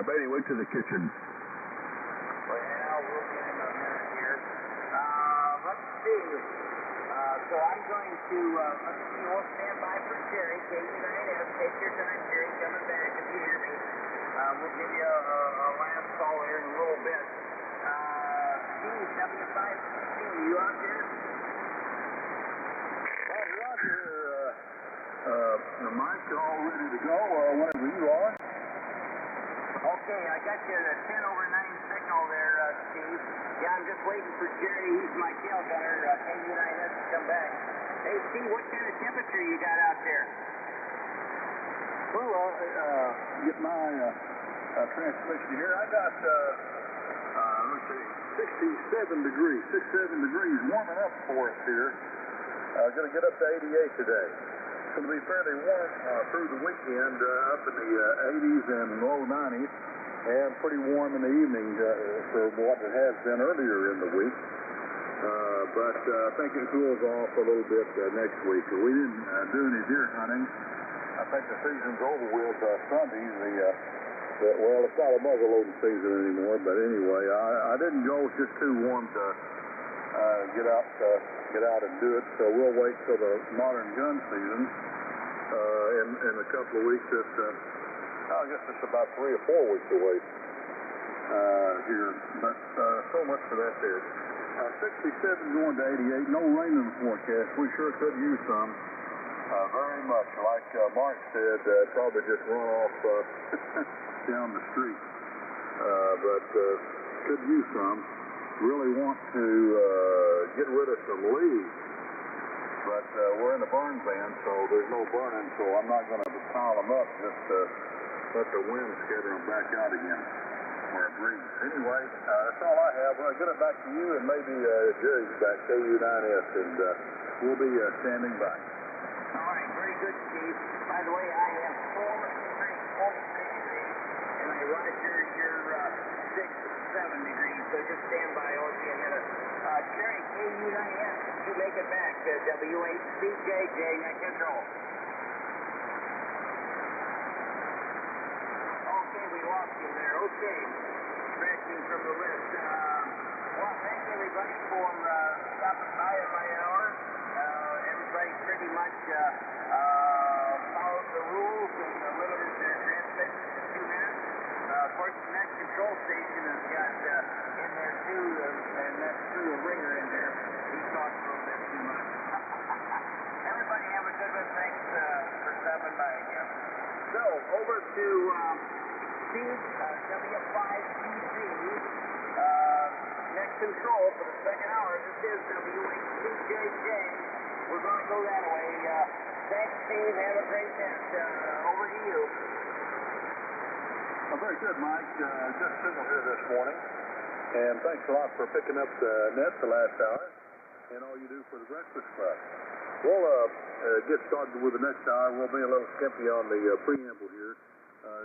Bailiwick to the kitchen. Well, we'll get him a minute here. Let's see. So I'm going to, let's see, we'll stand by for Jerry, KU9S. Take your time, Jerry, coming back if you hear me. We'll give you a last call here in a little bit. Steve, W5CC, you out there? Well, you're out here, Mike, all ready to go whenever you are. Okay, I got you the 10/9 signal there, Steve. Yeah, I'm just waiting for Jerry. He's my tail gunner. KU9S to come back. Hey, Steve, what kind of temperature you got out there? Well, get my transmission here. I got, let's see, 67 degrees, 67 degrees warming up for us here. Going to get up to 88 today. It's going to be fairly warm through the weekend, up in the 80s and low 90s, and pretty warm in the evening for what it has been earlier in the week. But I think it cools off a little bit next week. We didn't do any deer hunting. I think the season's over with Sunday. Well, it's not a muzzleloading season anymore, but anyway, I didn't go. It's just too warm to get out and do it. So we'll wait till the modern gun season in a couple of weeks. I guess it's about 3 or 4 weeks away here. But so much for that there. 67 going to 88. No rain in the forecast. We sure could use some. Very much. Like Mark said, probably just run off down the street. But could use some. Really want to get rid of some leaves. But we're in a burn ban, so there's no burning, so I'm not going to pile them up. Just let the wind scatter them back out again. Or a breeze. Anyway, that's all I have. I'll get it back to you, and maybe Jerry's back, KU9S, and we'll be standing by. All right, very good, Steve. By the way, I have 43 degrees, and I roger your 6 7 degrees, so just stand by. I'll see you in a minute. Jerry, KU9S, did you make it back? W8CJJ, net control. Okay, we lost you there. Okay, scratching from the list. Well, thank everybody for stopping by at my hour. Everybody pretty much followed the rules and limited their transmission to 2 minutes. Of course, the net control station has got in there too, and that's through a ringer in there. He talks a little bit too much. Everybody have a good one. Thanks for stopping by again. So, over to Steve, W5CC, net control for the second hour. This is W8CJJ. We're going to go that way. Thanks, Steve. Have a great net. Over to you. Well, very good, Mike. Just signal here this morning. And thanks a lot for picking up the net the last hour and all you do for the Breakfast Club. We'll get started with the next hour. We'll be a little skimpy on the preamble here.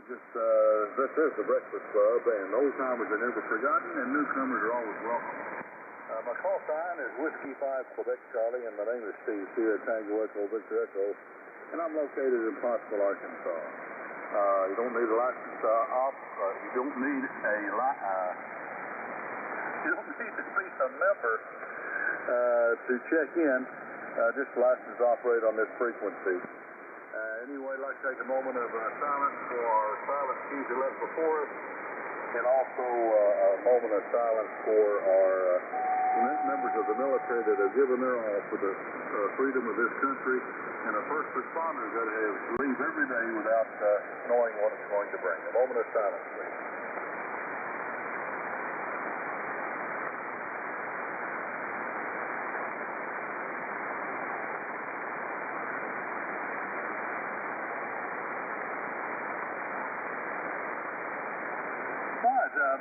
This is the Breakfast Club, and old-timers are never forgotten, and newcomers are always welcome. My call sign is Whiskey 5 Quebec Charlie, and my name is Steve here at Tango Echo Victor Echo, and I'm located in Pottsville, Arkansas. You don't need a license you don't need to be a member to check in. Just license to operate on this frequency. Anyway, I'd like to take a moment of silence for our silent keys that left before us, and also a moment of silence for our members of the military that have given their all for the freedom of this country, and our first responders that have to leave every day without knowing what it's going to bring. A moment of silence, please.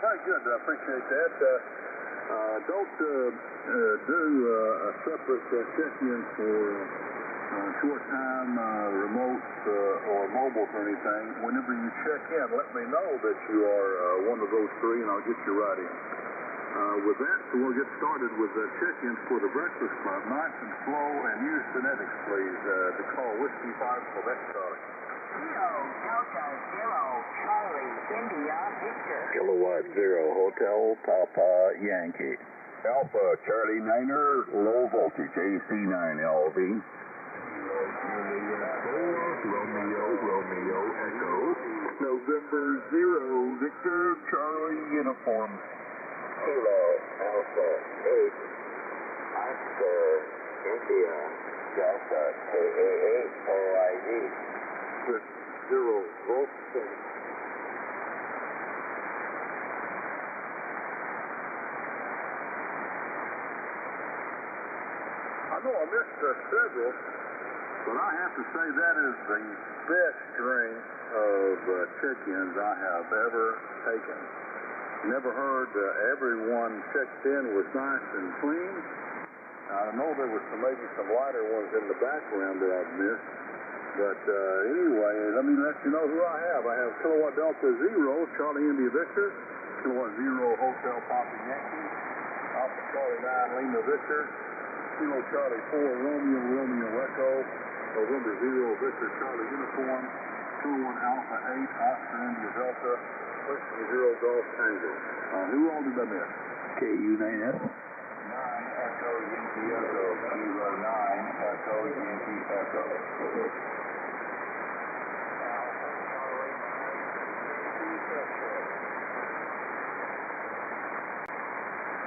Very good. I appreciate that. Don't do a separate check-in for short-time remotes or mobiles or anything. Whenever you check in, let me know that you are one of those 3, and I'll get you right in. With that, we'll get started with the check-ins for the Breakfast Club. Nice and slow, and use phonetics, please, to call Whiskey 5 Quebec Charlie. Leo, Charlie, India, Victor. Kilowatt 0, Hotel Papa Yankee. Alpha Charlie Niner, low voltage, AC9 LV. Romeo Echo. November 0, Victor Charlie Uniform. Kilo Alpha 8, Oscar India, Delta KA8 OID. 0 voltage. I know I missed several, but I have to say that is the best string of check-ins I have ever taken. Never heard everyone checked in was nice and clean. I know there was maybe some lighter ones in the background that I've missed. But anyway, let me let you know who I have. I have Kilowatt Delta 0, Charlie India Victor, Kilowatt 0, Hotel Papa Yankee, Alpha Charlie 9, Lima Victor, Kilo Charlie 4, Romeo Echo, November 0, Victor Charlie Uniform, Kilowatt Alpha 8, Oscar India Delta, Whiskey 0, Golf Tango. Who all did I miss? KU9S. 9 Echo Yankee Echo, Kilo 9 Echo Yankee Echo.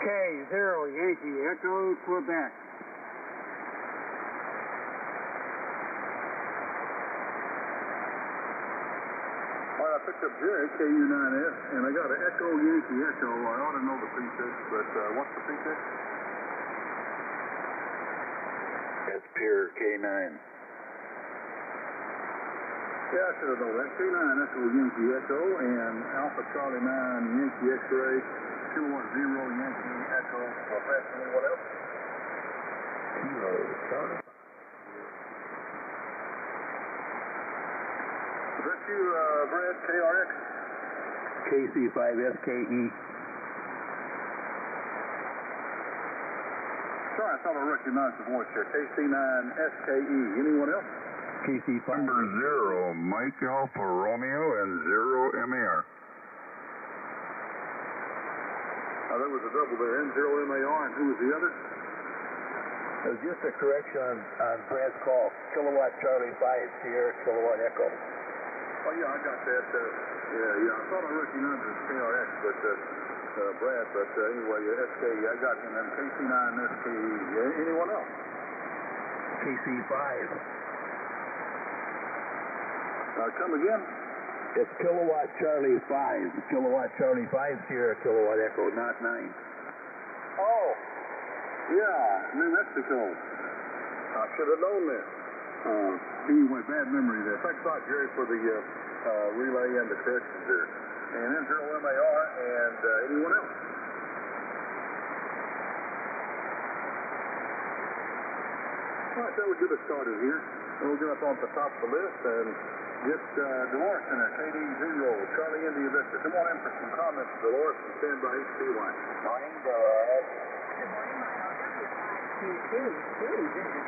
K0 Yankee Echo, Quebec. All right, I picked up Jerry, KU9S, and I got an Echo Yankee Echo. I ought to know the prefix, but what's the prefix? It's pure K9. Yeah, I should have known that. K9 Echo Yankee Echo, and Alpha Charlie 9 Yankee X-ray, Kilowatt 0 Yankee Echo. Professional, what else? Kilo Charlie. Is that you, Brad, KRX? KC5SKE. Sorry, I thought I recognized the voice here. KC9SKE. Anyone else? KC5. Number 0, Mike Alpha Romeo and 0 MAR. There was a double there, N0 MAR, and who was the other? It was just a correction on Brad's call. Kilowatt Charlie 5 Sierra, Kilowatt Echo. Oh, yeah, I got that. Yeah, I thought I recognized it as KRX, but Brad, but anyway, SKE, I got him, and KC9 SKE. Anyone else? KC5. Come again? It's Kilowatt Charlie 5. Kilowatt Charlie 5 Sierra, Kilowatt Echo, not 9. Oh, yeah, New Mexico. I should have known that. Anyway, bad memory there. Thanks a lot, Jerry, for the relay and the corrections there. And N0 MAR, and anyone else? All right, that would get us started here. We'll get up on the top of the list and get Dolores in there, KD0, Charlie India Victor. Come on in for some comments, Dolores, and stand by HC1. Morning, Dolores. Good morning, Milo. This is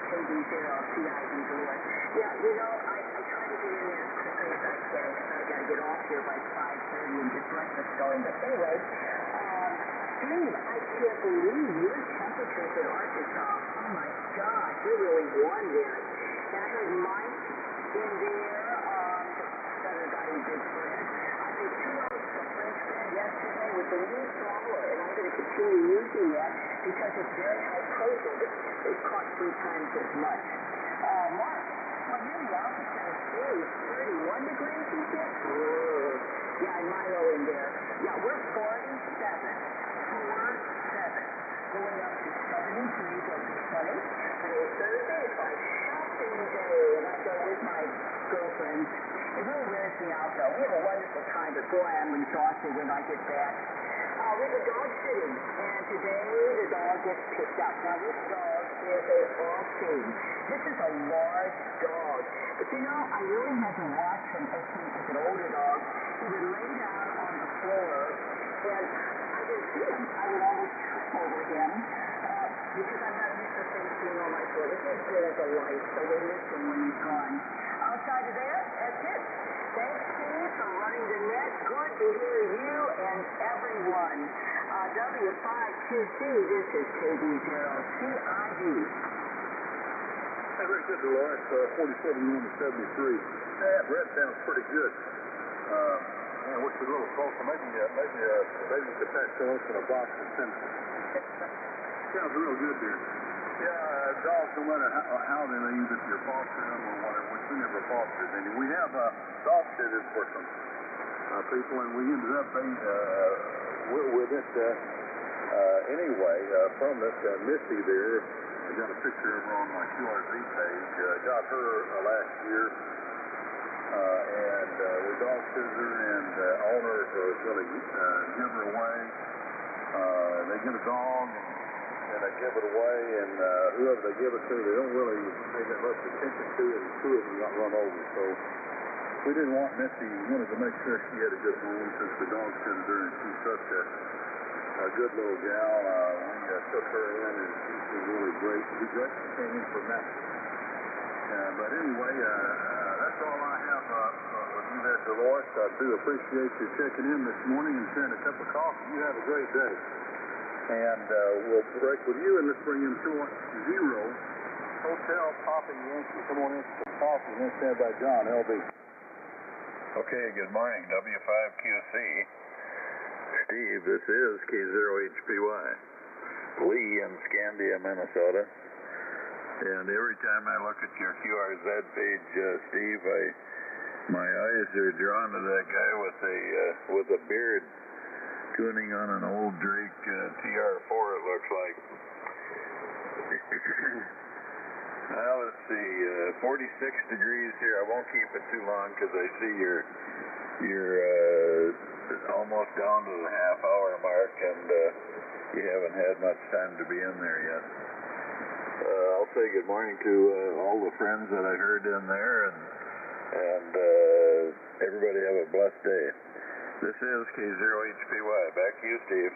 KD0, CID Dolores. Yeah, you know, I try to get in there as quickly as I can because I got to get off here by 5:30 and get breakfast going. But anyway, Steve, I can't believe your temperatures in Arkansas. Oh my gosh, you're really warm there. And I heard Mike in there, better guy who did French. I did 2 hours for French Fred yesterday with the new software, and I'm going to continue using that because it's very high potent. It costs 3 times as much. Mark, well, here the altitude is 31 degrees, you said? Yeah, and Milo in there. Yeah, we're 47. Going up to 70 degrees over sunny. Today's Thursday. It's my shopping day, and I go with my girlfriend. It really wears me out, though. We have a wonderful time, but boy, I'm exhausted when I get back. We have a dog sitting, and today the dog gets picked up. Now, this dog is a Aussie. This is a large dog. But, you know, I really had to watch him as he was an older dog. He would lay down on the floor, and I didn't see him. I would always trip over him because I'm not used to things being on my floor. This is good as a life, so we'll miss him when he's gone. Outside of that, that's it. Thanks, Steve. Good to hear you and everyone. W5QC, this is KB0CID. Hey, very good, Dolores. 47 to 73. That red sounds pretty good. Man, what's a little closer? Maybe you could pack those in a box and send it. Sounds real good there. Yeah, dogs, no matter how they leave, if you're fostering them or whatever, which we never fostered any. We have dog sitters for some people, and we ended up with it anyway from it. Missy there, I got a picture of her on my QRZ page. Got her last year, and we dog sitted her, and owners are going to give her away. They get a dog, and they give it away, and whoever they give it to, they don't really pay that much attention to it, and two of them got run over. So we didn't want Missy. We wanted to make sure she had a good home since the dog sitted her, and she's such a good little gal. We took her in, and she's really great. She came in for that. But anyway, that's all I have with you there, Dolores. I do appreciate you checking in this morning and sharing a cup of coffee. You have a great day. And we'll break with you, and let's bring in short 0 Hotel Papa Yankee. Come on in for some coffee, and then stand by John, LB. Okay, good morning, W5QC. Steve, this is K0HPY. Lee in Scandia, Minnesota. And every time I look at your QRZ page, Steve, my eyes are drawn to that guy with a beard tuning on an old Drake TR4, it looks like. Well, let's see, 46 degrees here. I won't keep it too long because I see you're almost down to the half-hour mark, and you haven't had much time to be in there yet. I'll say good morning to all the friends that I heard in there, and everybody have a blessed day. This is K0HPY. Back to you, Steve.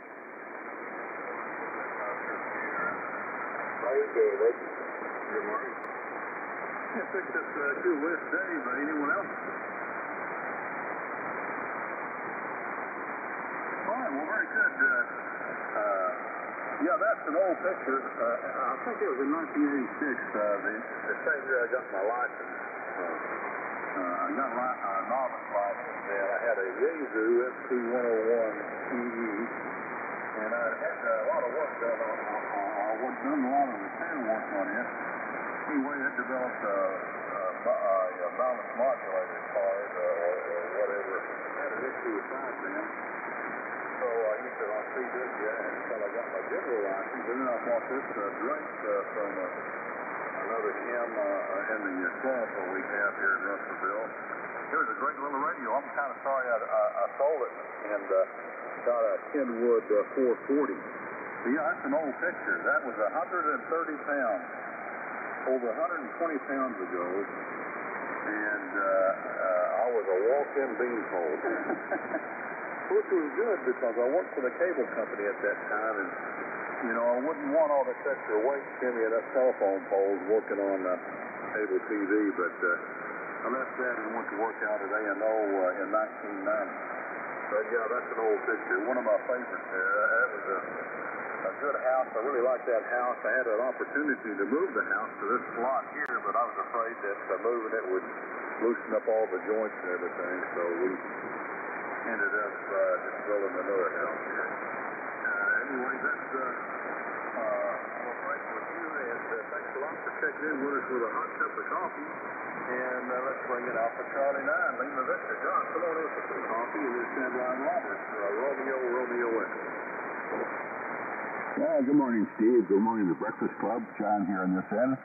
Good morning. I think that's a good list, Dave. Anyone else? Fine, well, very good. Yeah, that's an old picture. I think it was in 1986. The same year I got my license. I got a novice license, and I had a Yaesu FT101EE, and I had a lot of work done on it. I was doing a lot of repair work on it. Anyway, it developed a balance modulator card or whatever. I had an issue with sideband, so I used it on C-Disc until I got my general license, and then I bought this Drake from another Kim in the club that we have here in Russellville. Here's a great little radio. I'm kind of sorry I sold it and got a Kenwood 440. But yeah, that's an old picture. That was 130 pounds, over 120 pounds ago, and I was a walk-in beanpole. Which was good because I worked for the cable company at that time, and you know, I wouldn't want all this extra weight sending up telephone poles working on cable TV, but I left that and went to work out at A&O in 1990. But yeah, that's an old picture. One of my favorites there. That was a good house. I really liked that house. I had an opportunity to move the house to this slot here, but I was afraid that moving it would loosen up all the joints and everything, so we ended up just building another house here. Anyway, that's all right with you, and thanks a lot for checking in with us with a hot cup of coffee. And let's bring it out for Charlie 9, Lima Vista. John, come on in for some coffee, and then stand by Robert, Romeo X. Good morning, Steve. Good morning, the Breakfast Club. John here on this end.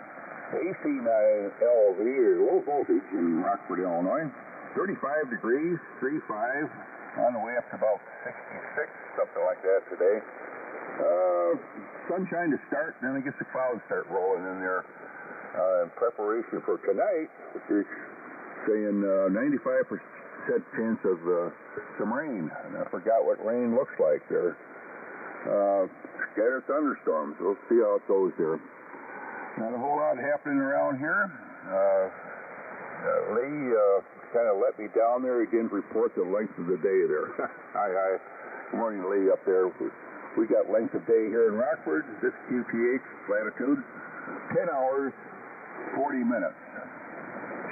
AC9LV, or low voltage in Rockford, Illinois. 35 degrees, 35, on the way up to about 66, something like that today. Sunshine to start, then I guess the clouds start rolling in there in preparation for tonight, which is saying 95% chance of some rain. And I forgot what rain looks like there. Scattered thunderstorms. We'll see how it goes there. Not a whole lot happening around here. Lee kind of let me down there. He didn't report the length of the day there. Hi. Good morning, Lee, up there. We got length of day here in Rockford. This QTH latitude, 10 hours, 40 minutes.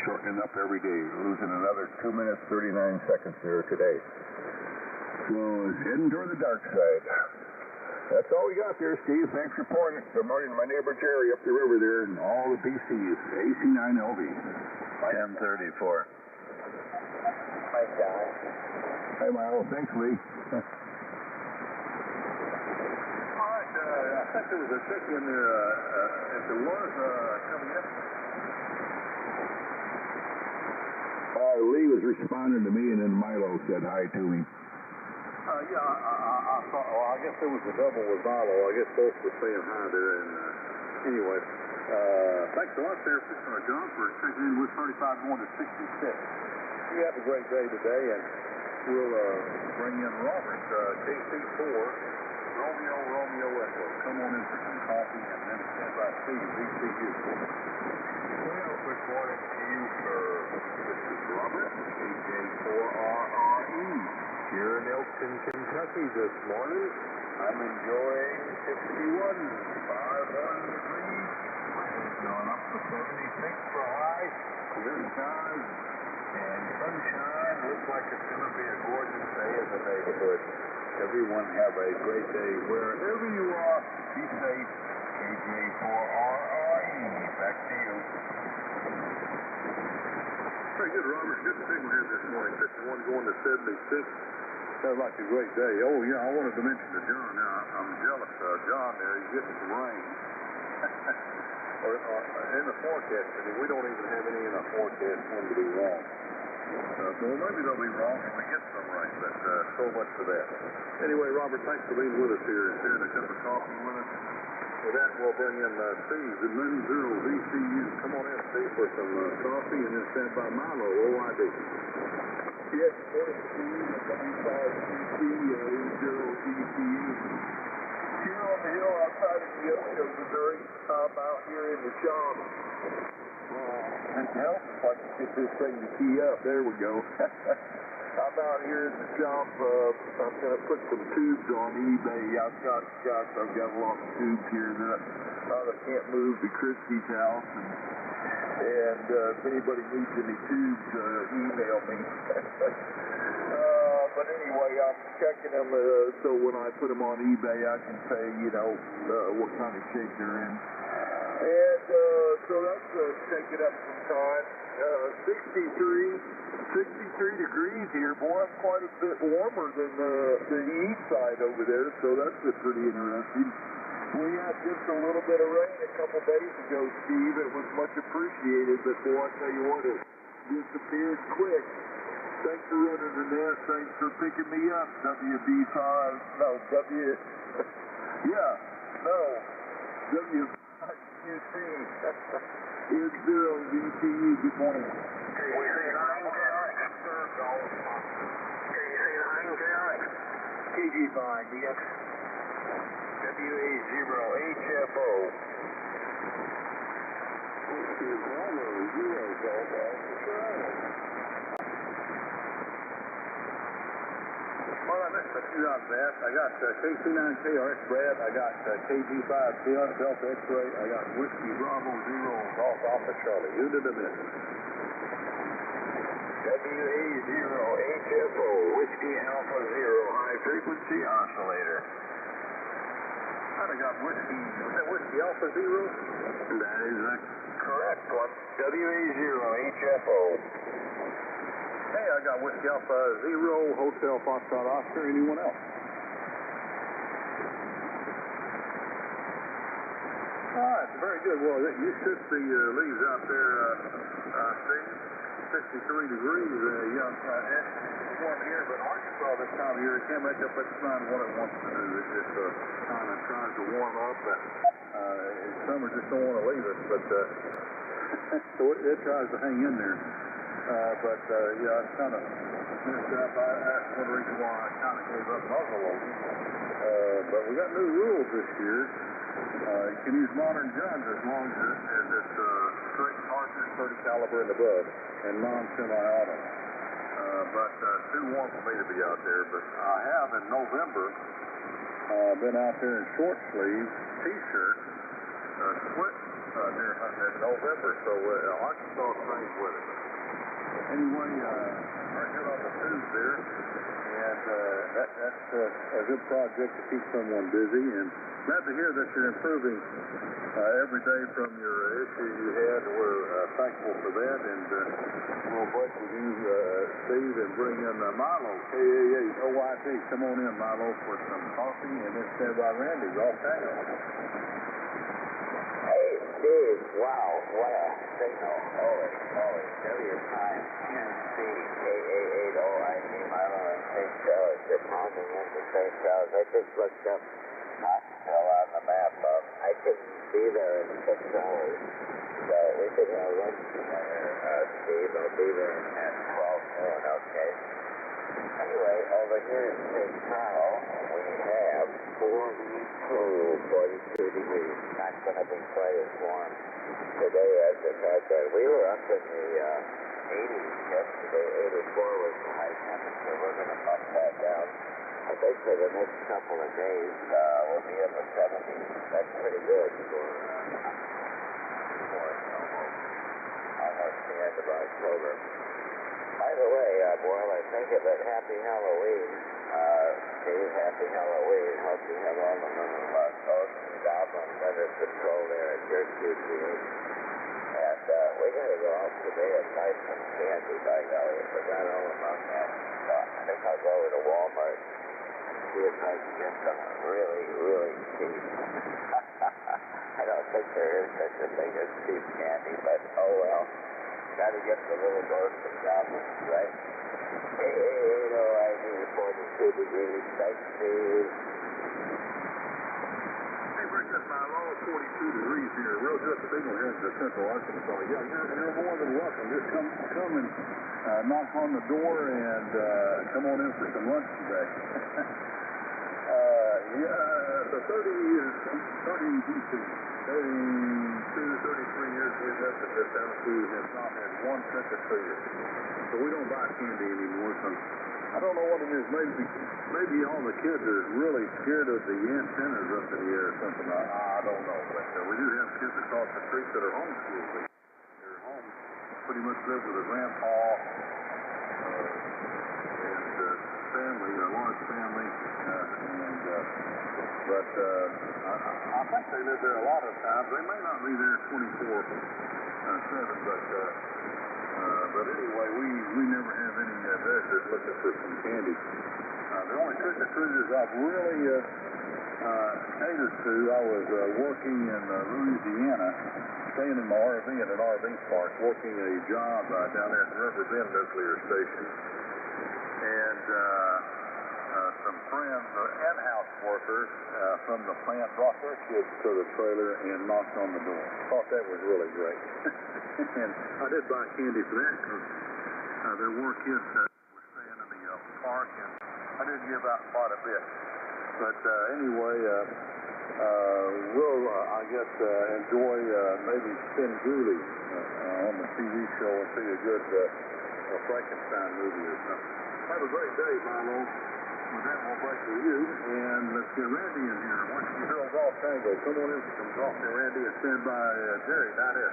Shortening up every day. Losing another 2 minutes, 39 seconds here today. So it's heading toward the dark side. That's all we got there, Steve. Thanks for reporting. Good morning to my neighbor Jerry up the river there and all the PCs. AC9LV. 1034. Hi, John. Hi, Milo. Thanks, Lee. All right, I think there was a check in there, if there was, coming in. Lee was responding to me, and then Milo said hi to him. Yeah, I thought, well, I guess there was a double with Milo. I guess both were saying hi there, and anyway, thanks a lot there, John, for checking in with 35 going to 66. You have a great day today, and we'll bring in Robert, KC4, Romeo Echo. Come on in for some coffee, and then stand by Steve, VCU. Well, good morning to you, sir. This is Robert, KJ4RRE, here in Elkton, Kentucky this morning. I'm enjoying 61, 51 degrees. Weather's going up to 76 for high, clear skies, and sunshine. Looks like it's going to be a gorgeous day in the neighborhood. Everyone have a great day wherever you are. Be safe. KJ4RRE, back to you. Very good, Robert. Good signal here this morning. 51 going to 76. Sounds like a great day. Oh, yeah, I wanted to mention to John. Now, I'm jealous of John there. He's getting some rain. or in the forecast. I mean, we don't even have any in our forecast for them to be wrong. So maybe they'll be wrong if we get some rain, but so much for that. Anyway, Robert, thanks for being with us here and sharing a cup of coffee with us. With that, we'll bring in Steve, the 90 VCU. Come on in, Steve, for some coffee, and then stand by Milo, OID. Yes, morning, Steve. W5QC, 80 VCU. Here on the hill outside of Viideos, Missouri. I'm out here in the shop. Well, if I can get this thing to key up, there we go. I'm out here in the shop. I'm going to put some tubes on eBay. I've got a lot of tubes here that I can't move to Christy's house. And if anybody needs any tubes, email me. But anyway, I'm checking them so when I put them on eBay, I can say, what kind of shape they're in. And so that's taking up some time. 63 degrees here. Boy, I'm quite a bit warmer than the east side over there, so that's pretty interesting. We had just a little bit of rain a couple days ago, Steve. It was much appreciated, but boy, I tell you what, it disappeared quick. Thanks for running the net. Thanks for picking me up, WB5. No, WQC. It's Bill, VCU. Good morning. Can you say hi, KRX? Can you say hi, KRX? KG5, yes. WA0HFO. Well, I missed a few out of that. I got KC9KRX Brad. I got KG5 Delta X-Ray. I got Whiskey Bravo Zero Golf Alpha Charlie. Who did I miss? WA0HFO, Whiskey Alpha Zero, high frequency oscillator. I got Whiskey. Was that Whiskey Alpha Zero? That is the correct one. WA0HFO. Hey, I got Whiskey Alpha Zero, Hotel Foxtrot Oscar. Anyone else? All right, very good. Well, you should see leaves out there, Steve. 63 degrees. It's warm here, but Arkansas this time of year, it can't make up its mind what it wants to do. It just kind of tries to warm up. Summer just don't want to leave us, but so it tries to hang in there. Yeah, it's kind of messed up. That's one reason why I kind of gave up muzzle loading. But we got new rules this year. You can use modern guns as long as it's straight cartridge, 30 caliber and above, and non-semi-auto. But too warm for me to be out there. But I have in November been out there in short sleeves, t-shirt, split deer hunting in November. So Arkansas trains with it. Anyway, right here on the tubes there, and that's a good project to keep someone busy. And glad to hear that you're improving every day from your issue you had. We're thankful for that, and we'll break with you, Steve, and bring in Milo, K-A-A-O-I-T. Come on in, Milo, for some coffee, and then stand by Randy. Off town. Hey, Steve, wow, what a signal. Holy moly. W-time QC, K-A-A-O-I-T, Milo, and St. Charles. You're pounding into St. Charles. I just looked up Knoxville on the map. I couldn't be there in 6 hours, so we could have lunch together, Steve. I'll be there at 12 noon, okay? Anyway, over here in St. Charles, we have 42 degrees. Not going to be quite as warm today as it has been. We were up in the 80s yesterday. 84 was the high temperature. We're going to bump that down. I think for the next couple of days, we'll be in the 70s. That's pretty good for almost the end of October. By the way, while I think of it, happy Halloween. Steve, happy Halloween. Hope you have all the little ghosts and goblins under control there at your QTH. And we got to go out today and buy some candy, by golly. I forgot all about that. So I think I'll go over to Walmart and see if I can get some really, really cheap. I don't think there is such a thing as cheap candy, but oh well. Got to get the little ghosts and goblins, right? I need 42 degrees. Thanks, Steve. Hey, Rick, that's my low 42 degrees here. Real good signal here in Central Arkansas. Yeah, you're more than welcome. Just come and knock on the door and come on in for some lunch today. So 33 years we've lived in this house, we have not had one trick-or-treater. So we don't buy candy anymore. So I don't know what it is. Maybe all the kids are really scared of the antennas up in the air or something. I don't know. But we do have kids across the street that are homeschooled. They're home, pretty much live with a grandpa and family, a large family, but I think they live there a lot of times. They may not be there 24/7, but anyway, we never have any visitors looking for some candy. The only trick-or-treaters I've really catered to, I was working in Louisiana, staying in my RV in an RV park, working a job down there at the River Bend Nuclear Station, and some friends, in-house workers from the plant, brought their kids to the trailer and knocked on the door. Thought that was really great. And I did buy candy for that because there were kids that were staying in the park, and I did give out quite a bit. But anyway, we'll, I guess, enjoy maybe Spin Dooley on the TV show and see a good Frankenstein movie or something. Have a great day, Milo. With that, we'll break with you, and let's get Randy in here. Once you hear Golf Tango, come on in for some golf there, Randy, and stand by Jerry down there.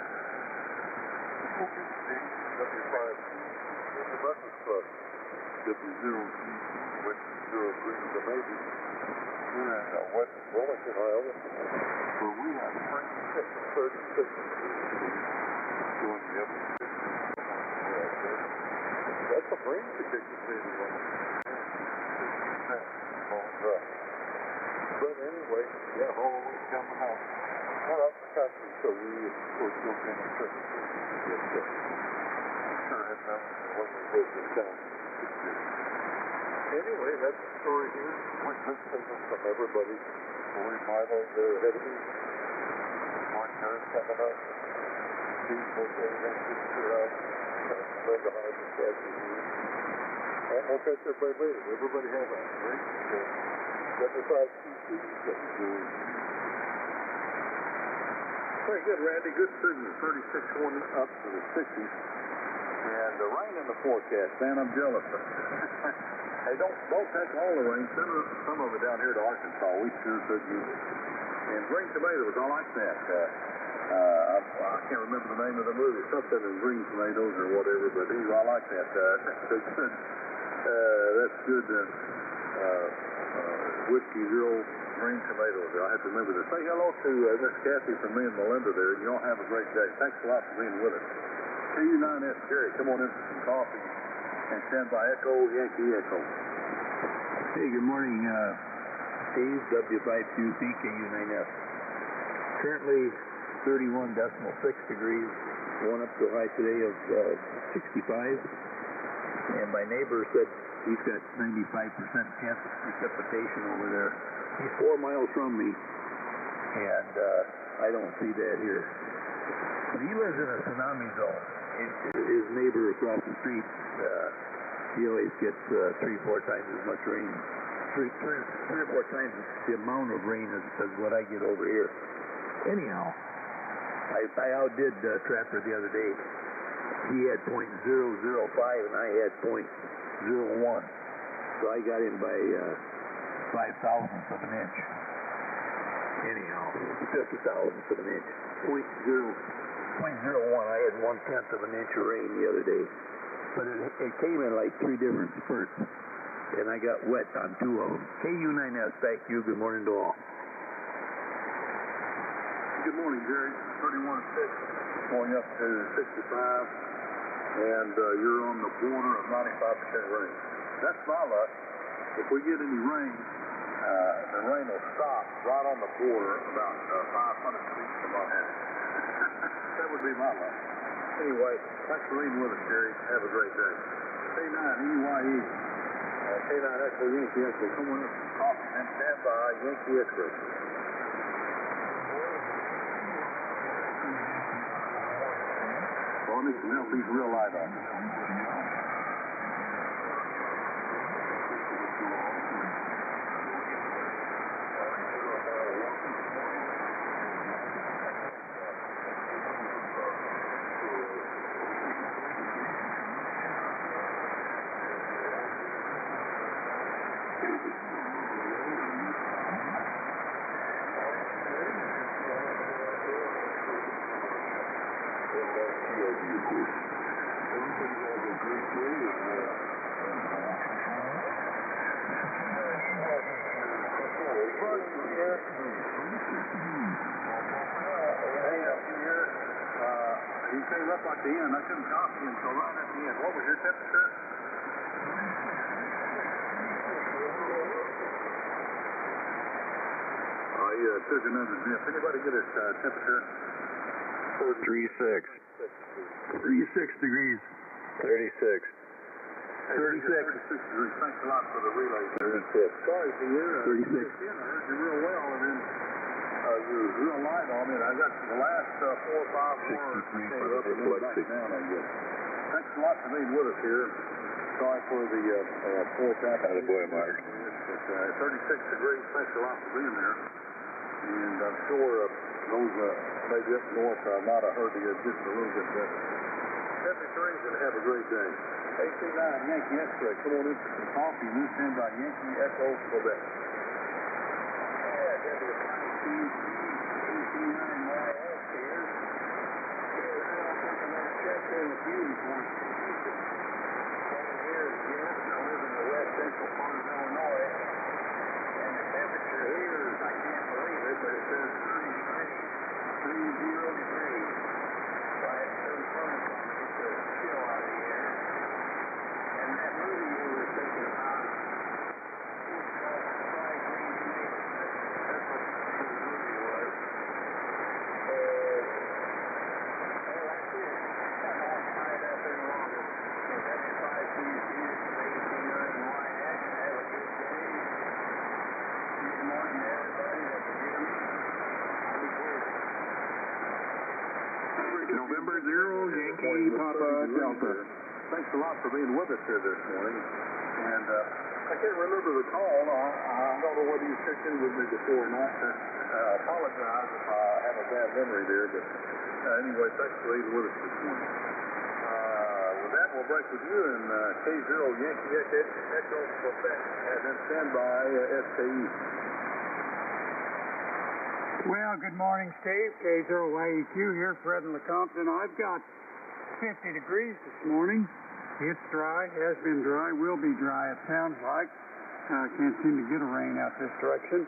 W5, in the Breakfast Club. W03, West 03, the baby. We're in West Wilmington, Iowa, where we have 36 going the other that's a brain predictor, baby. But anyway, yeah, Halloween's coming up. We're up the country, so we're still going to trip. Sure have them when we visit down. Anyway, that's the story here. We're just taking from everybody. We might have their ahead of me. Mark Harris coming up. Steve Jose, Brenda Harvey, Kathy. And we'll catch everybody later. Everybody have a great day. 75 CC. Very good, Randy. Good signal. 36 going up to the 60s. And the rain in the forecast, man, I'm jealous. Hey, don't take all the rain. Send some of it down here to Arkansas. We sure could use it. And green tomatoes, I like that. I can't remember the name of the movie. Something in green tomatoes or whatever, but anyway, I like that. That's good. Whiskey Girl green tomatoes. I have to remember to say hello to Miss Kathy from me and Melinda there. You all have a great day. Thanks a lot for being with us. KU9S Jerry, come on in for some coffee and stand by Echo Yankee Echo. Hey, good morning, Steve, W5QC, KU9F. Currently 31.6 degrees, going up to a high today of 65. And my neighbor said he's got 95% chance of precipitation over there. He's 4 miles from me, and I don't see that here. But he lives in a tsunami zone. His neighbor across the street, he always gets 3-4 times as much rain. Three or four times the amount of rain as what I get over here. Anyhow, I outdid Trapper the other day. He had .005 and I had .01. So I got him by 5/1000ths of an inch. Anyhow, 50/1000ths of an inch. .01. I had 1/10 of an inch of rain the other day. But it came in like 3 different spurts. And I got wet on 2 of them. KU9S, back to you. Good morning to all. Good morning, Jerry. 31.6 going up to 65. And you're on the border of 95% rain. That's my luck. If we get any rain, the rain will stop right on the border about 500 feet from our house. That would be my luck. Anyway, thanks for being with us, Jerry. Have a great day. K9 EYE. K9 Echo Yankee Echo. Come on up for coffee and stand by Yankee Echo. Well, I need some help. These real light on. You came up at the end. I couldn't talk to you until right at the end. What was your temperature? You took another nip. Anybody get his temperature? 36. 36 degrees. 36. 36 degrees. Thanks a lot for the relay. 36. Sorry for you. 36. I heard you real well, and then you was real light on it. I got the last 4 or 5 more. 63 for the dyslexic. Thanks a lot for being with us here. Sorry for the poor traffic. Attaboy, Mark. 36 degrees. Thanks a lot for being there. And I'm sure those maybe up north might have heard you just a little bit better. 73s and have a great day. AC9 Yankee X-Ray. Come on in for some coffee. We stand by Yankee Echo Quebec. November 0, Yankee Papa Delta. Thanks a lot for being with us here this morning. And I can't remember the call. I don't know whether you checked in with me before or not. apologize if I have a bad memory there, but anyway, thanks for being with us this morning. With that, we'll break with you in K0 Yankee Echo Quebec, and then stand by SKE. Well, good morning, Steve. K0YEQ here, Fred and Lecompton. I've got 50 degrees this morning. It's dry, has been dry, will be dry, it sounds like. Can't seem to get a rain out this direction.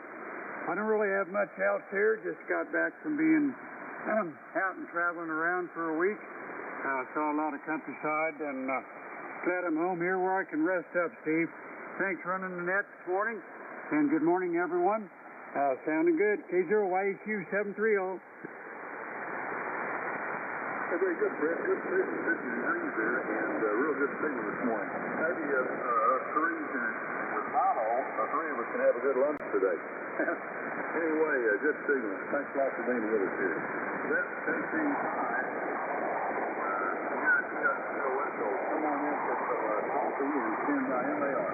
I don't really have much else here. Just got back from being out and traveling around for a week. Saw a lot of countryside, and glad I'm home here where I can rest up, Steve. Thanks for running the net this morning, and good morning, everyone. Sounding good. K0YEQ 730. Very good, Fred. Good signal, 50 degrees there, and real good signal this morning. Maybe us three with mono, three of us can have a good lunch today. Anyway, good signal. Thanks a lot for being with us here. That's KC5. So come on in for some coffee and stand by MAR.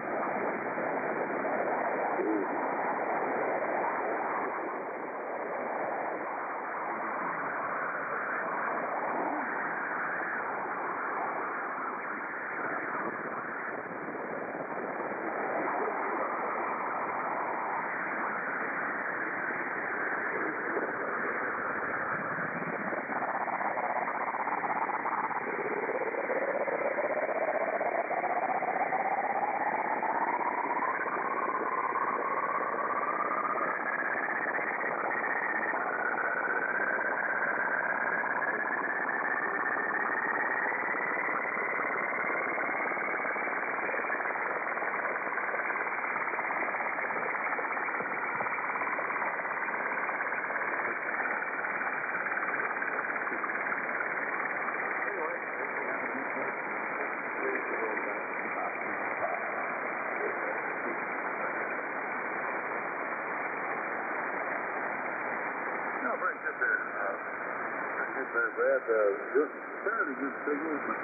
Brad, fairly good signal, but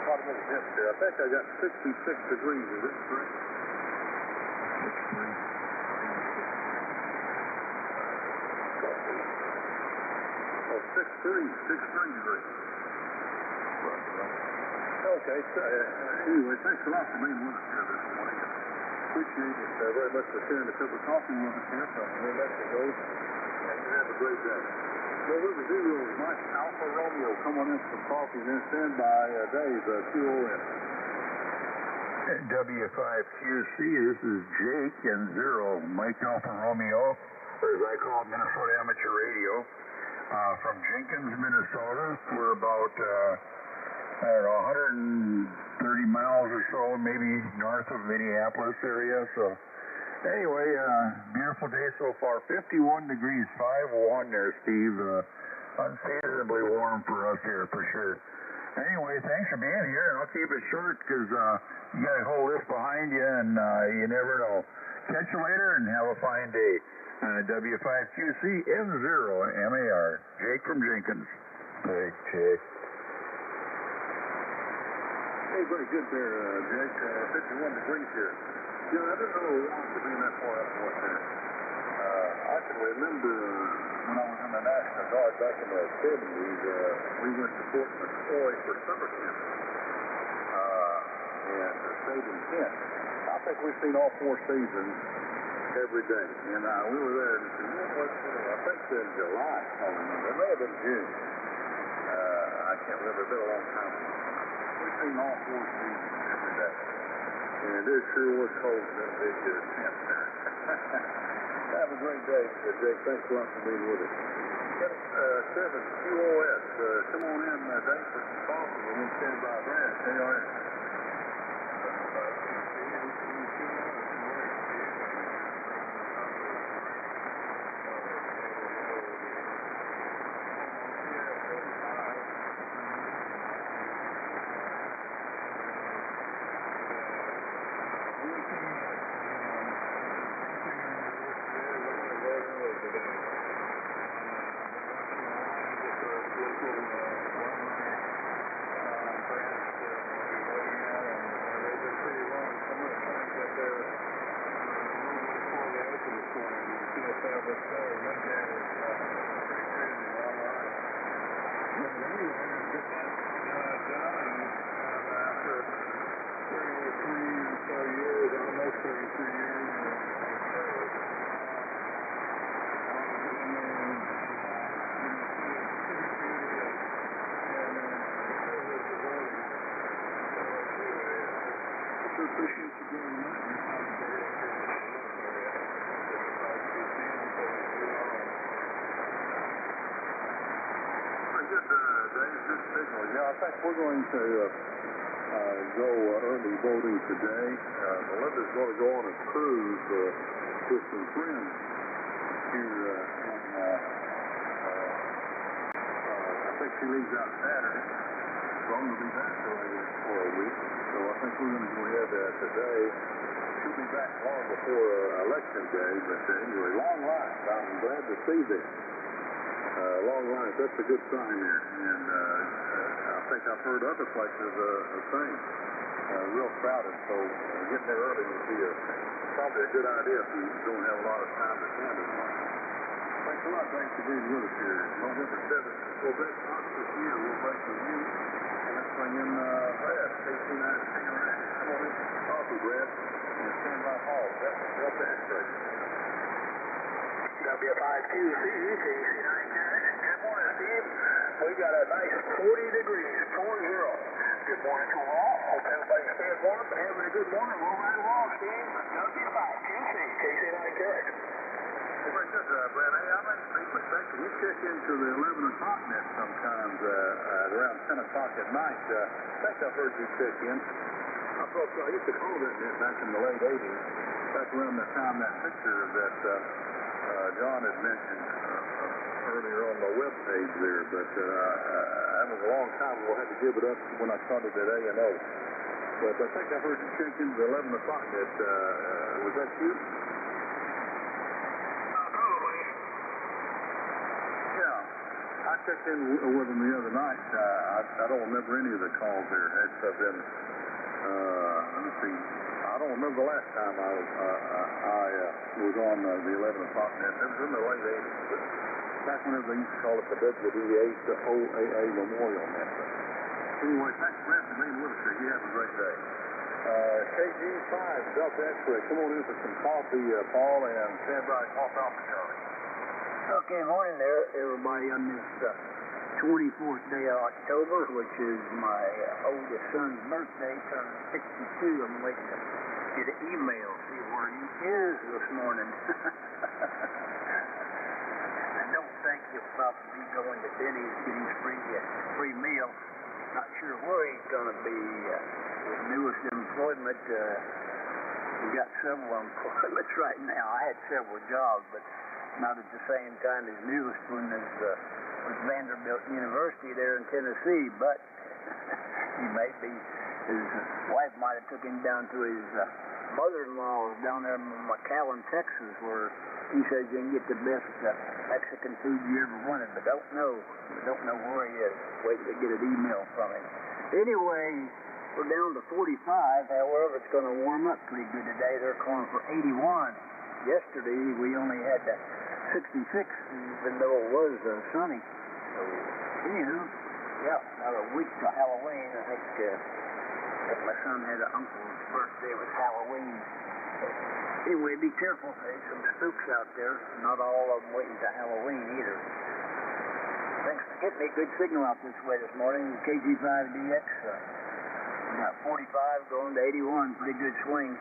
quite a little dip there. I think I got 66 degrees. Is this correct? 63 degrees. Okay, so anyway, thanks a lot for being with us here this morning. Appreciate it very much for sharing a cup of coffee with us here from New Mexico, and you have a great day. Well, with the Viideos is Mike Alpha Romeo. Come on in for some coffee, and then stand by Dave, QOS. W5QC, this is Jake and 0, Mike Alpha Romeo, or as I call it, Minnesota Amateur Radio, from Jenkins, Minnesota. We're about, 130 miles or so, maybe north of Minneapolis area, so anyway, beautiful day so far. 51 degrees, 5-1 there, Steve. Unseasonably warm for us here, for sure. Anyway, thanks for being here, and I'll keep it short because you got a whole list behind you, and you never know. Catch you later, and have a fine day. W5QC N0 MAR. Jake from Jenkins. Jake. Hey, very good there, Jake. 51 degrees here. You know, I didn't know it wanted to be that far up north there. I can remember when I was in the National Guard back in the 70s, we went to Fort McCoy for summer camp and stayed in Kent. I think we've seen all 4 seasons every day. And we were there, and you know what, I think in July, I remember. It may have been June. I can't remember. It's been a long time. We've seen all 4 seasons every day. And it sure was cold in that big tent there. Have a great day, Jake. Thanks a lot for being with us. 7 QOS. Come on in, Dave, for some coffee, and then stand by Brad. KRS. with this midday is pretty crazy online. But anyway, get that done, and after 33 or so years, almost 33 years of service, appreciate you doing that. You found a day up here in the area. Pretty good, Dave. Good signal. Yeah, I think we're going to go early voting today. Melinda's going to go on a cruise with some friends here I think she leaves out Saturday, so I'm going to be back for a week. So I think we're going to go ahead today. She'll be back long before Election Day, but anyway, long lines. I'm glad to see this. Long lines, that's a good sign there. And I think I've heard other places the same. Real crowded, so getting there early would be probably a good idea if you don't have a lot of time to stand in line. Thanks a lot, thanks for being with us here. November 7th, we'll bet this year, we'll break the mute. Let's bring in Brad, KC9 Cigarette. Come on in for some coffee, Brad. And stand by Paul. That's the X-ray. W5QC, KC9 Cigarette. Good morning, Steve. We got a nice 40 degrees, 40. Good morning to all. Hope everybody's staying warm and having a good morning. Roll right along, Steve. W5QC, KC9 Cigarette. Very good, Brad. Hey, I might be mistaken. You check into the 11 o'clock net sometimes around 10 o'clock at night. I think I've heard you check in. I used to call that net back in the late 80s, back around the time that picture that John had mentioned earlier on the web page there. But that was a long time ago. I had to give it up when I started at A&O. But I think I heard you check into the 11 o'clock net. Was that you? I checked in with them the other night. I don't remember any of the calls there. It's been, let me see. I don't remember the last time I was on the 11 o'clock net. It was in the late 80s. But back whenever they used to call it the WDA to OAA Memorial Net. Anyway, thanks for being with us here. You have a great day. KG5, Delta X-ray. Come on in for some coffee, Paul, and stand by Coffee Alpha Charlie. Okay, morning there, everybody, on this 24th day of October, which is my oldest son's birthday, turning 62. I'm waiting to get an email, see where he is this morning. I don't think he'll probably be going to Denny's getting free meal. Not sure where he's going to be. His newest employment, we got several employments right now. I had several jobs, but not at the same time. His newest one was Vanderbilt University there in Tennessee, but he may be, his wife might have took him down to his mother-in-law's down there in McAllen, Texas, where he says you can get the best Mexican food you ever wanted, but don't know where he is. Waiting to get an email from him. Anyway, we're down to 45. However, it's going to warm up pretty good today. They're calling for 81. Yesterday, we only had 66, even though it was sunny. So, anywho, yeah, about a week to Halloween. I think my son had an uncle's birthday. It was Halloween. Anyway, be careful. There's some spooks out there. Not all of them waiting to Halloween either. Thanks for getting me a good signal out this way this morning. KG5DX. We got 45 going to 81. Pretty good swing.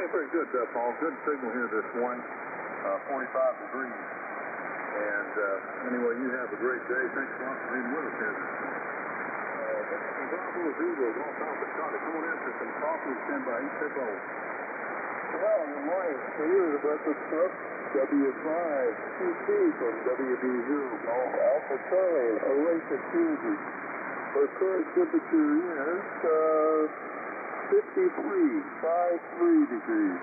Hey, pretty good, Paul. Good signal here this morning. 45 degrees. And anyway, you have a great day. Thanks a lot for being with us here this morning. Viideos off Alpha Charlie. Come on in for some coffee and stand by each tip over. Well, good morning. Here's the breakfast club. W5QC from WB0 Golf Alpha Charlie, Oasis Security. Our current temperature is 53 degrees.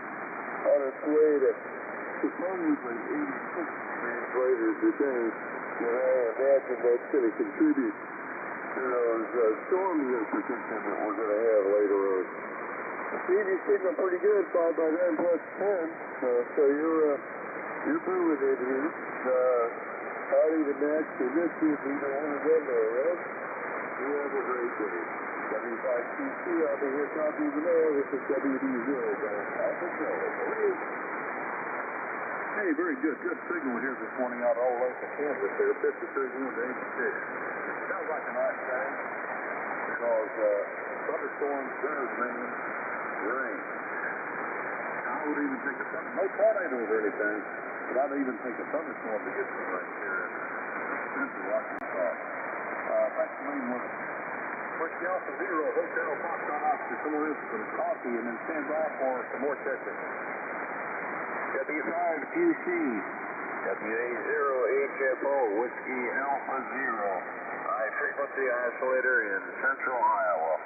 On its way to supposedly 86 degrees later today. And I imagine that's going to contribute to those storms in particular that we're going to have later on. Steve, you're signal pretty good, followed by 9 plus 10. So you're moving in here. Howdy to next, and this is either one of them there, right? You have a great day. W5QC, I'll be here talking to you now. This is WD0. Hey, very good. Good signal here this morning out all length of Kansas there. 53 to 86. Sounds like a nice thing because thunderstorms does mean rain. I would even take no tornadoes or anything, but I'd even take a thunderstorm to get some rain here in Central Arkansas. Thanks for being with us. Whiskey Alpha Zero, Hotel Foxtrot Oscar. Come on in for some coffee and then stand by for some more testing. W5QC, WA0HFO, Whiskey Alpha Zero, high frequency isolator in central Iowa.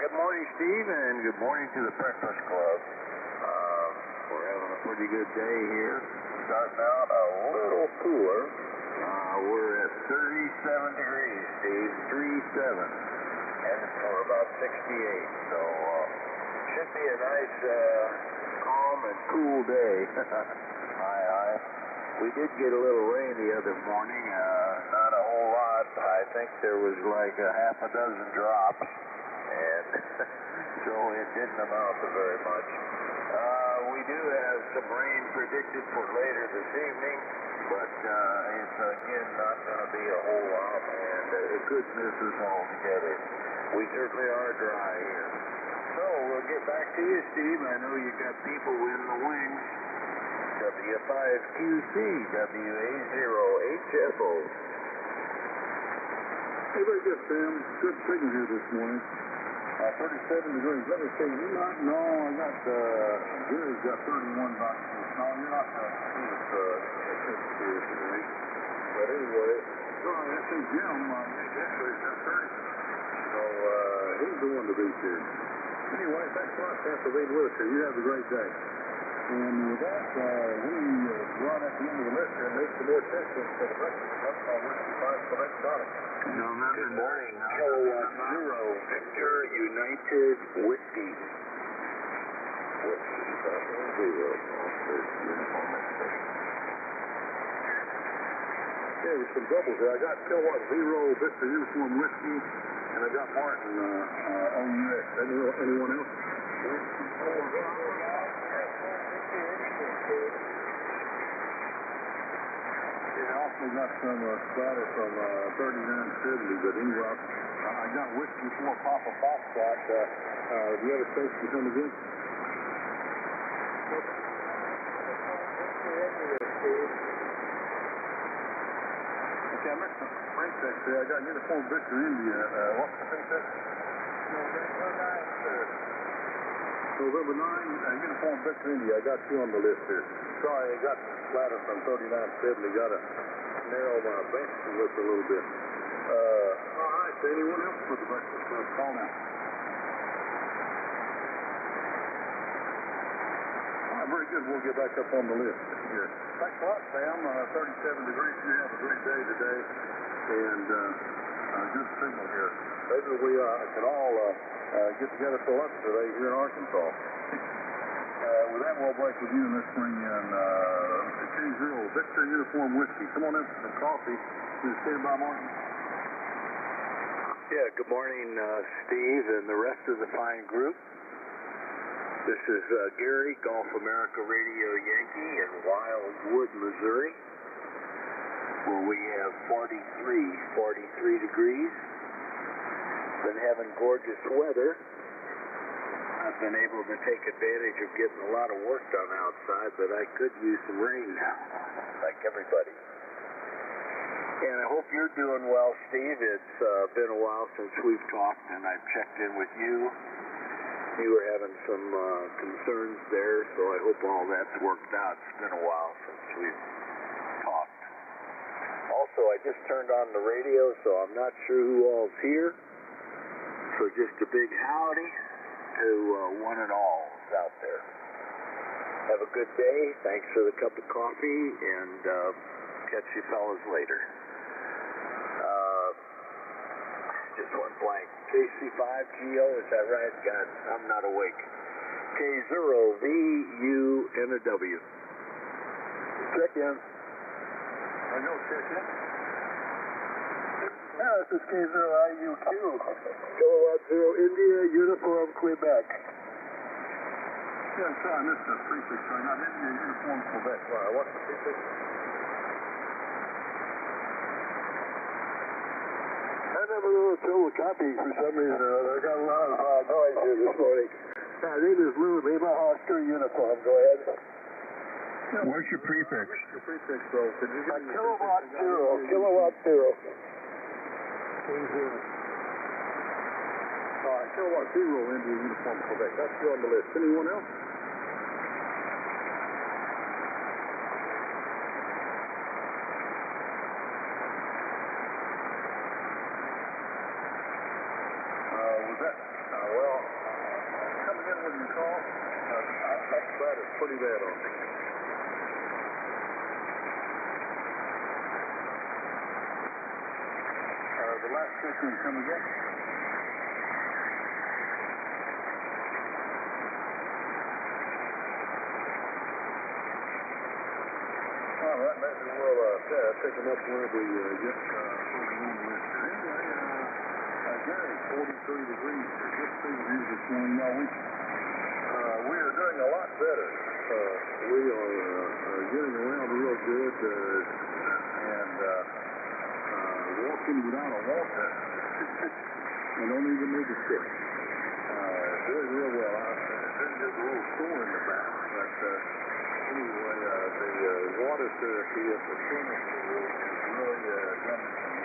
Good morning, Steve, and good morning to the Breakfast Club. We're having a pretty good day here. Starting out a little cooler. We're at 37 degrees, Steve, 37. Headed for about 68. So, should be a nice, calm and cool day. Aye. We did get a little rain the other morning. Not a whole lot. I think there was like a half a dozen drops. And so it didn't amount to very much. We do have some rain predicted for later this evening, but it's again not going to be a whole lot, and it could miss us altogether. We certainly are dry here. So we'll get back to you, Steve. I know you got people in the wings. W5QC, WA0HFO. Hey, very good, Sam. Good signal here this morning. 37 degrees. Let me see. You might know I got, Gary's got 31 bucks. No, you're not going to see us, here today. But anyway, I think Jim, actually, got 30. So, he's the one to beat here. Anyway, thanks a lot, Sam, for being with us here. You have a great day. And with that, we run at the end of the list here and make some more testing for the breakfast. That's all Whiskey 5 Select Products. Good morning, Kilowatt Zero, Victor United Whiskey. Whiskey, Zero, Yeah, there's some doubles there. I got Kilowatt Zero, Victor Uniform Whiskey, and I got Martin OUS. Anyone else? I also got some splatter from 3970, but anyway, I got Whiskey 4 Papa Foxtrot. The other folks can come again? Okay, I missed the rank text there. I got Uniform Victor India. What's the rank text? November 9, Uniform Victor India. I got you on the list here. Sorry, I got splatter from 3970. Got to narrow my bench list a little bit. All right, so anyone else for the breakfast club? Call now. All right, very good. We'll get back up on the list here. Thanks a lot, Sam. 37 degrees. You have a great day today. And good signal here. Maybe we can all get together for lunch today here in Arkansas. With that, we'll break with you and let's bring in K0, Victor Uniform Whiskey. Come on in for some coffee. Can you stand by, Martin? Yeah, good morning, Steve and the rest of the fine group. This is Gary, Gulf America Radio Yankee in Wildwood, Missouri, where we have 43 degrees. Been having gorgeous weather. I've been able to take advantage of getting a lot of work done outside, but I could use some rain now, like everybody. And I hope you're doing well, Steve. It's been a while since we've talked, and I've checked in with you. You were having some concerns there, so I hope all that's worked out. It's been a while since we've talked. Also, I just turned on the radio, so I'm not sure who all's here. So just a big howdy to one and all out there. Have a good day. Thanks for the cup of coffee, and catch you fellas later. Just went blank. KC5GO, is that right? God, I'm not awake. K0VU and a W. Check in. I know, check in. Yeah, this is K0IUQ. Kilowatt 0 India, Uniform Quebec. Yeah, I'm sorry, I missed the prefix. Sorry, not India, Uniform Quebec. Wow, what's the prefix? I never know total copy for some reason or other. I got a lot of noise here this morning. My name is Lou, Lima Oscar Uniform. Go ahead. What's your prefix? What's your prefix, though? Could you give me Kilowatt 0. Kilowatt 0. Kilowatt 0 India Uniform Quebec. That's still on the list. Anyone else? Was that, coming in when you call, that's bad. It's pretty bad on me. The last question come again. All right, maybe we'll take them up whenever we get further on the list. Anyway, Gary, 43 degrees. Just over here this morning. Now, we are doing a lot better. We are getting around real good and walking without a walker. I don't even need a stick. Doing real well. There's a little store in the back, but anyway, the water therapy at the swimming pool has really done some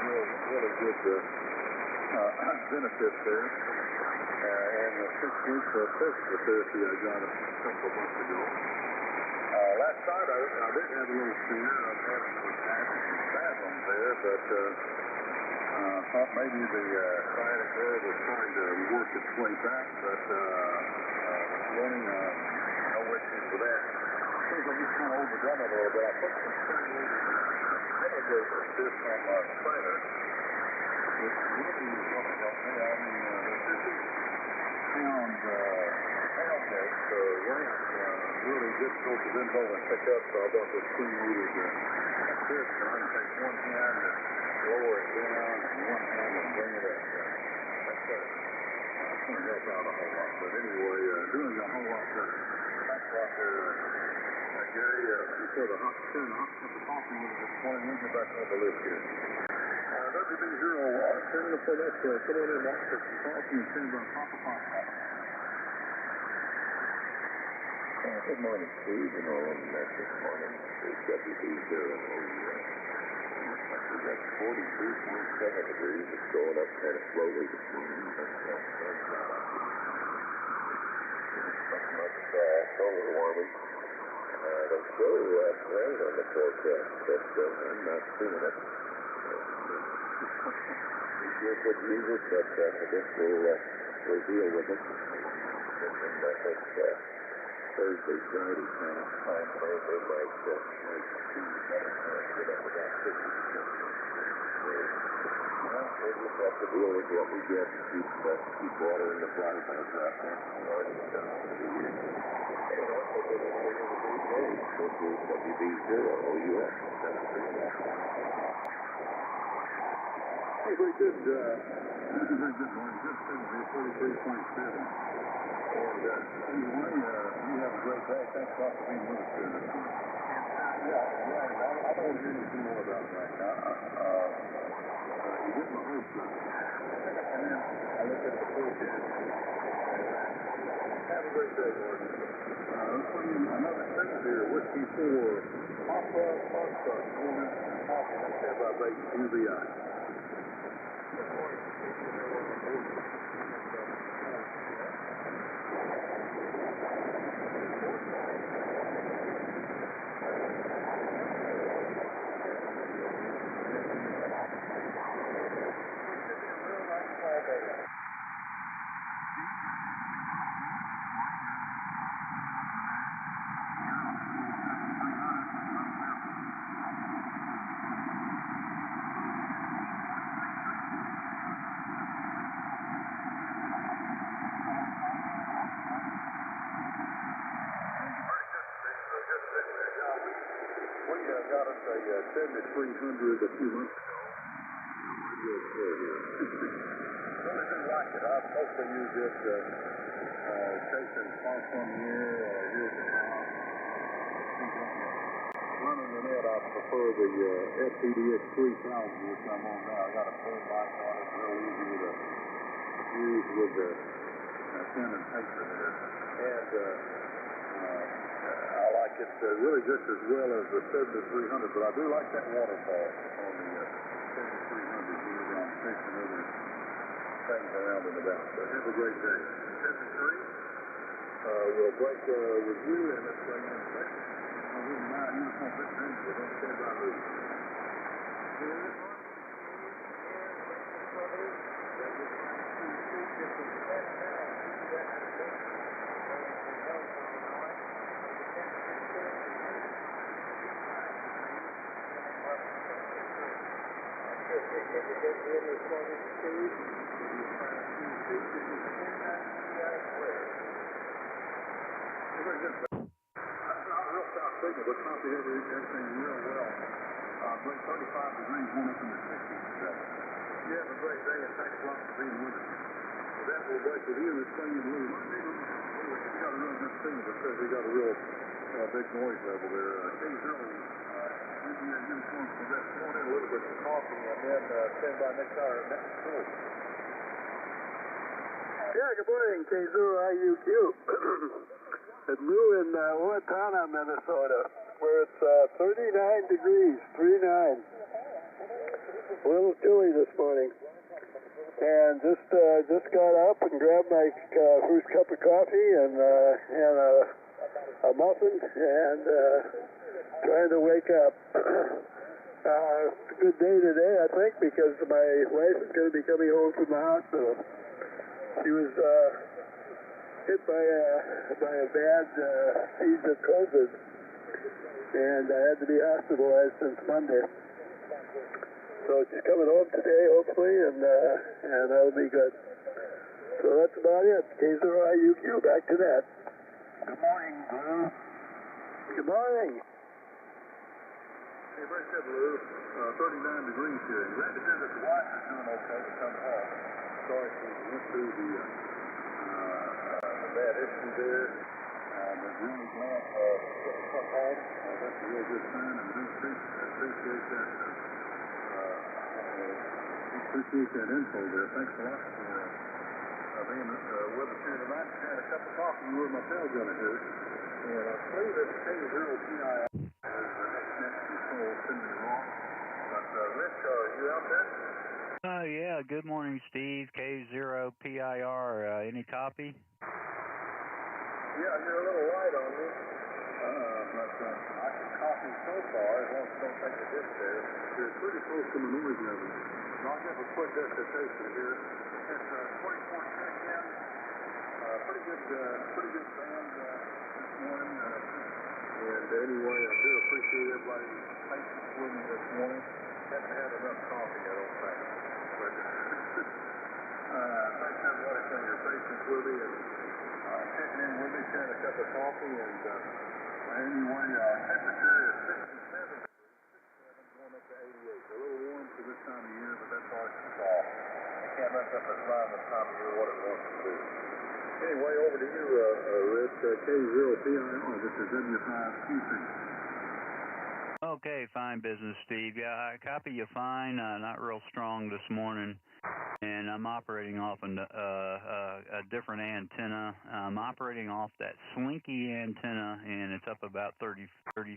really good benefits there. And the 6 weeks of physical therapy I got a couple of months ago. Last night I did have a little fear of having to attach some spasms there, but thought maybe the sciatic nerve was trying to work its way back, but this morning, no issues with that. Seems like he's kind of overdone it a little bit. I put some vinegar assist on my trainer, which really is going to help me. I mean, pound gauge, so ramp really difficult to bend over and pick up, so I bought this 3-meter assist, and I can take one hand and lower it down and one hand and bring it up. That's going to help out a whole lot. But anyway, doing a whole lot better. Thanks a lot there, Gary. Before the sharing a hot cup of coffee with us this morning, we'll get back on the list here. WB0, send up for that. Come on in, Mark, for some coffee and send about Papa Papa. Good morning, Steve. You know, this morning is WB0. We got 43.7 degrees. It's going up kind of slowly this morning. Something like solar warming. They show rain on the forecast, but I'm not seeing it. It's real good music, but I guess we'll deal with it. And I think Thursday, Friday kind of time frame, they might see better get up about 50%. Well, we'll just have to deal with what we get and keep water in the fly beds out there. This is WB0 OUS. Hey, very good. Very good morning. Good Thursday, 43.7. And anyway, you have a great day. Thanks a lot for being with us here this morning. I don't want to hear anything more about it right now. You get my hopes up. And then I look at the forecast. Have a great day, Lord. Let's put in another thing here. Whiskey 4. Papa, Foxtrot, Morning, Papa. Let's have our base UBI. Good morning. got us a 7300 a few months ago. Pretty good for here. Really do like it. I've mostly used it chasing sparks on the air years ago. Running the net, I prefer the FPDX 3000, which I'm on now. I got a boom mic on it, real easy to use with the pen and paper there. And I like it really just as well as the 7300, but I do like that waterfall on the 7300 here on chasing other things around and about. So have a great day. 73, we'll break with you and let's bring in second. Uniform 15, we're going to stand by Lou. But copy everything real well. Bring 35 degrees, one up in the 60s today. You have a great day, and thanks a lot for being with us. With that, we'll break with you and explain you a little. We got a real good signal because we got a real big noise level there. K0, uniform for that morning, a little bit of coffee, and then stand by next hour at next show. Yeah, good morning, K0IUQ. It's Lou in Owatonna, Minnesota, where it's 39 degrees, 39. A little chilly this morning. And just got up and grabbed my first cup of coffee and a muffin and trying to wake up. It's a good day today, I think, because my wife is going to be coming home from the hospital. She was hit by a bad season of COVID, and I had to be hospitalized since Monday. So she's coming home today, hopefully, and that'll be good. So that's about it. K0IUQ, back to that. Good morning, Lou. Good morning. Hey, very good, Lou. 39 degrees here. You glad to hear that the wife is doing okay to come home. Sorry she went through the bad issue there. But really glad to come home. That's a real good sign, and we appreciate that. Appreciate that info there. Thanks a lot for being with us here tonight. Sharing a cup of coffee. You were my tail gunner here. And I believe it's K0PI as the next control sending me wrong. But Rich, are you out there? Yeah, good morning, Steve. K0PIR, any copy? Yeah, you're a little light on me. But I can copy so far as long as you don't take the ditch there. You're pretty close to the noise level. I'll give a quick dissertation here. It's 24 check-in. Pretty good band this morning. And anyway, I do appreciate everybody's patience with me this morning. Haven't had enough coffee, I don't think. But thanks everybody for your patience with me and checking in with me, sharing a cup of coffee. And anyway, temperature is 67 degrees, 67 going up to 88. A little warm for this time of year, but that's hard to call. I can't make up its mind this time of year what it wants to do. Anyway, over to you, Rich. K0PIR. This is W5QC. Okay, fine business, Steve. Yeah, I copy you fine. Not real strong this morning, and I'm operating off a different antenna. I'm operating off that slinky antenna, and it's up about 30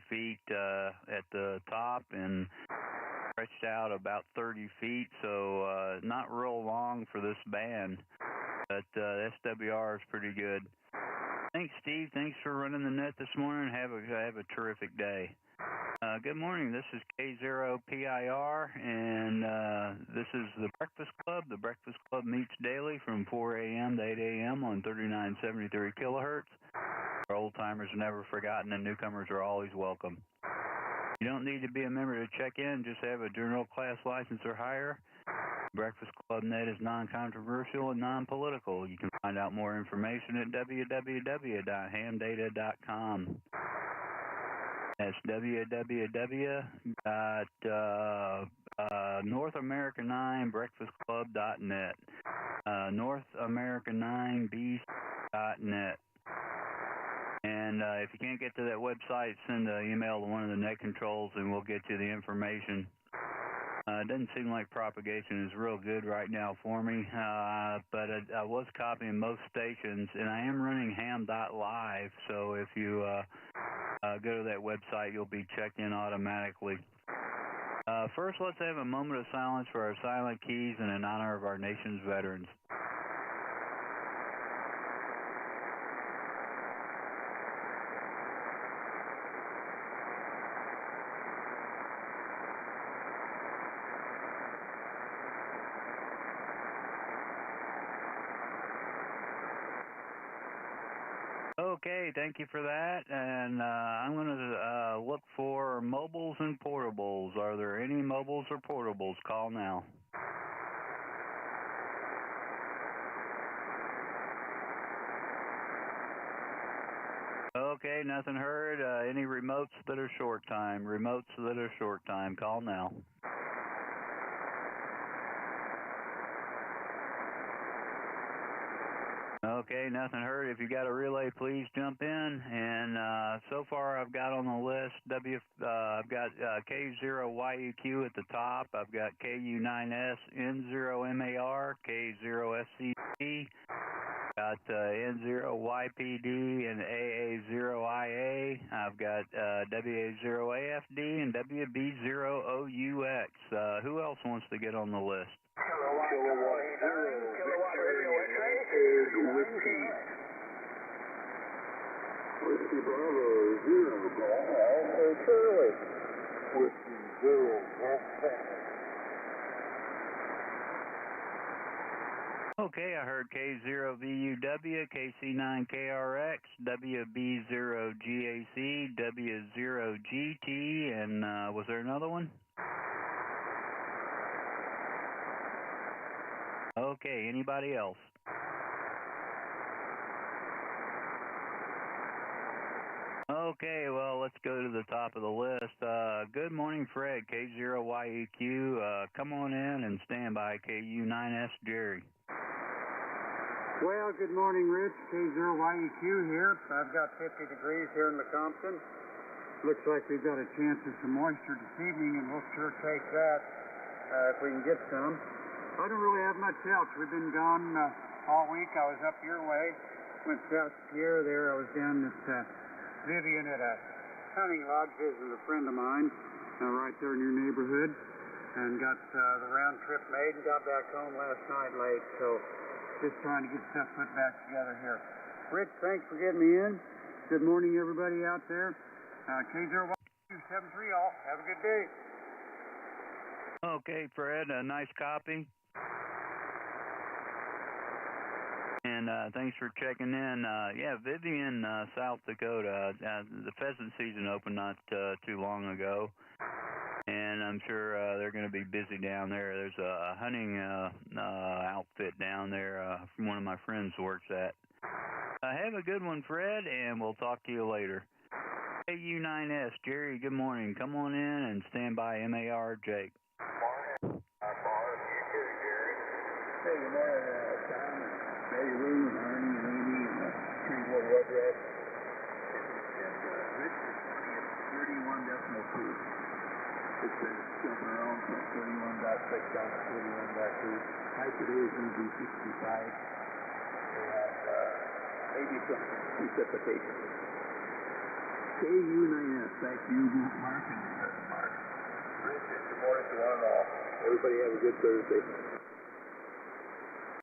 feet at the top and stretched out about 30 feet, so not real long for this band, but SWR is pretty good. Thanks, Steve. Thanks for running the net this morning. Have a terrific day. Good morning. This is K0PIR, and this is the Breakfast Club. The Breakfast Club meets daily from 4 a.m. to 8 a.m. on 3973 kilohertz. Our old-timers are never forgotten, and newcomers are always welcome. You don't need to be a member to check in. Just have a general class license or higher. Breakfast Club Net is non-controversial and non-political. You can find out more information at www.hamdata.com. That's www.NorthAmerica9BreakfastClub.net. NorthAmerica9B.net. And if you can't get to that website, send an email to one of the net controls and we'll get you the information. It doesn't seem like propagation is real good right now for me, but I was copying most stations, and I am running ham.live, so if you go to that website, you'll be checked in automatically. First, let's have a moment of silence for our silent keys and in honor of our nation's veterans. Okay, thank you for that, and I'm going to look for mobiles and portables. Are there any mobiles or portables? Call now. Okay, nothing heard. Any remotes that are short time? Remotes that are short time, call now. Okay, nothing heard. If you got a relay, please jump in. And so far, I've got on the list I've got K0YUQ at the top. I've got KU9S, N0MAR, K0SCP, got N0YPD and AA0IA. I've got WA0AFD and WB0OUX. Who else wants to get on the list? Whiskey Bravo 0, Alpha Charlie. Whiskey 0, Alpha. Okay, I heard K0VUW, KC9KRX, WB0GAC, W0GT, and was there another one? Okay, anybody else? Okay, well, let's go to the top of the list. Good morning, Fred, K0YEQ. Come on in and stand by, KU9S, Jerry. Well, good morning, Rich. K0YEQ here. I've got 50 degrees here in Lecompton. Looks like we've got a chance of some moisture this evening, and we'll sure take that if we can get some. I don't really have much else. We've been gone all week. I was up your way, went south to Pierre there. I was down at Vivian at a hunting lodge visiting a friend of mine right there in your neighborhood, and got the round trip made and got back home last night late. So just trying to get stuff put back together here. Rich, thanks for getting me in. Good morning, everybody out there. K01273 all. Have a good day. Okay, Fred, a nice copy. And thanks for checking in. Yeah, Vivian, South Dakota, the pheasant season opened not too long ago. And I'm sure they're going to be busy down there. There's a hunting outfit down there from one of my friends works at. Have a good one, Fred, and we'll talk to you later. KU9S, Jerry, good morning. Come on in and stand by MAR, Jake. Morning. Jerry. Hey, good morning, Tom, Betty Lou, and Arnie, and Amy, and Treeville Woodruff. And Rich, this morning it's 31.2. It's been jumping around from 31.6 down to 31.2. High today is going to be 65. And maybe some precipitation. KU9S, back to you, Mark, and Mark. Rich, good morning to one and all. Everybody have a good Thursday.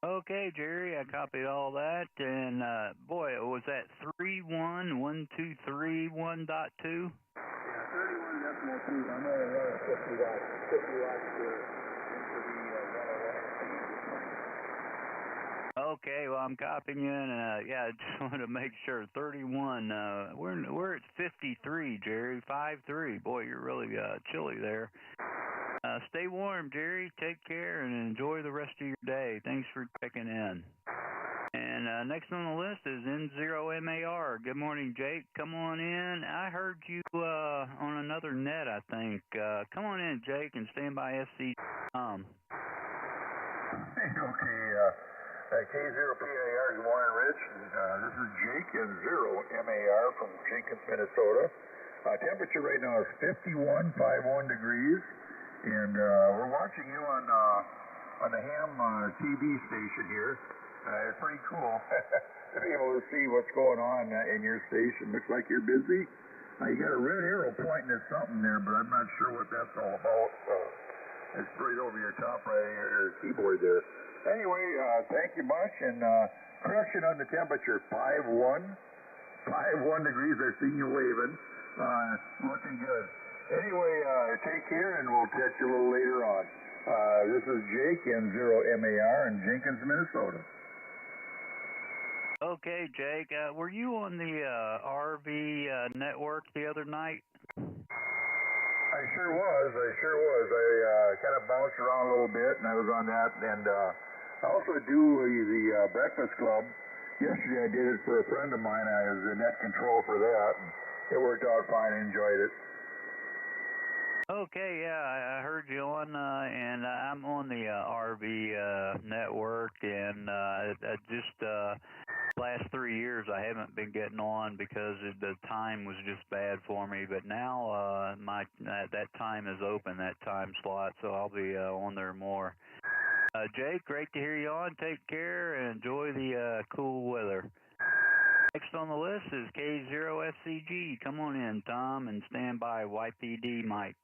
Okay, Jerry, I copied all that, and boy, was that 31.123.1.2? Yeah, 31.2. I'm only running 50 watts. 50 watts into the 101 this morning. Okay, well, I'm copying you, and yeah, I just wanted to make sure. 31, we're at 53, Jerry, 53. Boy, you're really chilly there. Stay warm, Jerry. Take care and enjoy the rest of your day. Thanks for checking in. And next on the list is N0MAR, WebSDR. Good morning, Jake. Come on in. I heard you on another net, I think. Come on in, Jake, and stand by SC. Okay, K0PAR, good morning, Rich. This is Jake and 0MAR from Jenkins, Minnesota. Temperature right now is 51 degrees, and we're watching you on the ham TV station here. It's pretty cool to be able to see what's going on in your station. Looks like you're busy. You got a red arrow pointing at something there, but I'm not sure what that's all about. It's right over your top right of your keyboard there. Anyway, thank you much, and correction on the temperature, 51 degrees. I see you waving. Looking good. Anyway, take care, and we'll catch you a little later on. This is Jake and 0MAR in Jenkins, Minnesota. Okay, Jake. Were you on the RV network the other night? I sure was. I kind of bounced around a little bit, and I was on that. And I also do the Breakfast Club. Yesterday I did it for a friend of mine. I was the net control for that. And it worked out fine. I enjoyed it. Okay, yeah, I heard you on, and I'm on the RV network, and just last 3 years I haven't been getting on because the time was just bad for me. But now that time is open, that time slot, so I'll be on there more. Jake, great to hear you on. Take care and enjoy the cool weather. Next on the list is K0FCG. Come on in, Tom, and stand by YPD Mike.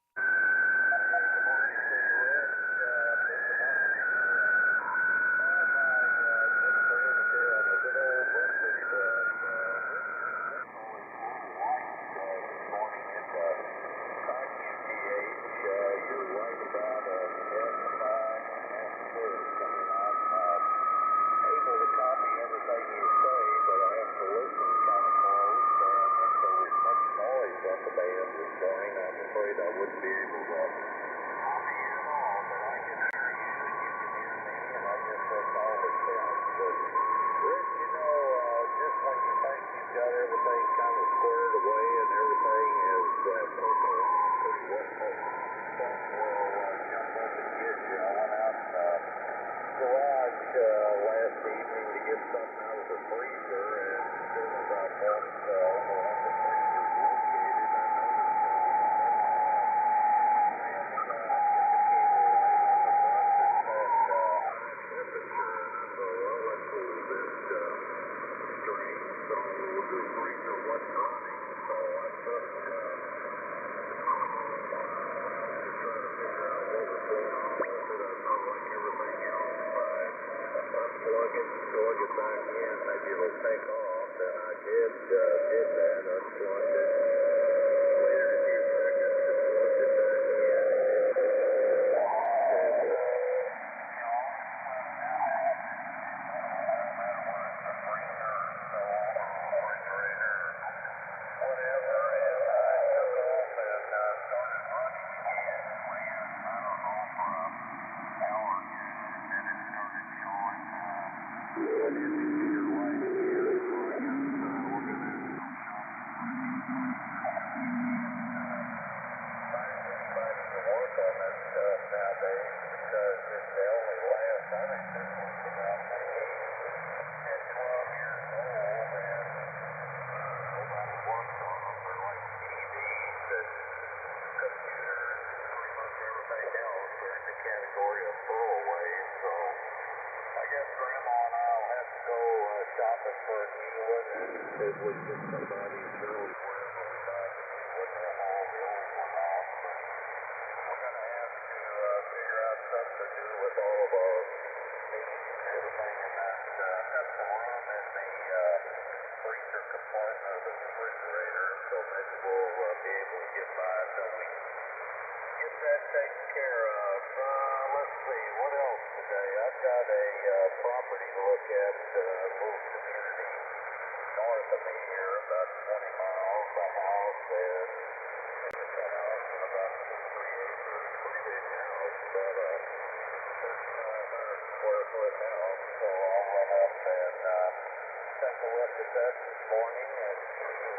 take a look at that this morning and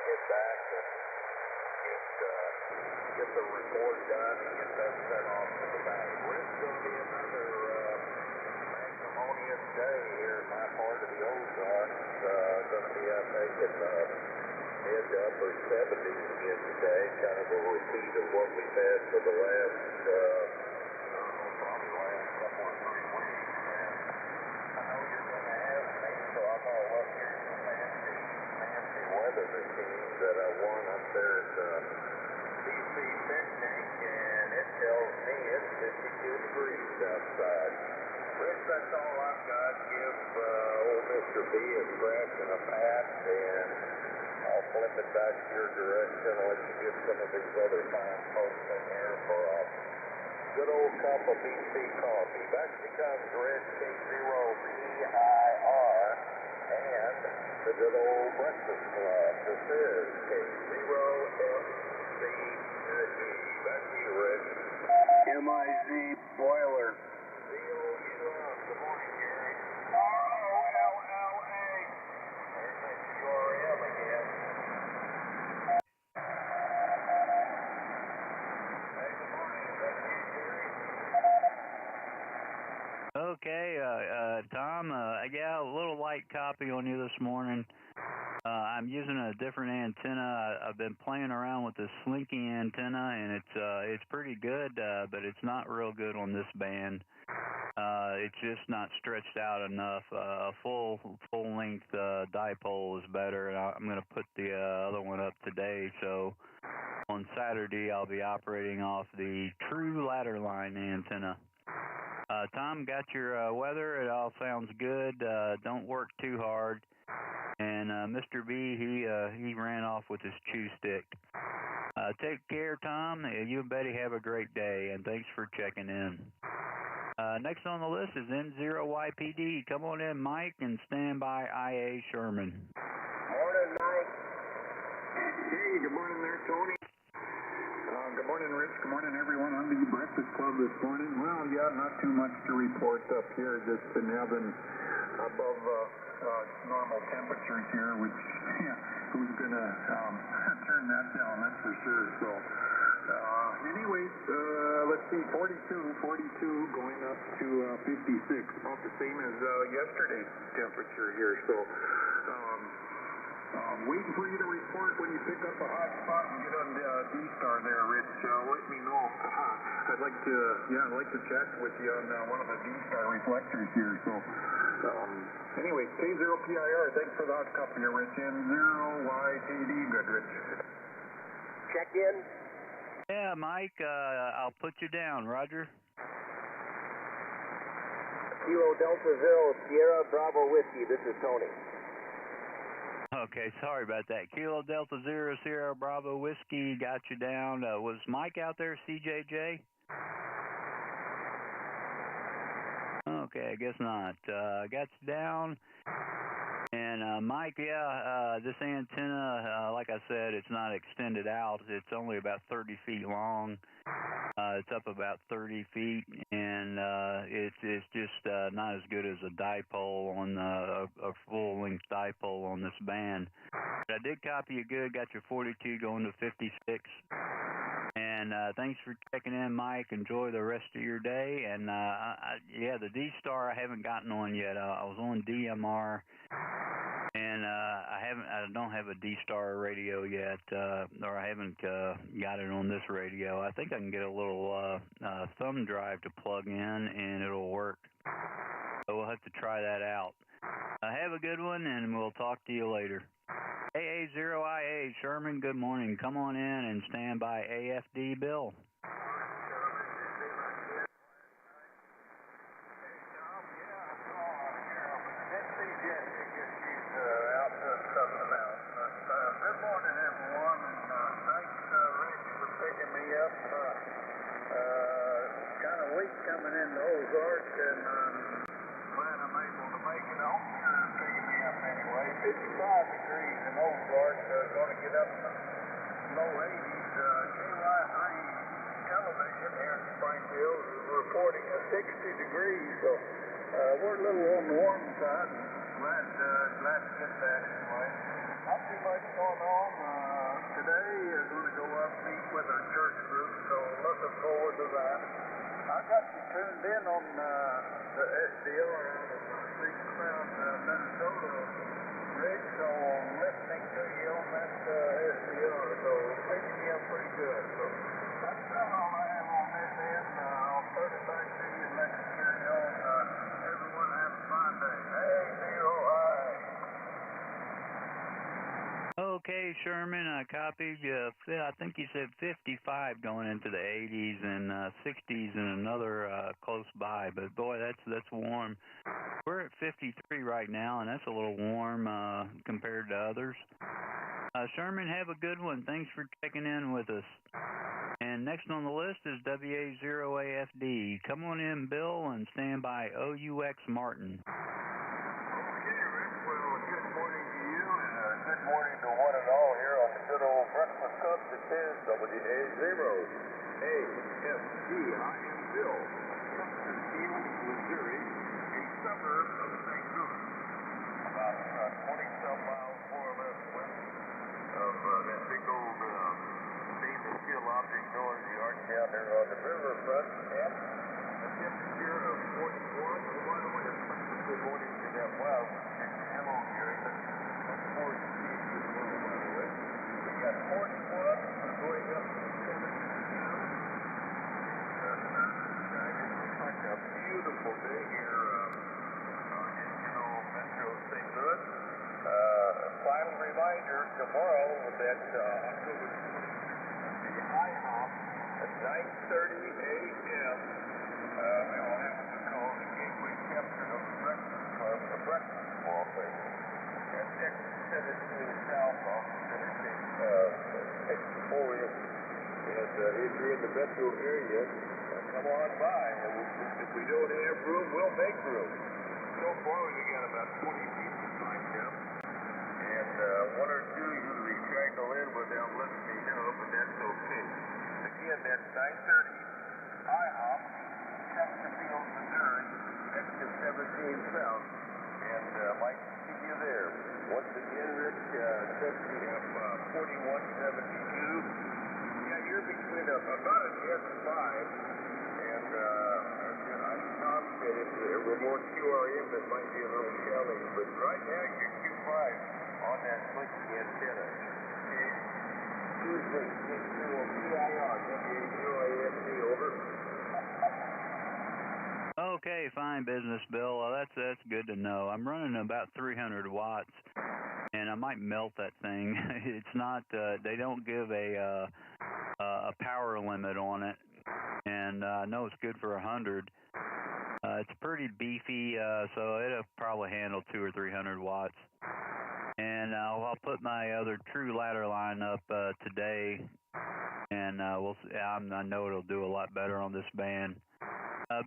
get back and get the report done and get that sent off to the bank. It's going to be another magnanimous day here in my part of the Ozarks. Going to be up making mid to upper 70s again today, kind of a repeat of what we've had for the last probably last couple or 3 weeks. And I know you're going to ask me, so I'm going to look here at the fancy weather machine that I won up there at DC Picnic, and it tells me it's 52 degrees outside. Rich, that's all I've got. Give old Mr. B a scratch and a pat, and I'll flip it back to your direction and let you get some of these other fine folks in here for a good old cup of BC coffee. Back becomes Rich K0PIR and the good old breakfast club. This is K0FCE. Back to you, Rich. MIZ boiler. Good morning, Gary. ROLLA. There's that URL again. Hey, good morning. Is that you, Gary? Okay, Tom, I got a little light copy on you this morning. I'm using a different antenna. I've been playing around with this slinky antenna, and it's pretty good, but it's not real good on this band. It's just not stretched out enough. A full-length dipole is better, and I'm going to put the other one up today. So on Saturday, I'll be operating off the true ladder line antenna. Tom, got your weather. It all sounds good. Don't work too hard. And Mr. B, he ran off with his chew stick. Take care, Tom. You and Betty have a great day, and thanks for checking in. Next on the list is N0YPD. Come on in, Mike, and stand by IA Sherman. Morning, Mike. Hey, good morning there, Tony. Good morning, Rich. Good morning, everyone on the Breakfast Club this morning. Well, yeah, not too much to report up here. Just been having above normal temperatures here, which, yeah, who's going to turn that down, that's for sure. So, anyways, let's see, 42 going up to 56, about the same as yesterday's temperature here. So, waiting for you to report when you pick up a hot spot and get on the D-Star there, Rich. Let me know. I'd like to chat with you on one of the D-Star reflectors here. So, anyway, K0PIR, thanks for the hot cup here, Rich. N0YPD, good, Rich. Check in. Yeah, Mike, I'll put you down. Roger. Kilo Delta Zero Sierra Bravo Whiskey. This is Tony. Okay, sorry about that. Kilo Delta Zero Sierra Bravo Whiskey, got you down. Was Mike out there, CJJ? Okay, I guess not. Got you down. And Mike, yeah, this antenna, like I said, it's not extended out. It's only about 30 feet long. It's up about 30 feet, and it's just not as good as a dipole on a full-length dipole on this band. But I did copy you good. Got your 42 going to 56. And thanks for checking in, Mike. Enjoy the rest of your day. And yeah, the D-Star I haven't gotten on yet. I was on DMR, and I don't have a D-Star radio yet, or I haven't got it on this radio. I think I can get a little thumb drive to plug in, and it'll work. So we'll have to try that out. Have a good one, and we'll talk to you later. AA0IA, Sherman, good morning. Come on in and stand by AFD Bill. Good morning, everyone, and thanks, Rich, for picking me up. Kind of weak coming into Ozarks, and glad I'm able to make it. I hope you're picking me up anyway. 55 degrees in Ozarks, going to get up in the low 80s. KY3 television here in Springfield is reporting a 60 degrees, so we're a little on the warm side. Glad to get back anyway. Not too much going on. Today is going to go up meet with our church group, so looking forward to that. I got you tuned in on the SDR out of St. Cloud, Minnesota. Rick, so listening to you on that SDR, so picking you up pretty good. So that's all I have on this end. I'll turn it back to you and let you carry on. Everyone have a fine day. Hey, DOI. Okay, Sherman, I copied you. I think you said 55 going into the 80s and 60s and another close by. But boy, that's warm. We're at 53 right now, and that's a little warm compared to others. Sherman, have a good one. Thanks for checking in with us. And next on the list is WA0AFD. Come on in, Bill, and stand by OUX Martin. Good morning to one and all here on the good old Breakfast Club. This is WA0AFD. I am Bill, Chesterfield, Missouri, a suburb of St. Louis. About 20-some miles more or less west of that big old stainless steel object known as the arch down there on the riverfront. And a temperature of 41. Well, by the way, good morning to that wild. Hello, Gary. That's 40. We got 41 going up to 72. Looks like a beautiful day here in old Metro St. Louis. Final reminder, tomorrow with that October 26th, the IHOP at 9:30 a.m. We will have what we call the Gateway Chapter of the Breakfast Club, the Breakfast Small Thing. And next, set it to the south off of Interstate 64. And if you're in the metro area, come on by. If we don't have room, we'll make room. So far, we got about 20 people signed up. And one or two usually straggle in without letting me know, but that's okay. Again, that's 9:30, IHOP, Chesterfield, Missouri, exit 17 south. And Mike, see you there. Once again, Rick says we have 4172. Yeah, you're between about an S5 and I thought that it's a remote QRM that might be a little challenging, but right now you're Q5 on that switching antenna. Okay? Tuesday, 60 PIR, WA0AFD, over. Okay, fine business, Bill. Well, that's good to know. I'm running about 300 watts, and I might melt that thing. It's not. They don't give a power limit on it, and I know it's good for 100. It's pretty beefy, so it'll probably handle 200 or 300 watts. And I'll put my other true ladder line up today, and we'll see. I know it'll do a lot better on this band.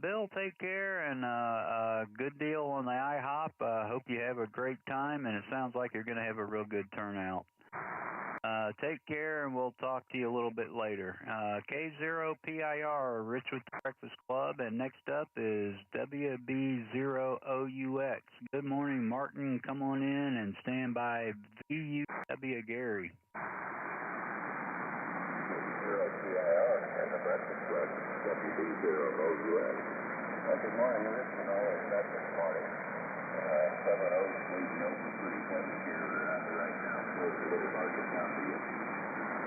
Bill, take care, and good deal on the IHOP. Hope you have a great time, and it sounds like you're going to have a real good turnout. Take care, and we'll talk to you a little bit later. K0PIR, Rich with the Breakfast Club, and next up is WB0OUX. Good morning, Martin. Come on in and stand by VUW Gary. PIR and the Breakfast Club, WB0OUX. Good morning, Rich, and all of that this morning. 7-0 bleeding open pretty heavy here right now, so it's a little hard to copy it.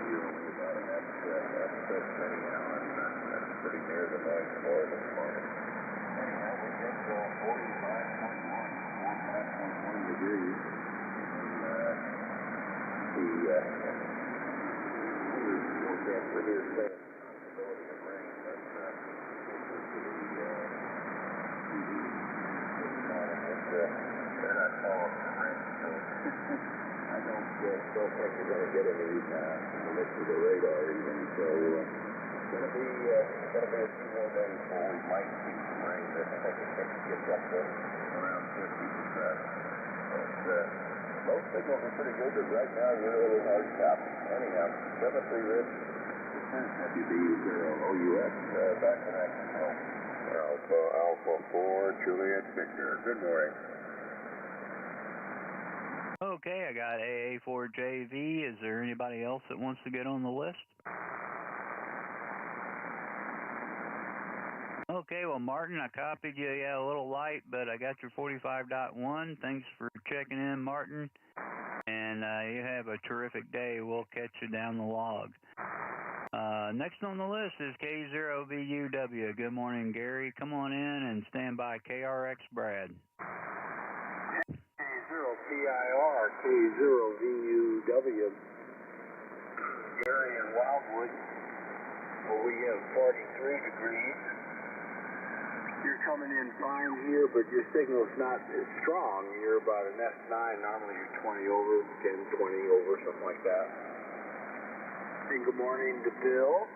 You're only about an F6 anyhow, and that's pretty near the noise floor this morning. Anyhow, we did go 45.1 degrees, and the forecast for here today is possibility of rain, but they're not calling for rain, so I don't think we're going to get any in the midst of the radar even, so it's going to be a few more days before we might see some rain. I think it gets up to around 50%. But most signals are pretty good, but right now you're a little hard to copy. Anyhow, 7-3 Rich. This is WB0OUX, back to that control. Alpha 4, Juliet Victor. Good morning. Okay, I got AA4JV. Is there anybody else that wants to get on the list? Okay, well, Martin, I copied you. Yeah, a little light, but I got your 45.1. Thanks for checking in, Martin. And you have a terrific day. We'll catch you down the log. Next on the list is K0VUW. Good morning, Gary. Come on in and stand by KRX Brad. K0PIR, K0VUW. Gary in Wildwood, where we have 43 degrees. You're coming in fine here, but your signal's not as strong. You're about an S9. Normally you're 20 over, 10, 20 over, something like that. And good morning to Bill.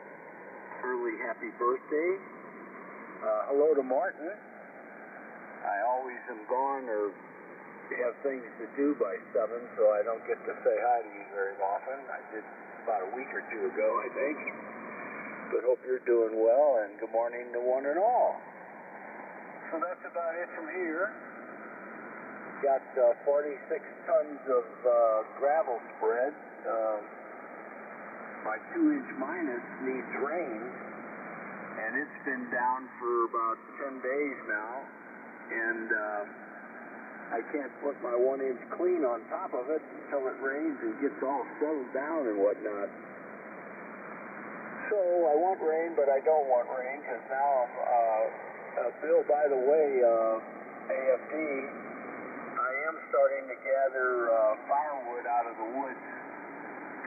Early happy birthday. Hello to Martin. I always am gone or have things to do by 7, so I don't get to say hi to you very often. I did about a week or two ago, I think. But hope you're doing well, and good morning to one and all. So that's about it from here. Got 46 tons of gravel spread. My 2-inch minus needs rain, and it's been down for about 10 days now, and I can't put my 1-inch clean on top of it until it rains and gets all settled down and whatnot. So I want rain, but I don't want rain, because now I'm Bill, by the way, AFD, I am starting to gather firewood out of the woods.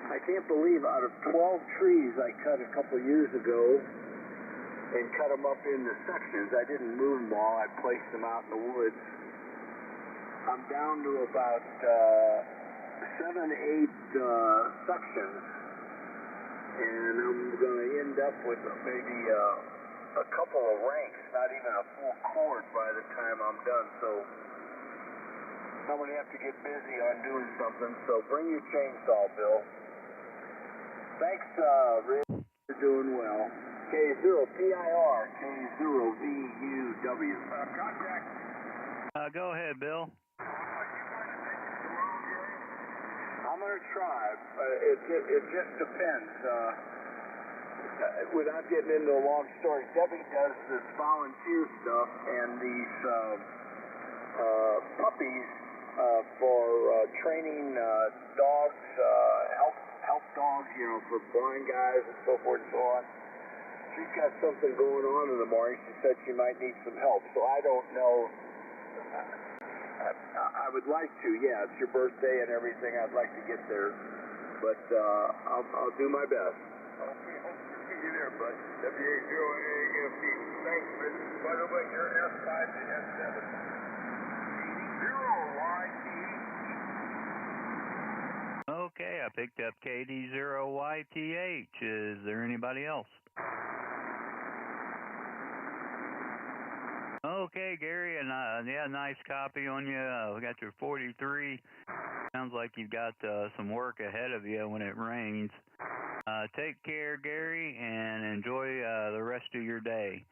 I can't believe out of 12 trees I cut a couple years ago and cut them up into sections. I didn't move them all. I placed them out in the woods. I'm down to about 7, 8 sections, and I'm going to end up with maybe a couple of ranks, not even a full cord by the time I'm done. So I'm going to have to get busy on doing something. So bring your chainsaw, Bill. Thanks, Rich. You're doing well. K0PIR, K0VUW. Contact. Go ahead, Bill. I'm going to try. It just depends. Without getting into a long story, Debbie does this volunteer stuff and these puppies for training dogs, help dogs, you know, for blind guys and so forth and so on. She's got something going on in the morning. She said she might need some help, so I don't know. I would like to, yeah, it's your birthday and everything. I'd like to get there, but I'll do my best. Okay, hope to see you there, bud. WA0AFD. Thanks, Rich. By the way, you're S5 to S7. 0YT. Okay, I picked up KD0YTH. Is there anybody else? Okay, Gary, and yeah, nice copy on you. We got your 43. Sounds like you've got some work ahead of you when it rains. Take care, Gary, and enjoy the rest of your day.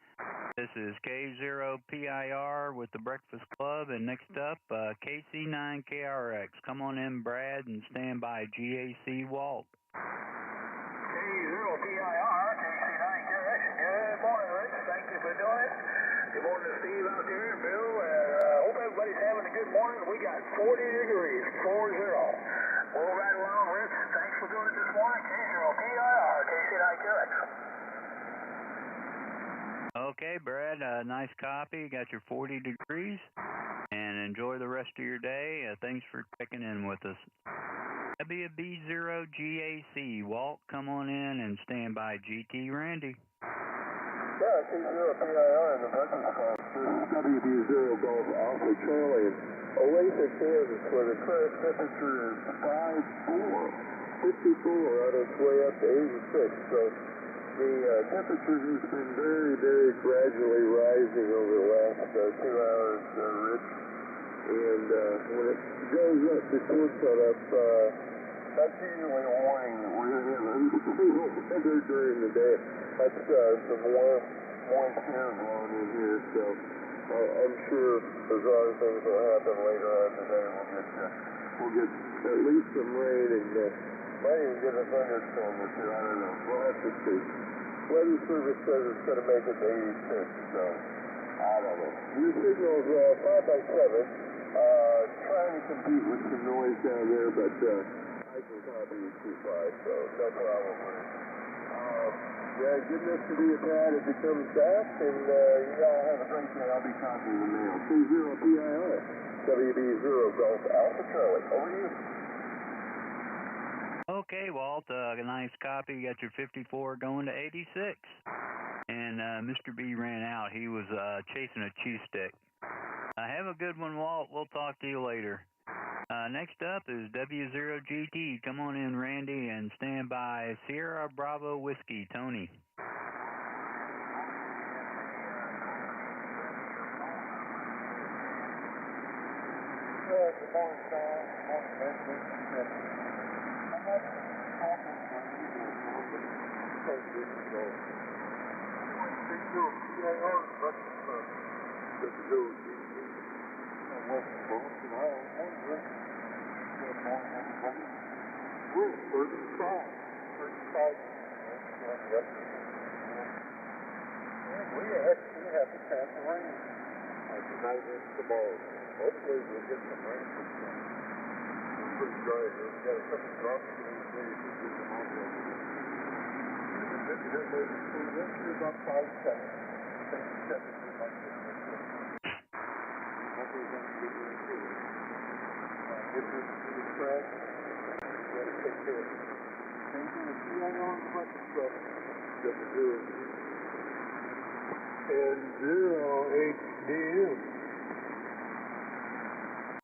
This is K0PIR with the Breakfast Club, and next up, KC9KRX. Come on in, Brad, and stand by GAC Walt. K0PIR, KC9KRX. Good morning, Rich. Thank you for doing it. Good morning to Steve out there, and Bill. Hope everybody's having a good morning. We got 40 degrees, 40. We'll ride along, Rich. Thanks for doing it this morning. K0PIR, KC9KRX. Okay, Brad, nice copy. Got your 40 degrees, and enjoy the rest of your day. Thanks for checking in with us. WB0GAC, Walt, come on in and stand by GT Randy. Yeah, K0PIR in the Breakfast Club. WB0 Golf Alpha Charlie in Olathe, Kansas, where the current temperature is 54 out of its way up to 86. So the temperature has been very, very gradually rising over the last 2 hours, Rich. And when it goes up before sunup, that's usually a warning that we're going to have weather during the day. That's some warm, moist air blowing in here, so I'm sure there's other things that will happen later on today. We'll get we'll get at least some rain and might even get a thunderstorm or two. I don't know. We'll have to see. Weather Service says it's going to make it to 86, so I don't know. Your signal's 5x7, trying to compete with some noise down there, but I can copy you 2.5, so no problem with it. Yeah, good enough to be a pad if it comes back, and you all have a great day. I'll be copying the mail. C0PIR, WB0 Golf Alpha Charlie. Over to you. Okay, Walt, a nice copy. You got your 54 going to 86. And Mr. B ran out. He was chasing a chew stick. Have a good one, Walt. We'll talk to you later. Next up is W0GT. Come on in, Randy, and stand by Sierra Bravo Whiskey. Tony. Well, good morning, Sean. Good morning, Vincent. I'm not talking for you now, but so good to go. C0PIR breakfast club. W0GT. I'm working both, and I was wondering. Good morning, everybody. We're at 35. 35. Yep. And we actually have a chance of rain. Tonight and tomorrow. Hopefully we'll get some rain this time. It's pretty dry here. We got a couple drops in these days. We get some out there. Maybe that may be cool. This is about 5-7. 7 like this. Nothing's going to be really cool. This is the track. We got to take care of it. Same thing with PIR on the breakfast club. Got to do it. And 0HDM.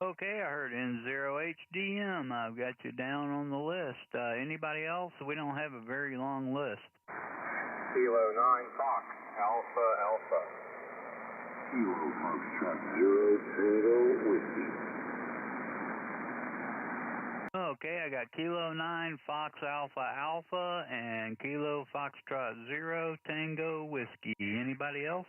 Okay, I heard N0HDM. I've got you down on the list. Anybody else? We don't have a very long list. Kilo 9 Fox, Alpha Alpha. Kilo Foxtrot 0 Tango Whiskey. Okay, I got Kilo 9 Fox Alpha Alpha and Kilo Foxtrot 0 Tango Whiskey. Anybody else?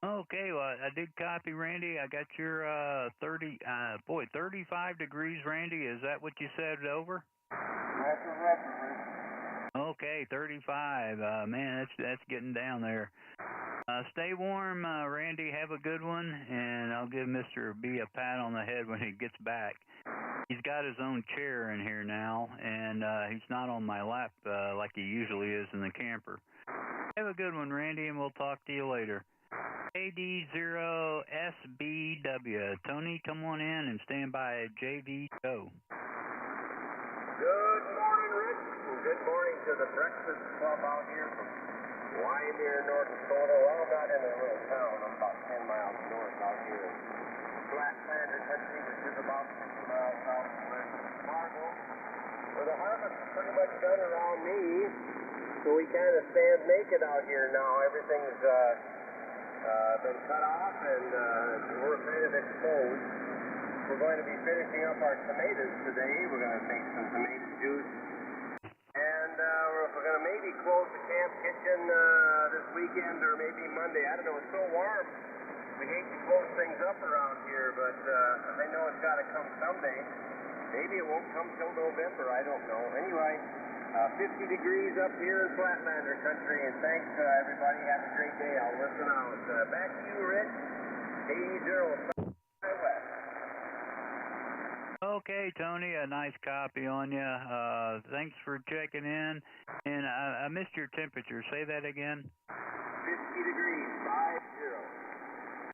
Okay, well, I did copy, Randy. I got your 35 degrees, Randy. Is that what you said over? Okay, 35. Man, that's getting down there. Stay warm, Randy. Have a good one, and I'll give Mr. B a pat on the head when he gets back. He's got his own chair in here now, and he's not on my lap like he usually is in the camper. Have a good one, Randy, and we'll talk to you later. AD0SBW. Tony, come on in and stand by JV Show. Good morning, Rick. Good morning to the Breakfast Club out here from Wyoming, North Dakota. Well, I'm not in a little town. I'm about 10 miles north out here in Flatlander country, which is about 50 miles south of Fargo, where the harvest is pretty much done around me. So we kind of stand naked out here now. Everything's been cut off, and we're kind of exposed. We're going to be finishing up our tomatoes today. We're going to make some tomato juice. And we're going to maybe close the camp kitchen this weekend or maybe Monday. I don't know. It's so warm. We hate to close things up around here, but I know it's got to come someday. Maybe it won't come till November. I don't know. Anyway, 50 degrees up here in Flatlander country, and thanks everybody. Have a great day. I'll listen out. Back to you, Rich. AD0 West. Okay, Tony, a nice copy on you. Thanks for checking in. And I missed your temperature. Say that again. 50 degrees,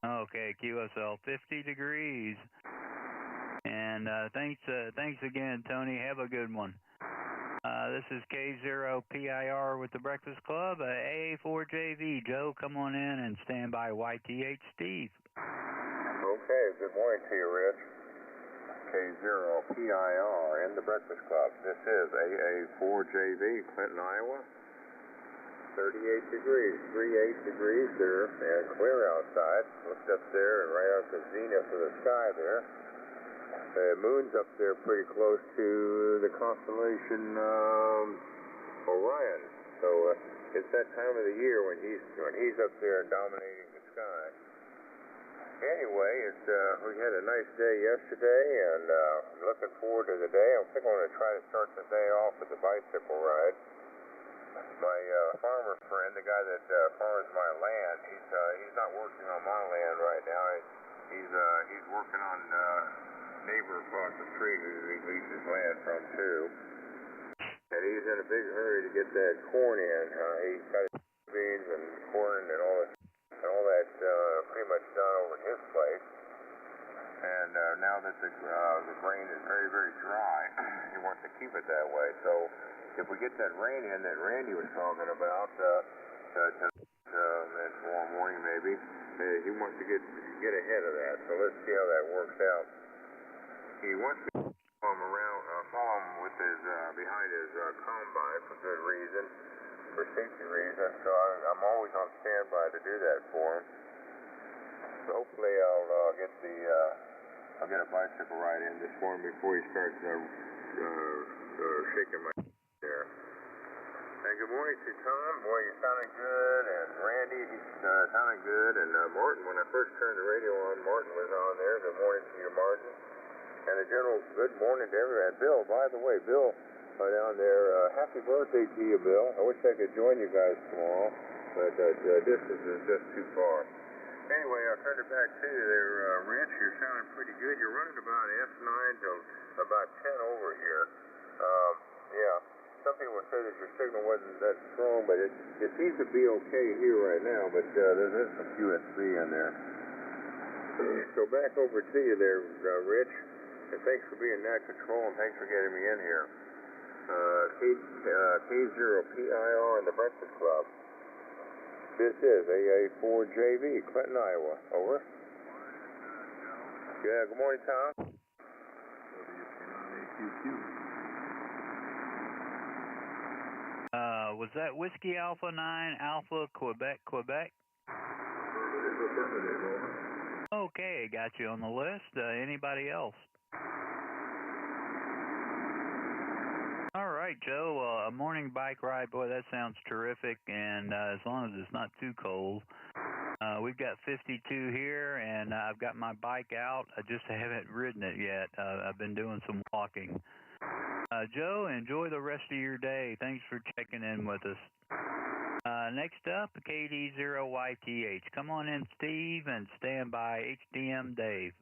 50. Okay, QSL, 50 degrees. And thanks again, Tony. Have a good one. This is K0PIR with the Breakfast Club, AA4JV. Joe, come on in and stand by YTH Steve. Okay, good morning to you, Rich. K0PIR in the Breakfast Club. This is AA4JV, Clinton, Iowa. 38 degrees, 38 degrees there, and clear outside. Looked up there and right out the zenith of the sky there. The moon's up there pretty close to the constellation Orion. So it's that time of the year when he's up there dominating the sky. Anyway, we had a nice day yesterday, and I'm looking forward to the day. I think I'm going to try to start the day off with the bicycle ride. My farmer friend, the guy that farms my land, he's not working on my land right now. He's working on neighbor across the street who he leases land from too. And he's in a big hurry to get that corn in. He's got his beans and corn and all that pretty much done over at his place. And now that the grain is very, very dry, he wants to keep it that way. So if we get that rain in that Randy was talking about tomorrow morning maybe, he wants to get ahead of that. So let's see how that works out. He wants to follow him with his behind his combine for good reason, for safety reasons. So I'm always on standby to do that for him. So hopefully I'll get a bicycle ride in this morning before he starts shaking my there. And good morning to Tom. Boy, you're sounding good. And Randy, he's sounding good. And Martin, when I first turned the radio on, Martin was on there. Good morning to you, Martin. And a general good morning to everyone. And Bill, by the way, Bill down there, happy birthday to you, Bill. I wish I could join you guys tomorrow, but the distance is just too far. Anyway, I'll turn it back to you there, Rich. You're sounding pretty good. You're running about F9 to about 10 over here. Yeah, some people say that your signal wasn't that strong, but it seems to be okay here right now, but there is some QSB in there. So back over to you there, Rich, and thanks for being net control, and thanks for getting me in here. K0PIR in the Breakfast Club. This is AA4JV, Clinton, Iowa. Over. Yeah, good morning, Tom. Was that Whiskey Alpha 9, Alpha, Quebec? Okay, got you on the list. Anybody else? All right, Joe, a morning bike ride, boy, that sounds terrific, and as long as it's not too cold. We've got 52 here, and I've got my bike out. I just haven't ridden it yet. I've been doing some walking. Joe, enjoy the rest of your day. Thanks for checking in with us. Next up, KD0YTH. Come on in, Steve, and stand by HDM Dave.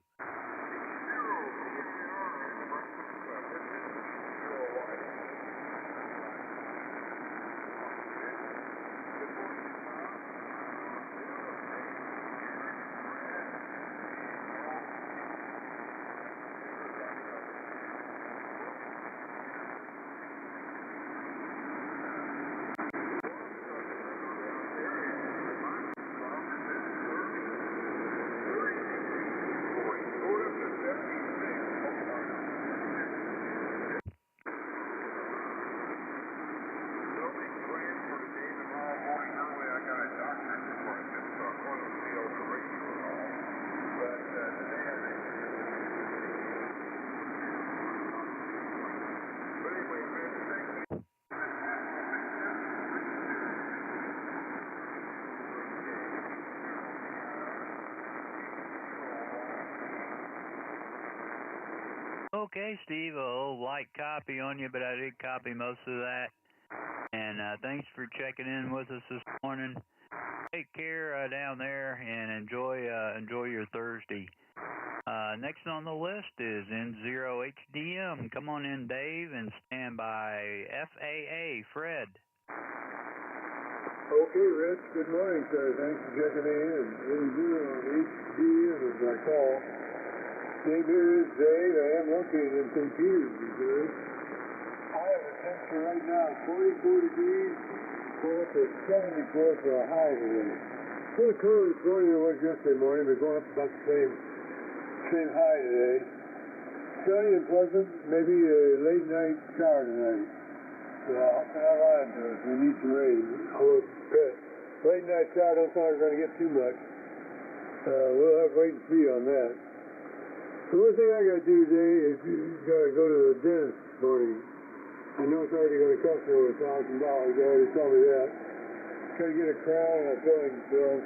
Okay, Steve, a little light copy on you, but I did copy most of that. And thanks for checking in with us this morning. Take care down there and enjoy your Thursday. Next on the list is N0HDM. Come on in, Dave, and stand by FAA, Fred. Okay, Rich. Good morning, sir. Thanks for checking in. N0HDM is my call. Name here is Dave. I am located in St. Peter's, Missouri. I have a temperature right now of 44 degrees, going up to 74 for a high today. It's a little cooler this morning than it was yesterday morning, but going up about the same high today. Sunny and pleasant, maybe a late night shower tonight. So I'll put our line to us. We need some rain. Late night shower don't sound like we're going to get too much. We'll have to wait and see on that. The one thing I got to do today is got to go to the dentist this morning. I know it's already going to cost me over $1,000. They already told me that. Got to get a crown and a filling filled.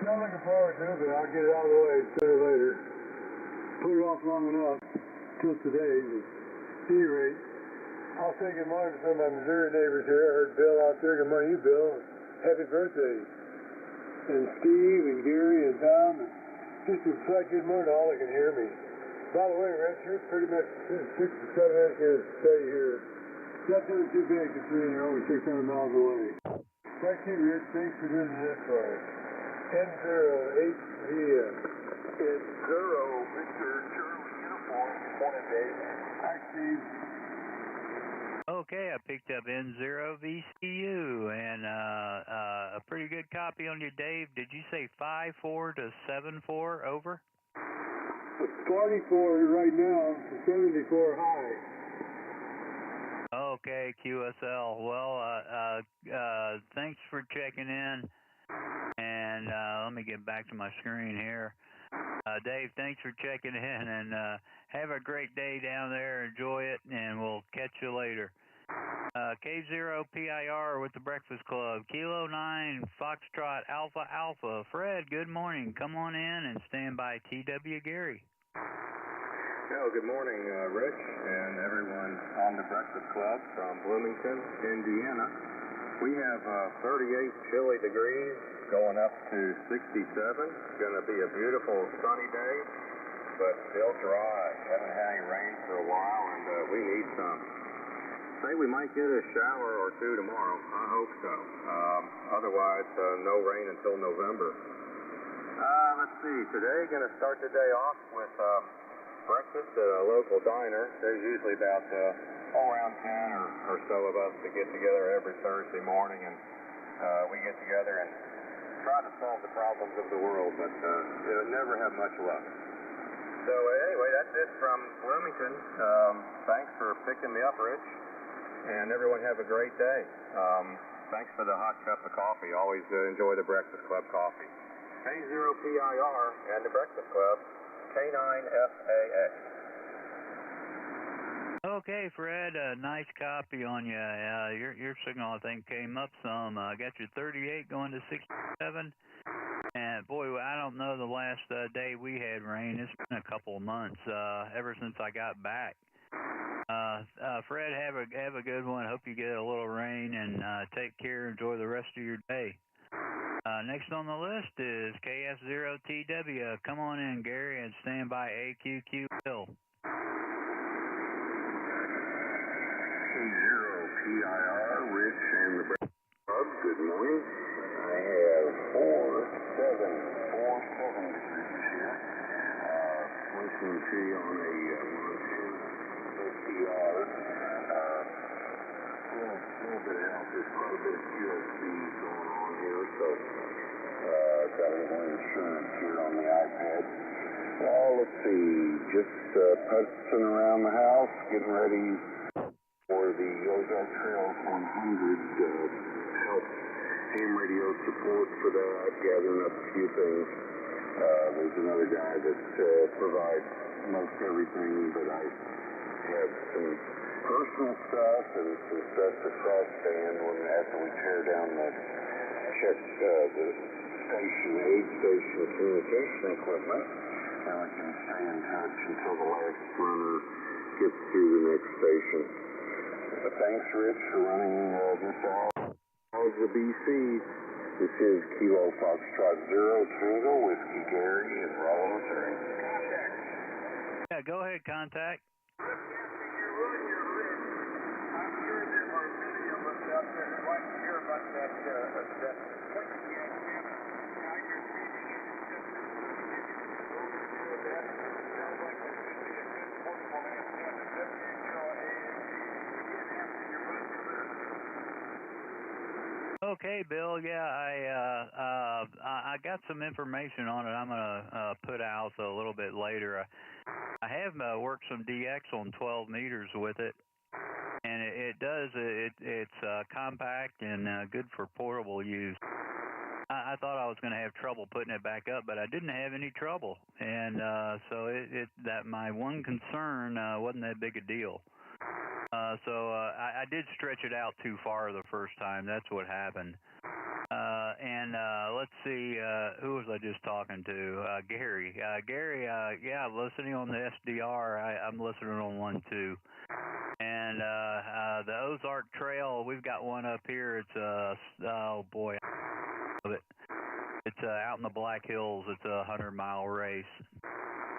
Not looking forward to it, but I'll get it out of the way sooner or later. Put it off long enough till today. At any rate, I'll say good morning to some of my Missouri neighbors here. I heard Bill out there. Good morning, you, Bill. Happy birthday. And Steve and Gary and Tom. And just to say good morning to all that can hear me. By the way, Rich, you're pretty much 6 to 7 minutes here to stay here. That's not too big considering you're only 600 miles away. Thank you, Rich. Thanks for doing this for us. N08VM. N0 Victor Charlie Uniform. Good morning, Dave. Hi, Steve. Okay, I picked up N0 VCU and a pretty good copy on you, Dave. Did you say 5-4 to 7-4? Over. It's 44 right now. It's 74 high. Okay, QSL. Well, thanks for checking in. And let me get back to my screen here. Dave, thanks for checking in, and have a great day down there. Enjoy it, and we'll catch you later. K0PIR with the Breakfast Club. Kilo 9 Foxtrot Alpha Alpha. Fred, good morning. Come on in and stand by TW Gary. Well, good morning, Rich, and everyone on the Breakfast Club from Bloomington, Indiana. We have 38 chilly degrees going up to 67. It's going to be a beautiful sunny day, but still dry. Haven't had any rain for a while, and we need some. Say we might get a shower or two tomorrow. I hope so. Otherwise, no rain until November. Let's see. Today, going to start the day off with breakfast at a local diner. There's usually about around 10 or so of us that get together every Thursday morning, and we get together and try to solve the problems of the world, but never have much luck. So anyway, that's it from Bloomington. Thanks for picking me up, Rich, and everyone have a great day. Thanks for the hot cup of coffee. Always enjoy the Breakfast Club coffee. K0PIR and the Breakfast Club. K9FAX. Okay, Fred, nice copy on you. Your signal, I think, came up some. I got your 38 going to 67. And, boy, I don't know the last day we had rain. It's been a couple of months ever since I got back. Fred, have a good one. Hope you get a little rain, and take care. Enjoy the rest of your day. Next on the list is KF0TW. Come on in, Gary, and stand by AQQ Bill. K0PIR, Rich, and the Breakfast Club. Good morning. I have 47 degrees here. Listening to you on a Montana WebSDR. A little bit of help. There's quite a bit of QSC going on here, so got a little insurance here on the iPad. Well, let's see, just putzing around the house, getting ready for the Ozark Trails 100 help ham radio support for that, gathering up a few things. There's another guy that provides most everything, but I have some personal stuff and some stuff to cross stand after we tear down the aid station communication equipment, and we can stay in touch until the last runner gets through the next station. Thanks, Rich, for running this out of the BC. This is Kilo Foxtrot 0 Tango Whiskey Gary in Rolla, Missouri. Contact. Yeah, go ahead, contact. Broadcasting your radio, Rich. I'm sure there are many of us out there who'd like to hear about that frequency antenna. Now you're treating it as just a overview of that. Sounds like that could be a good portable antenna. WHO-AAC. Again, after your birthday, Rich. Okay, Bill. Yeah, I got some information on it. I'm gonna put out a little bit later. I have worked some DX on 12 meters with it, and it's compact and good for portable use. I thought I was going to have trouble putting it back up, but I didn't have any trouble, and so that my one concern wasn't that big a deal. So I did stretch it out too far the first time. That's what happened. and let's see, who was I just talking to? Gary. Gary, yeah, listening on the SDR. I'm listening on one too. And the Ozark Trail, we've got one up here. It's oh boy, I love it. It's out in the Black Hills. It's a 100-mile race,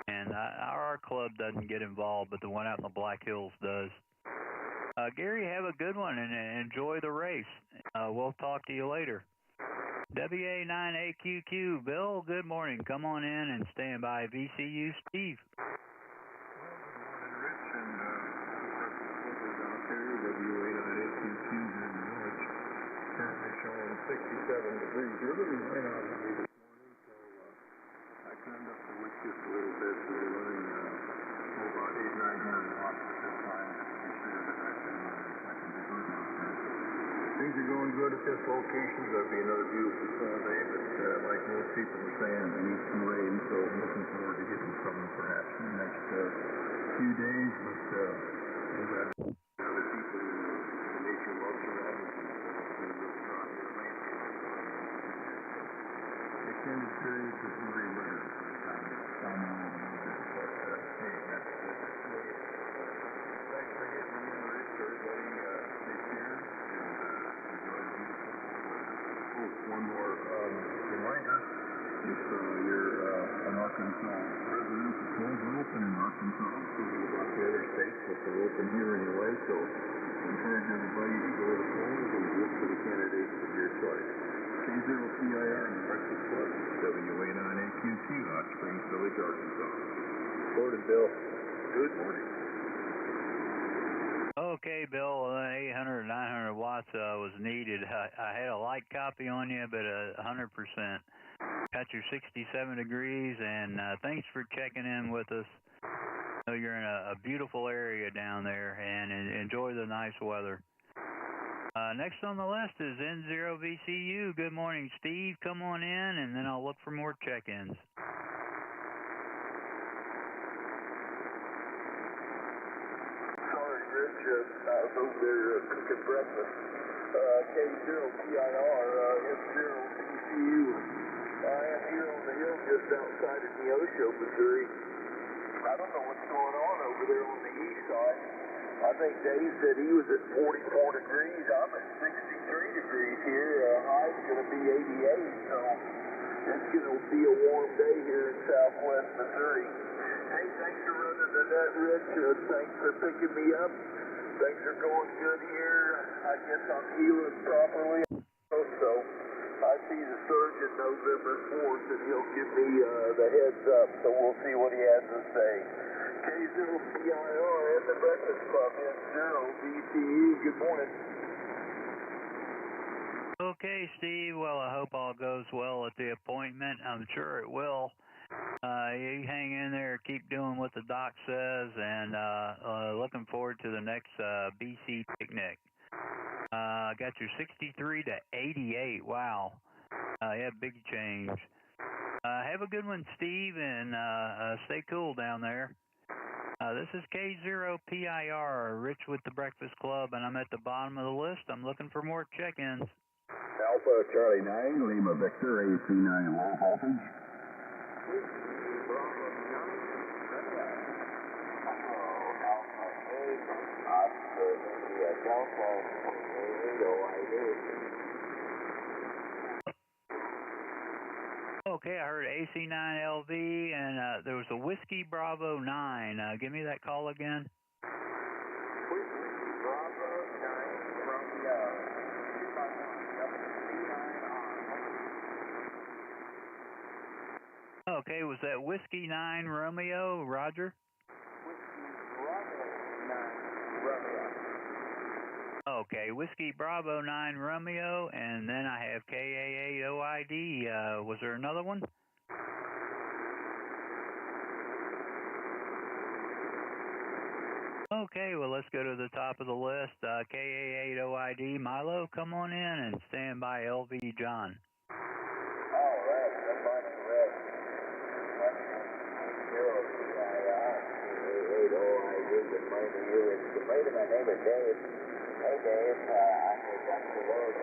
and our club doesn't get involved, but the one out in the Black Hills does. Gary, have a good one and enjoy the race. We'll talk to you later. WA9AQQ, Bill, good morning. Come on in and stand by. VCU, Steve. WA9AQQ here in the village. Currently showing 67 degrees. You're really right on me this morning, so I turned up the wick just a little bit. So we're running about 800-900 watts at this time. Make sure that I can be good out there. Things are going good at this location. There'll be another beautiful fall day, but like most people are saying, I need some rain, so I'm looking forward to getting some perhaps in the next few days. But we've got other people in the nature loves around us, and really not here lately. Extended periods of very rare for the time. Down a little bit, but hey, that's the way it is. Thanks for getting me in, Rich. Everybody, take care. One more reminder, if you're an Arkansas resident, the polls are open in Arkansas, so about the other states, but they're open here anyway, so I encourage everybody to go to the polls and vote for the candidates of your choice. K0PIR and the Breakfast Club, WA9AQQ, Hot Springs Village, Arkansas. Reported, Bill. Good morning. Okay, Bill, 800, 900 watts was needed. I had a light copy on you, but 100%. Got your 67 degrees, and thanks for checking in with us. I know you're in a beautiful area down there, and enjoy the nice weather. Next on the list is N0VCU. Good morning, Steve. Come on in, and then I'll look for more check-ins. I was over there cooking breakfast. K0PIR, N0VCU. I am here on the hill just outside of Neosho, Missouri. I don't know what's going on over there on the east side. I think Dave said he was at 44 degrees. I'm at 63 degrees here. High's going to be 88, so it's going to be a warm day here in southwest Missouri. Hey, thanks for running the net, Rich. Thanks for picking me up. Things are going good here. I guess I'm healing properly. So I see the surgeon November 4th, and he'll give me the heads up. So we'll see what he has to say. K0PIR at the Breakfast Club, N0VCU. Good morning. Okay, Steve. Well, I hope all goes well at the appointment. I'm sure it will. You hang in there, keep doing what the doc says, and looking forward to the next BC picnic. Got your 63 to 88. Wow. Yeah, big change. Have a good one, Steve, and stay cool down there. This is K0PIR, Rich with the Breakfast Club, and I'm at the bottom of the list. I'm looking for more check-ins. Alpha Charlie 9, Lima Victor, AC9, low voltage. Okay, I heard AC9LV, and there was a Whiskey Bravo 9. Give me that call again. Whiskey Bravo 9 Romeo. Okay, was that Whiskey 9 Romeo, Roger? Whiskey Bravo 9 Romeo. Okay, Whiskey Bravo 9 Romeo, and then I have KA8OID. Was there another one? Okay, well, let's go to the top of the list. KA8OID. Milo, come on in and stand by LV John. All right, everybody ready. KA8OID. Good morning to you. It's good morning. My name is Dave. Hey, Dave. I heard Dr. Lord.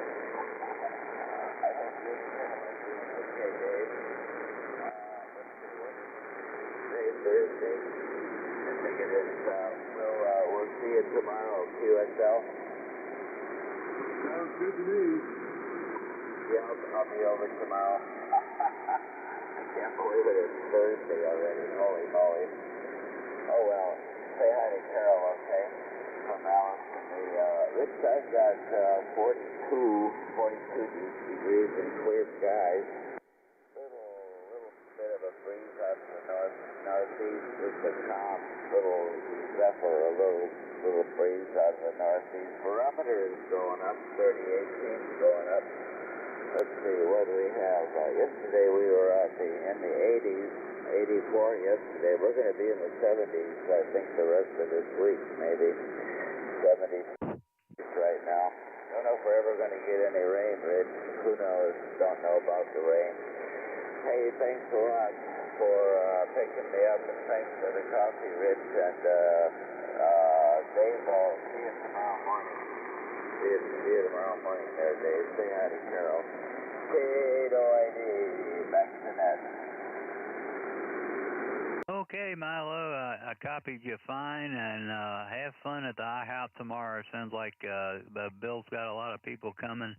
I hope you're Thursday. I think it is. We'll see you tomorrow, QSL. Sounds good to me. Yeah, I'll be over tomorrow. I can't believe it. It's Thursday already. Holy moly. Oh well. Say hi to Carol, okay? From Alice. Rich, I've got 42 degrees and clear skies. Little bit of a breeze out of the northeast. Just a calm little zephyr, a little breeze out of the northeast. Barometer is going up, 3018 going up. Let's see, what do we have? Yesterday we were in the 80s, 84 yesterday. We're going to be in the 70s, I think, the rest of this week, maybe 70s right now. Don't know if we're ever going to get any rain, Rich. Who knows? Don't know about the rain. Hey, thanks a lot for picking me up, and thanks for the coffee, Rich. And Dave, I'll see you tomorrow morning. See you tomorrow morning there, Dave. Say hi to Carol. K-O-I-D, back to net. Okay, Milo, I copied you fine, and have fun at the IHOP tomorrow. Sounds like Bill's got a lot of people coming.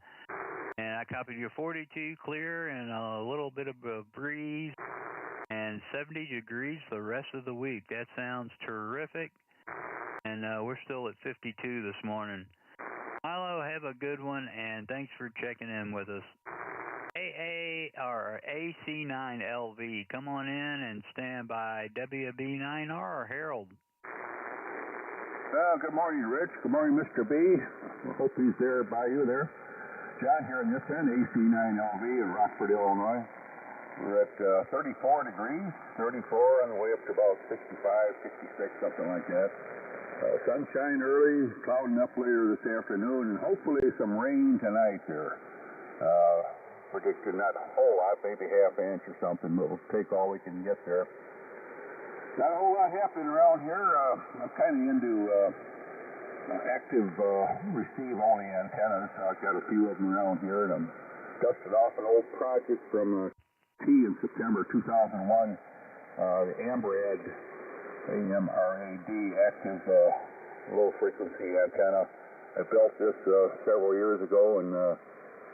And I copied you 42 clear and a little bit of a breeze and 70 degrees the rest of the week. That sounds terrific. And we're still at 52 this morning. Milo, have a good one, and thanks for checking in with us. AC9LV, come on in and stand by WB9R or Harold. Good morning, Rich. Good morning, Mr. B. I hope he's there by you there. John here on this end, AC9LV in Rockford, Illinois. We're at 34 degrees, 34 on the way up to about 65, 66, something like that. Sunshine early, clouding up later this afternoon, and hopefully some rain tonight here. Predicted not a whole lot, maybe half inch or something, but we'll take all we can get there. Not a whole lot happening around here. I'm kind of into active receive-only antennas. I've got a few of them around here, and I'm dusted off an old project from T in September 2001, the AMRAD, AMRAD, active low-frequency antenna. I built this several years ago, and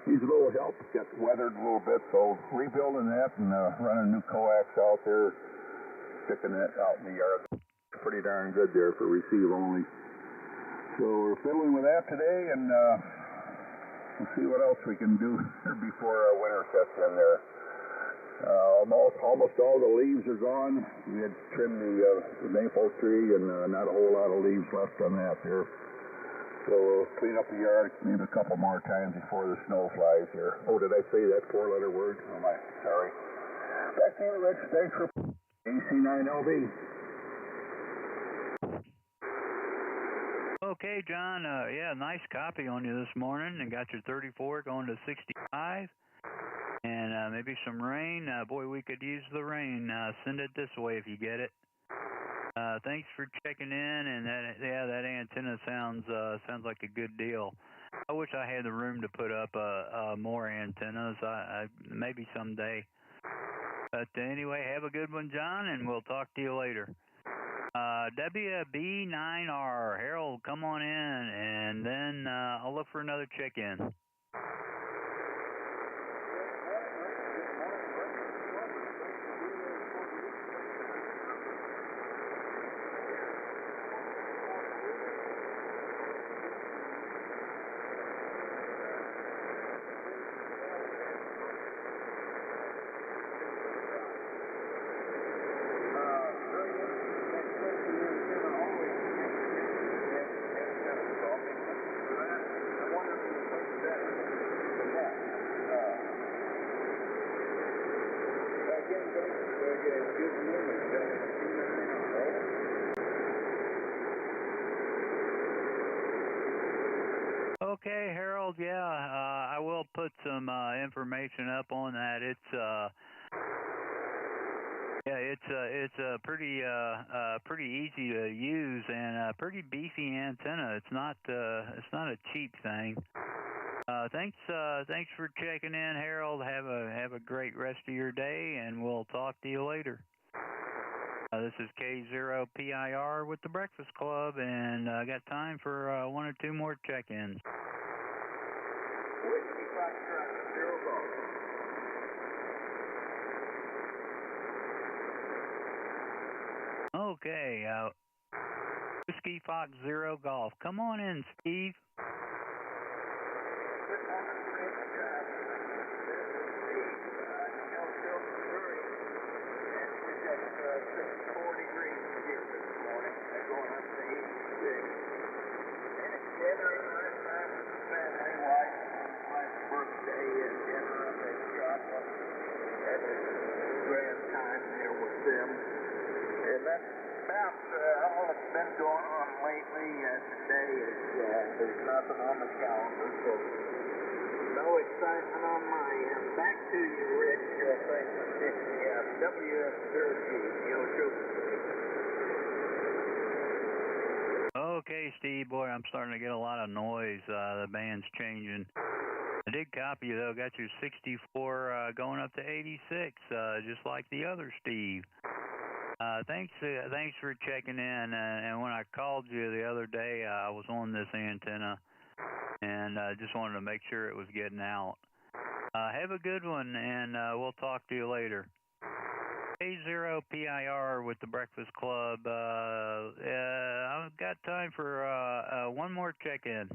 needs a little help. Got weathered a little bit, so rebuilding that and running new coax out there, sticking that out in the yard. Pretty darn good there for receive only. So we're fiddling with that today, and we'll see what else we can do before winter sets in there. Almost all the leaves are gone. We had trimmed the maple tree, and not a whole lot of leaves left on that there. So we'll clean up the yard maybe a couple more times before the snow flies here. Oh, did I say that four-letter word? Oh, my, sorry. Back to you, Rich. Thanks for AC9LV. Okay, John. Yeah, nice copy on you this morning. And got your 34 going to 65. And maybe some rain. Boy, we could use the rain. Send it this way if you get it. Thanks for checking in, and that antenna sounds like a good deal. I wish I had the room to put up more antennas. Maybe someday. But anyway, have a good one, John, and we'll talk to you later. WB9R, Harold, come on in, and then I'll look for another check-in. Okay, Harold. Yeah, I will put some information up on that. It's pretty easy to use and a pretty beefy antenna. It's not a cheap thing. Thanks for checking in, Harold. Have a great rest of your day, and we'll talk to you later. This is K0PIR with the Breakfast Club, and I got time for one or two more check-ins. Whiskey Foxtrot 0 Golf. Okay, Whiskey Fox 0 Golf. Come on in, Steve. Good morning, Rick. This is Steve, Elkville, Missouri, and we've got 64 degrees here this morning, going up to 86. And it's dinner last night with the family. Wife's birthday and dinner up at Scotland. Had a grand time there with them. And that's about all that's been going on lately. Today is there's nothing on the calendar, so no excitement on my end. Back to you, Rich. Thanks for picking me up. WS0G, Okay, Steve, boy, I'm starting to get a lot of noise. The band's changing. I did copy you, though. Got your 64 going up to 86, just like the other Steve. Thanks for checking in. And when I called you the other day, I was on this antenna, and I just wanted to make sure it was getting out. Have a good one, and we'll talk to you later. A0PIR with the Breakfast Club. I've got time for one more check-in.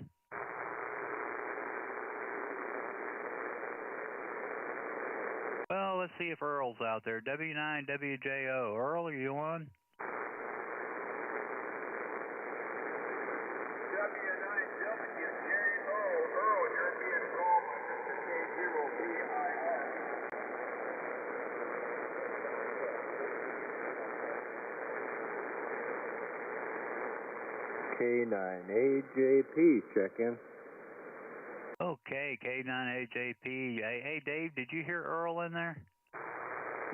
Well, let's see if Earl's out there. W9WJO. Earl, are you on? W9WJO. Earl, you're being called by Mr. K0PIR. K9AJP, check in. Okay, K9AJP. Hey, Dave, did you hear Earl in there?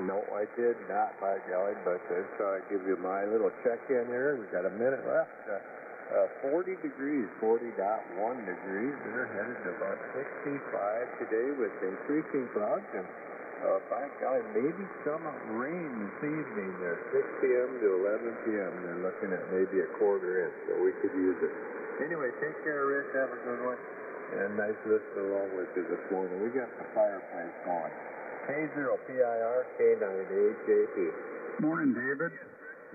No, I did not, by golly, but I thought I'd give you my little check-in here. We've got a minute left. 40 degrees, 40.1 degrees. We're headed to about 65 today with increasing clouds and, by golly, maybe some rain this evening there. 6 p.m. to 11 p.m. They're looking at maybe a quarter inch, so we could use it. Anyway, take care, Rich. Have a good one. And nice listen along with you this morning. We got the fireplace going. K0PIR, K9AJP. Morning, David.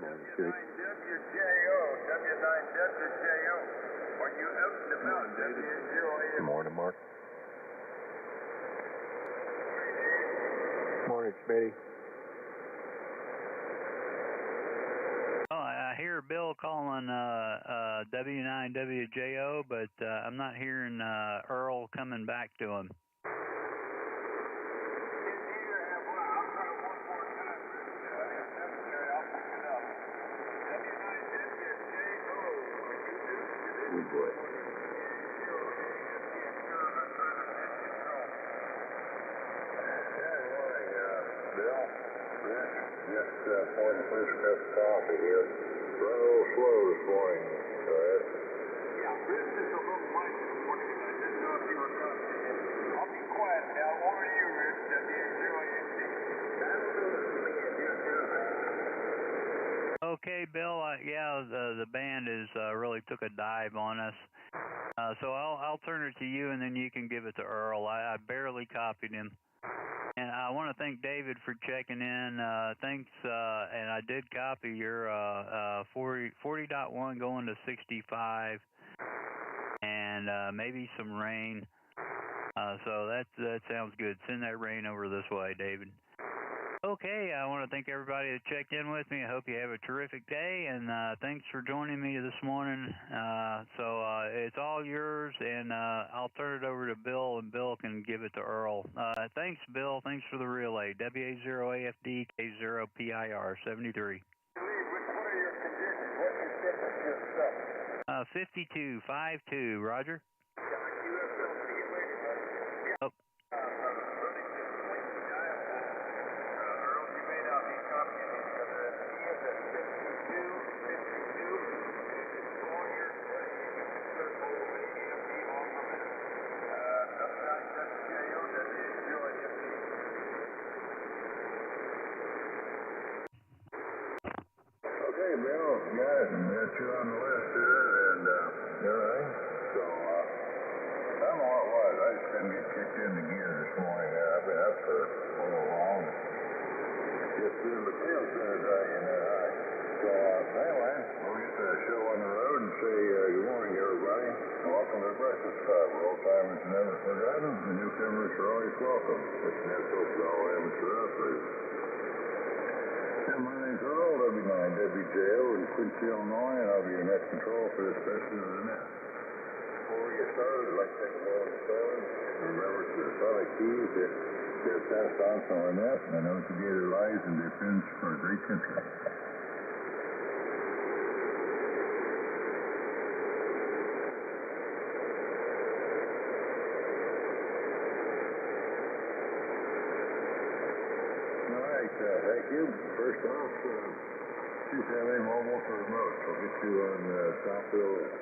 Morning, Chick. W9WJO. W9WJO. Are you out and about? W0AF. Morning, Mark. Morning, Smitty. Oh, I hear Bill calling W9WJO, but I'm not hearing Earl coming back to him. Oh, boy. Bill, Rich, just pouring the first cup of coffee here. Run a little slow this morning. Go ahead. Yeah, Rich is a little light this morning, and I didn't know if you were coming in. I'll be quiet now. Over to you, Rich. W0AFD. Okay, Bill. Yeah, the band is really took a dive on us. So I'll turn it to you, and then you can give it to Earl. I barely copied him. And I want to thank David for checking in. Thanks, and I did copy your 40.1 going to 65, and maybe some rain. So that sounds good. Send that rain over this way, David. Okay, I want to thank everybody that checked in with me. I hope you have a terrific day, and thanks for joining me this morning. It's all yours, and I'll turn it over to Bill, and Bill can give it to Earl. Thanks, Bill. Thanks for the relay. WA0AFD, K0PIR, 73. What are your conditions? What's your temperature and stuff? 52.52, Roger. Oh. Okay, Bill, got it. Got you on the list here and everything. So, I don't know what it was. I just couldn't get kicked into gear this morning. I've been up for a little long. Just doing the tail center dragging there high. So, anyway, we'll get the show on the road and say good morning, everybody. Welcome to the Breakfast Club. Old timers never forgotten. The newcomers are always welcome. It's an episode for all amateur operators. And my name's Earl, W9WJO in Quincy, Illinois, and I'll be your net control for this session of the net. Before we get started, I'd like to take a moment of silence. Remember to the solid keys that they're passed on from our net, and those who gave their lives in defense for a great country. Thank you. First off, choose having mobile for remote. We'll get you on top of the list.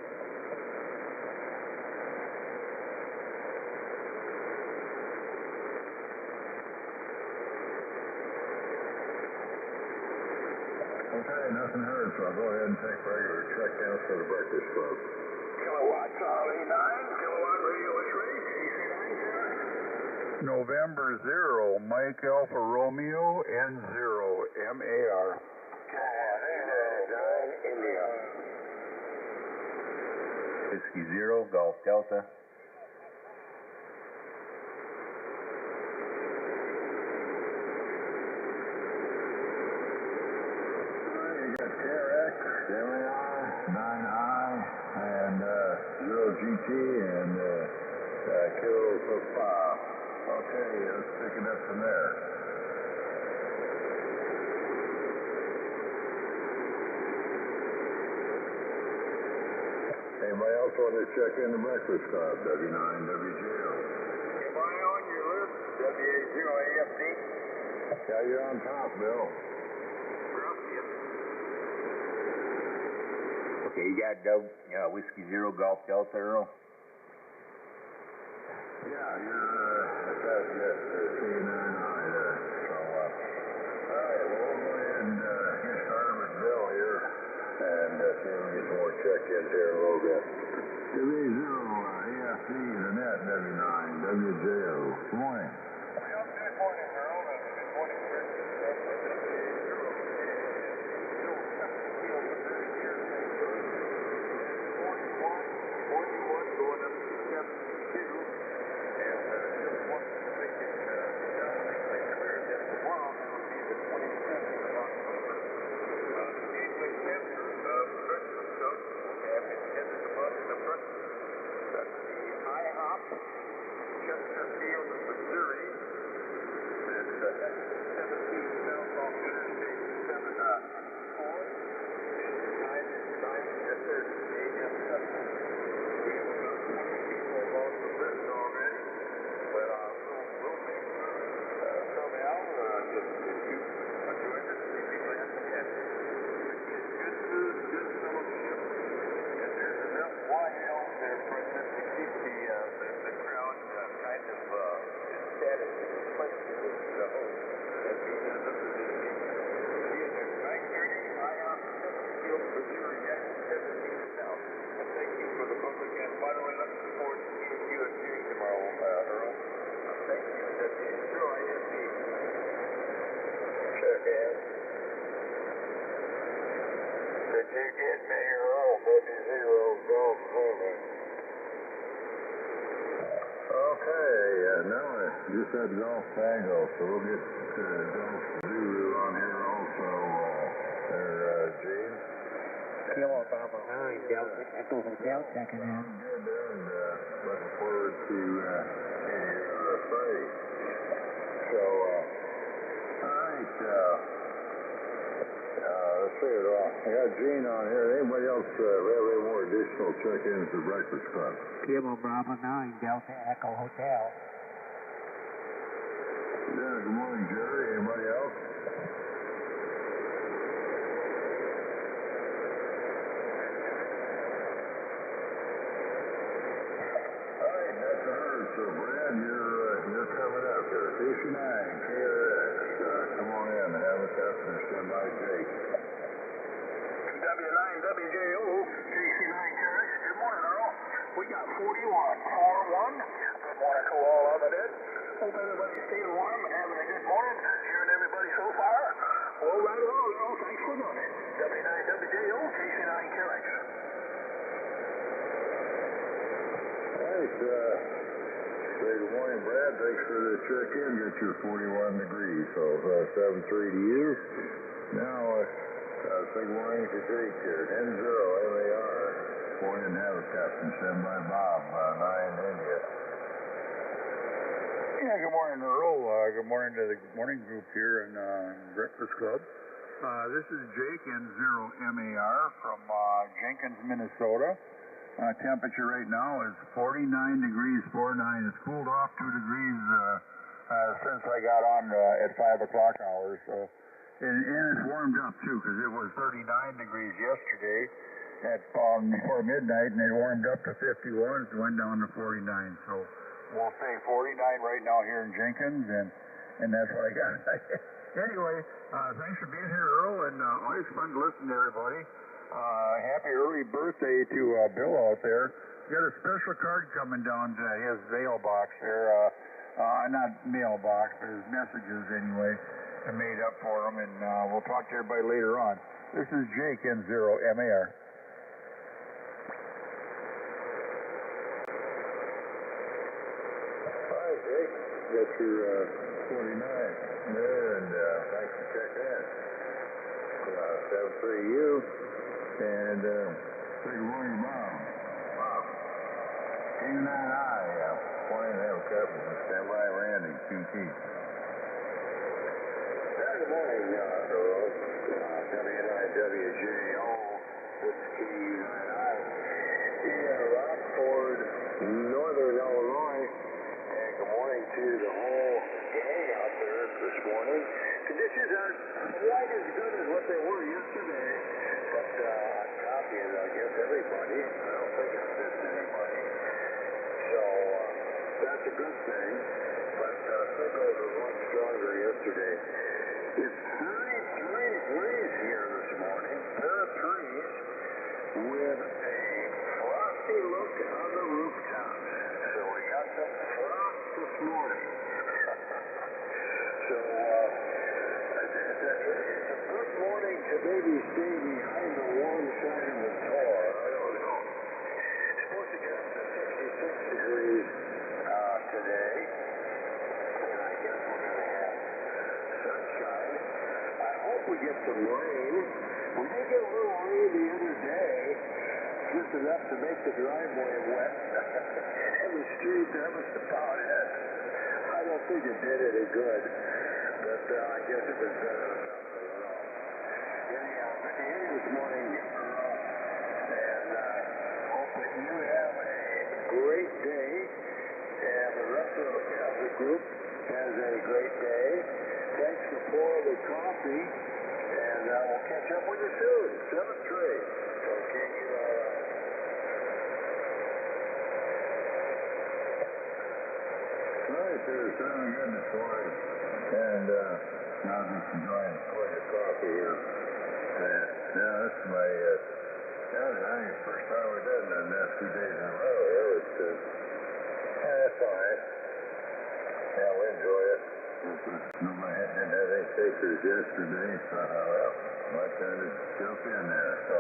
Okay, nothing heard, so I'll go ahead and take regular check-ins for the Breakfast Club. Kilowatt Charlie 9, kilowatt radio X-ray, November 0, Mike Alpha Romeo, N0, MAR. India. Whiskey 0, Golf Delta. You got KRX, MAR, 9I, and 0GT, and Kilo Papa. Okay, let's pick it up from there. Anybody else want to check in the Breakfast Club? W9WJO. Am I on your list? WA0AFD. Yeah, you're on top, Bill. Okay, you got Whiskey 0, Golf Delta, Earl? Yeah, you're at C9I there. So, all right, well, we'll go ahead and get started with Bill here and see if we can get some more check-ins here in a little bit. W0, AFD, the net, W9, WJO. Good morning. Well, good morning, Earl, and good morning, going up to 72, and just one thing is down the clear that tomorrow will be the 27th of October. The gateway center of Breakfast Club have intended to run in the front. That's the IHOP, Chesterfield, Missouri. That's 17 miles off Interstate 704. And the time is 9:30 a.m. We have about 20 people on the list already, but we'll make somehow if you are joining us, we'd be glad to have you. Again, good food, good fellowship, and there's enough YL there present to keep the crowd kind of ecstatic and plenty of the host as we end up with this meeting. Again, there's 9:30, IHOP, Chesterfield, Missouri, at 17 South. And thank you for the public. And by the way, looking forward to seeing you at June tomorrow, Earl. Thank you. Sure, I have the check in. Did you get me, Earl? W0 Golf Zulu. Okay, no, I just had Golf Tango, so we'll get Golf Zulu on here also. There, James. Kilo Bravo 9, Delta Echo Hotel, checking in. Good there, and looking forward to seeing you Friday. So, all right, let's see it all. I got Gene on here. Anybody else have any more additional check-ins to Breakfast Club? Kilo Bravo 9, Delta Echo Hotel. Yeah, good morning, Jerry. Anybody else? So, Brad, you're coming up here. Station 9, KRX. Come on in. Have a customer stand by Jake. W9WJO, KC9 Terrace. Good morning, Earl. We got 41. Good morning to all of it. Hope everybody's staying warm and having a good morning. Hearing everybody so far? Well, right along, Earl. Thanks for doing it. W9WJO, KC9 Terrace. Alright, say good morning, Brad. Thanks for the check-in. Got your 41 degrees, so 7-3 to you. Now, say good morning to Jake here. N0 MAR. Morning and have a captain. Stand by Bob, 9 India. Yeah, good morning, Earl. Good morning to the morning group here in Breakfast Club. This is Jake, N0MAR from Jenkins, Minnesota. Temperature right now is 49 degrees, 49. It's cooled off 2 degrees since I got on at 5 o'clock hours. And it's warmed up, too, because it was 39 degrees yesterday before midnight, and it warmed up to 51. It went down to 49. So we'll say 49 right now here in Jenkins, and that's what I got. Anyway, thanks for being here, Earl, and always fun to listen to everybody. Happy early birthday to Bill out there. Got a special card coming down to his mailbox there. Not mailbox, but his messages anyway. I made up for him, and we'll talk to everybody later on. This is Jake, N0MAR. Hi, Jake. Got your 49 there, and thanks for checking in. 7-3 to you. And say good morning, Bob. Bob. K9I, morning and have a cup. Stand by Randy, QT. Good morning, Earl. W9WJO, this is K9I. In Rockford, Northern Illinois. And good morning to the whole gang out there this morning. Conditions aren't quite as good as what they were yesterday. But I'm copying, I guess, everybody. I don't think I'm missing anybody. So that's a good thing. But signals were much stronger yesterday. It's 33 degrees here this morning. Pair of trees with a frosty look on the rooftops. So we got some frost this morning. So it's a good morning to maybe stay behind the warm side of the door. I don't know. It's supposed to get up to 66 degrees today. And I guess we're going to have sunshine. I hope we get some rain. We did get a little rain the other day, just enough to make the driveway wet. And the street, that was about it. I don't think it did any good. But I guess it was better than nothing at all. Anyhow, good to hear you this morning, and hope that you have a great day, and the rest of the group has a great day. Thanks for pouring the coffee, and we'll catch up with you soon. 7th grade. Okay, all right, sir. Sounding good this morning. And now I'm just enjoying pouring the coffee here. Now this is my, I think it's the first time we've done that in the last 2 days in a row here. It's fine. Yeah, we enjoy it. Nobody didn't have any takers yesterday, so well, my turn to jump in there. So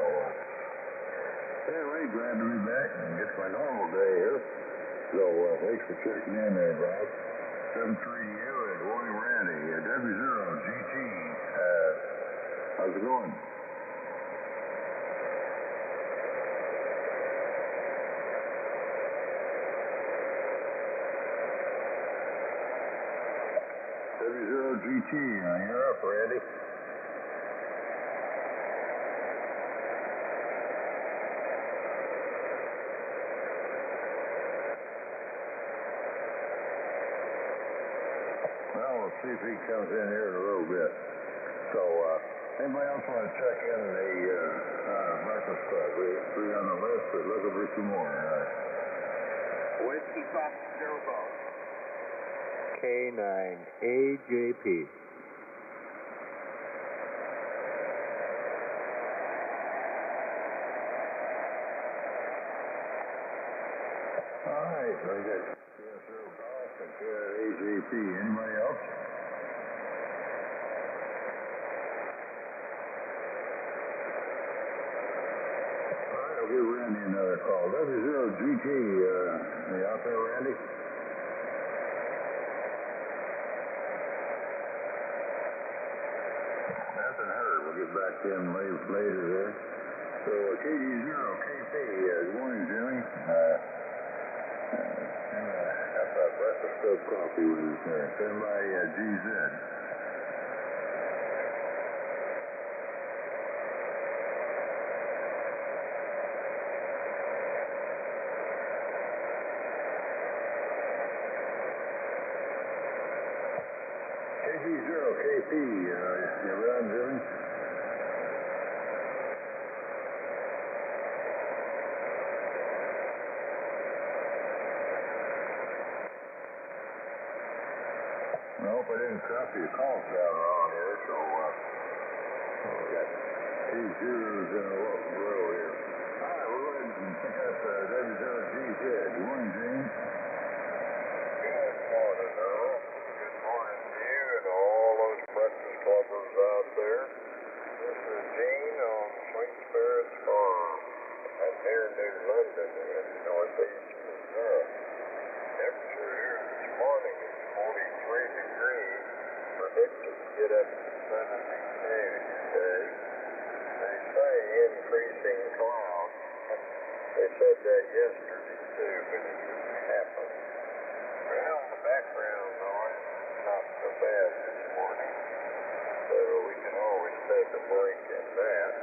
anyway, glad to be back and get my normal day here. So thanks for checking in there, Bob. 7-3 to you and Roy Randy, W0GT. How's it going? W0GT, you're up, Randy. Well, we'll see if he comes in here in a little bit. So, anybody else want to check in the Breakfast Club? We on the list, but looking for some more. Whiskey Fox Zero Ball. K9AJP. All right, very good. CSO Golf and AJP. Anybody else? All right, I'll give Randy another call. W0GT, are you out there, Randy? Nothing heard. We'll get back to him later there. So, KD0KP, good morning, Jimmy. Got that breakfast cup coffee with us there. Sent by GZ. KD0KP, you around, Jimmy? I hope I didn't copy your calls down wrong here, so, we got 2 zeros in a row here. All right, we'll go ahead and pick up W0GZ. Good morning, James. Good morning, Earl. Good morning to you and all those breakfast clubbers out there. This is Gene on Sweet Spirits Farm. I'm near New London in northeast Missouri. Temperature here this morning is 43 degrees. Predicted to get up to 72 today. They say increasing clouds. They said that yesterday too, but it didn't happen. Well, the background noise is not so bad this morning, so we can always take a break in that.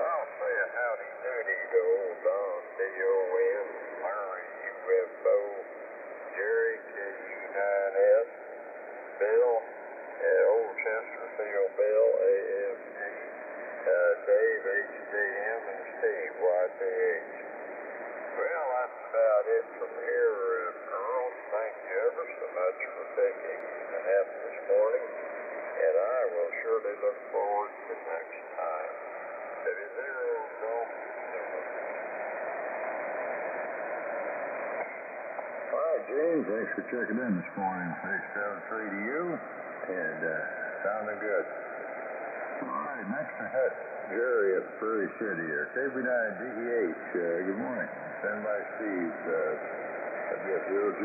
I'll say a howdy doody to old Don D-O-N, Larry UFO, Jerry KU9S, Bill, Old Chesterfield Bill, AFG, Dave HJM, and Steve YTH. Well, that's about it from here, Earl. Thank you ever so much for taking a nap this morning, and I will surely look forward to next time. W0 Golf. All right, James, thanks for checking in this morning. 673 to you, and sounding good. All right, next I had Jerry at Prairie City here. KB9DEH, good morning. Stand by Steve, WS0G.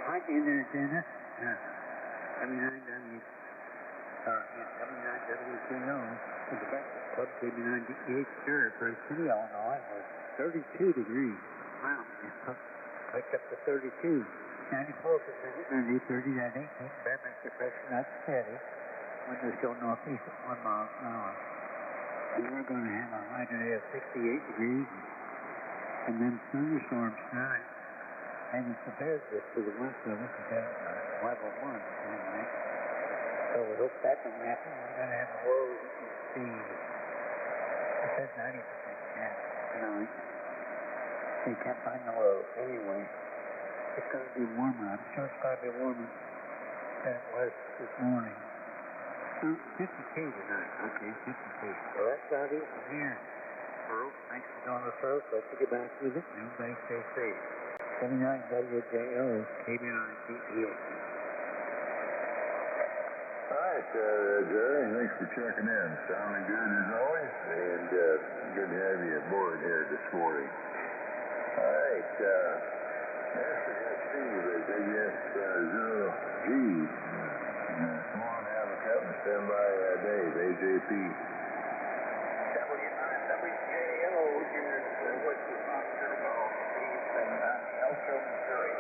Hi, there, Dennis. W9WTO for the Breakfast Club, KB9DEH, Jerry, Prairie City, Illinois, was 32 degrees. Wow, picked up to 32. 94% humidity, 30 to 18. Barometric pressure not steady. Winds still northeast at 1 mile an hour. And we're going to have a high today of 68 degrees, and then thunderstorms tonight. And it's prepared just to the west of us about level 1 tonight. So we hope that doesn't happen. We're going to have a low, it says 90% chance tonight. They can't find the low. Anyway, it's going to be warmer. I'm sure it's going to be warmer than it was this morning. 50K tonight. Okay, 50K. So that's about it from here. Earl, thanks for doing the show. Let's get back with it. Everybody stay safe. 79WJO, KB9DEH. All right, Jerry, thanks for checking in. Sounding good as always, and good to have you aboard here this morning. All right, next we got Steve at WS0G. Come on, have a cup and stand by Dave, AJP. W9WJO, here's what you talking about, Steve, in Elko, Missouri.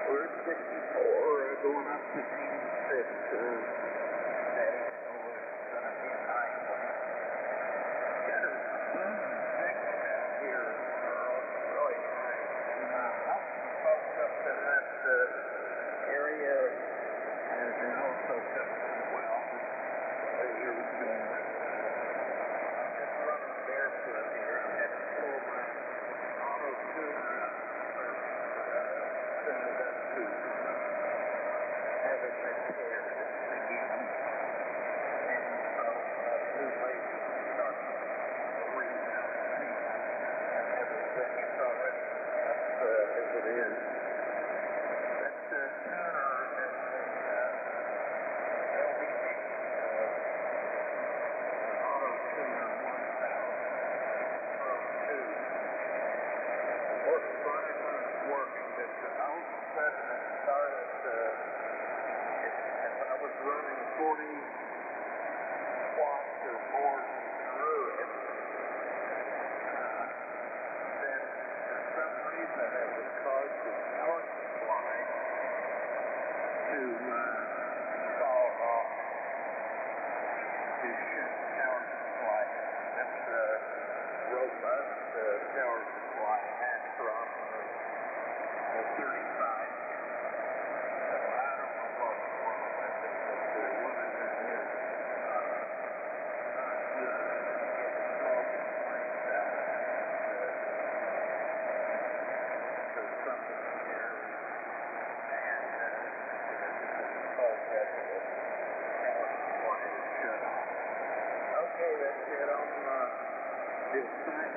We're at 64, going up to 86 today, so it's going to be a high point. Got a sun next here, Earl, really nice. Lots of folks up in that area, and they're all soaked up as well. You're just running barefoot here. I had to pull my auto tuner up first, send it up to have it watts or more through it, then for some reason it would cause the power supply to fall off. To shut the power supply. It's robust power supply has dropped to 35. So I don't know what's wrong with it, but what it is not good. There's something here, and cause that power supply to shut off. Okay, that's it on this side.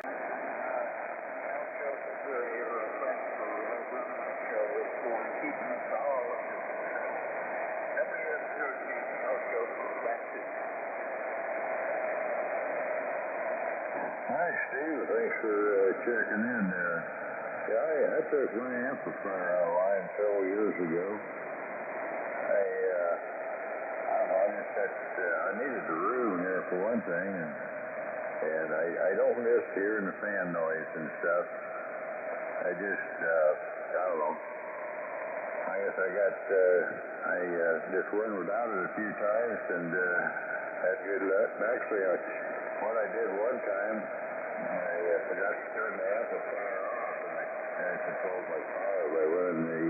I'll show the request for running the show this morning, keeping us all up to WS13 show perfected. Hi, Steve. Thanks for checking in there. Yeah, I took my amplifier out of line several years ago. I don't know, I just had, I needed the room here for one thing, and I don't miss hearing the fan noise and stuff. I just, I don't know. I guess I just run without it a few times and had good luck. Actually, what I did one time, I forgot to turn the amplifier off, and I controlled my power by running the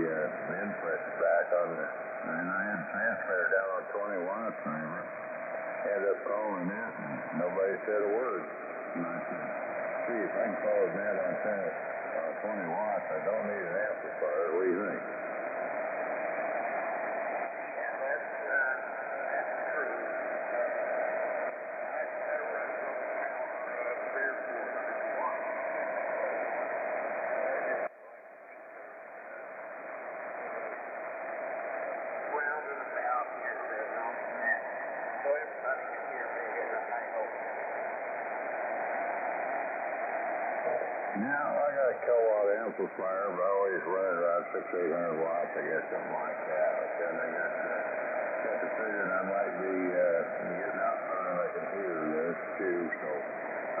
input back on the, and I had the transmitter down on 20 watts, and I ended up calling it, and nobody said a word. And I said, see, if I can call it net on 20 watts, I don't need an amplifier. What do you think? Now, I got a kilowatt amplifier, but I always run it around 600-800 watts, I guess, something like that. But then I got to figuring I might be getting out front and I can hear this too, so,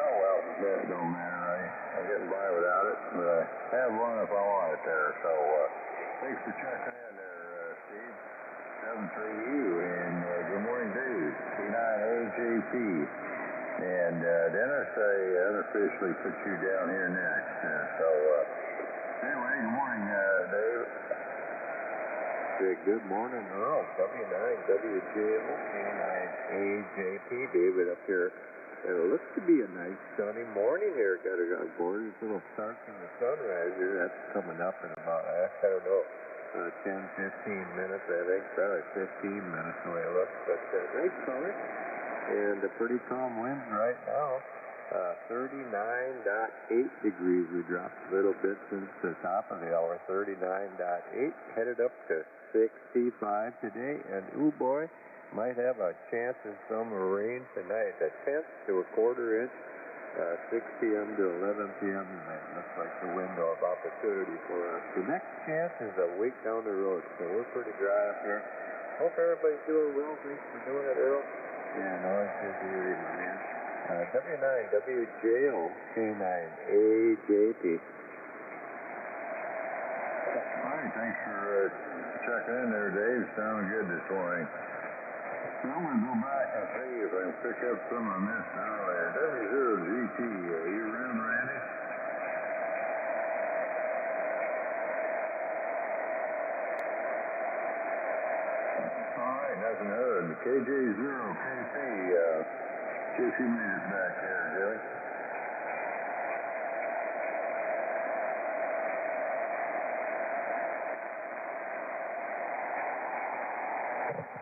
oh well, that don't matter. I'm getting by without it, but I have one if I want it there, so thanks for checking in there, Steve. 73U, and good morning, Dave. C9AJP. And Dennis, I unofficially put you down here next. Anyway, good morning, Dave. Good morning, Earl. W9WJL, K9AJP. David up here. And it looks to be a nice sunny morning here. Got a gorgeous little start from the sunrise here. That's coming up in about, I don't know, 10, 15 minutes, I think. Probably 15 minutes the way it looks. But nice color. And a pretty calm wind right now. 39.8 degrees. We dropped a little bit since the top of the hour. 39.8. Headed up to 65 today. And, ooh boy, might have a chance of some rain tonight. A tenth to a quarter inch. 6 p.m. to 11 p.m. tonight. Looks like the window of opportunity for us. The next chance is a week down the road. So we're pretty dry up here. Hope everybody's doing well. Thanks for doing it, Earl. Yeah, no, it's good to hear you, man. W9WJL, K9AJP. All right, thanks for checking in there, Dave. Sounding good this morning. So I'm going to go back and see if I can pick up some I missed earlier. W0GT, are you around, Randy? Nothing heard. KJ0KP, see if you made it back there, Joey.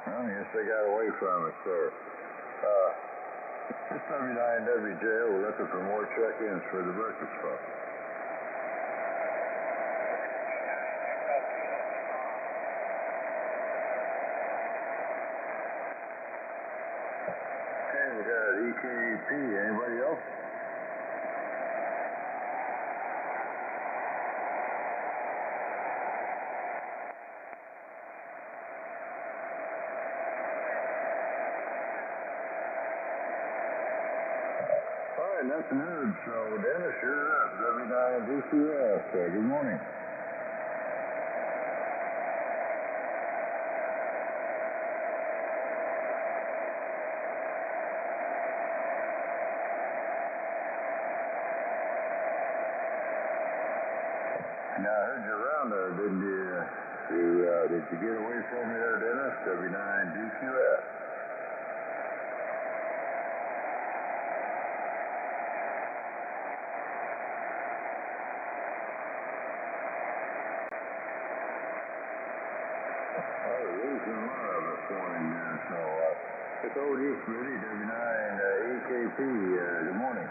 Well, I guess they got away from us there. This W9WJ, we're looking for more check-ins for the breakfast spot. We got EKP. Anybody else? right, nothing heard. So, Dennis, you're up. W9DQS. Good morning. Now, I heard you around there, didn't you? Did you get away from me there, Dennis? W9DQS. It's old East Ready, W9EKP. Good morning.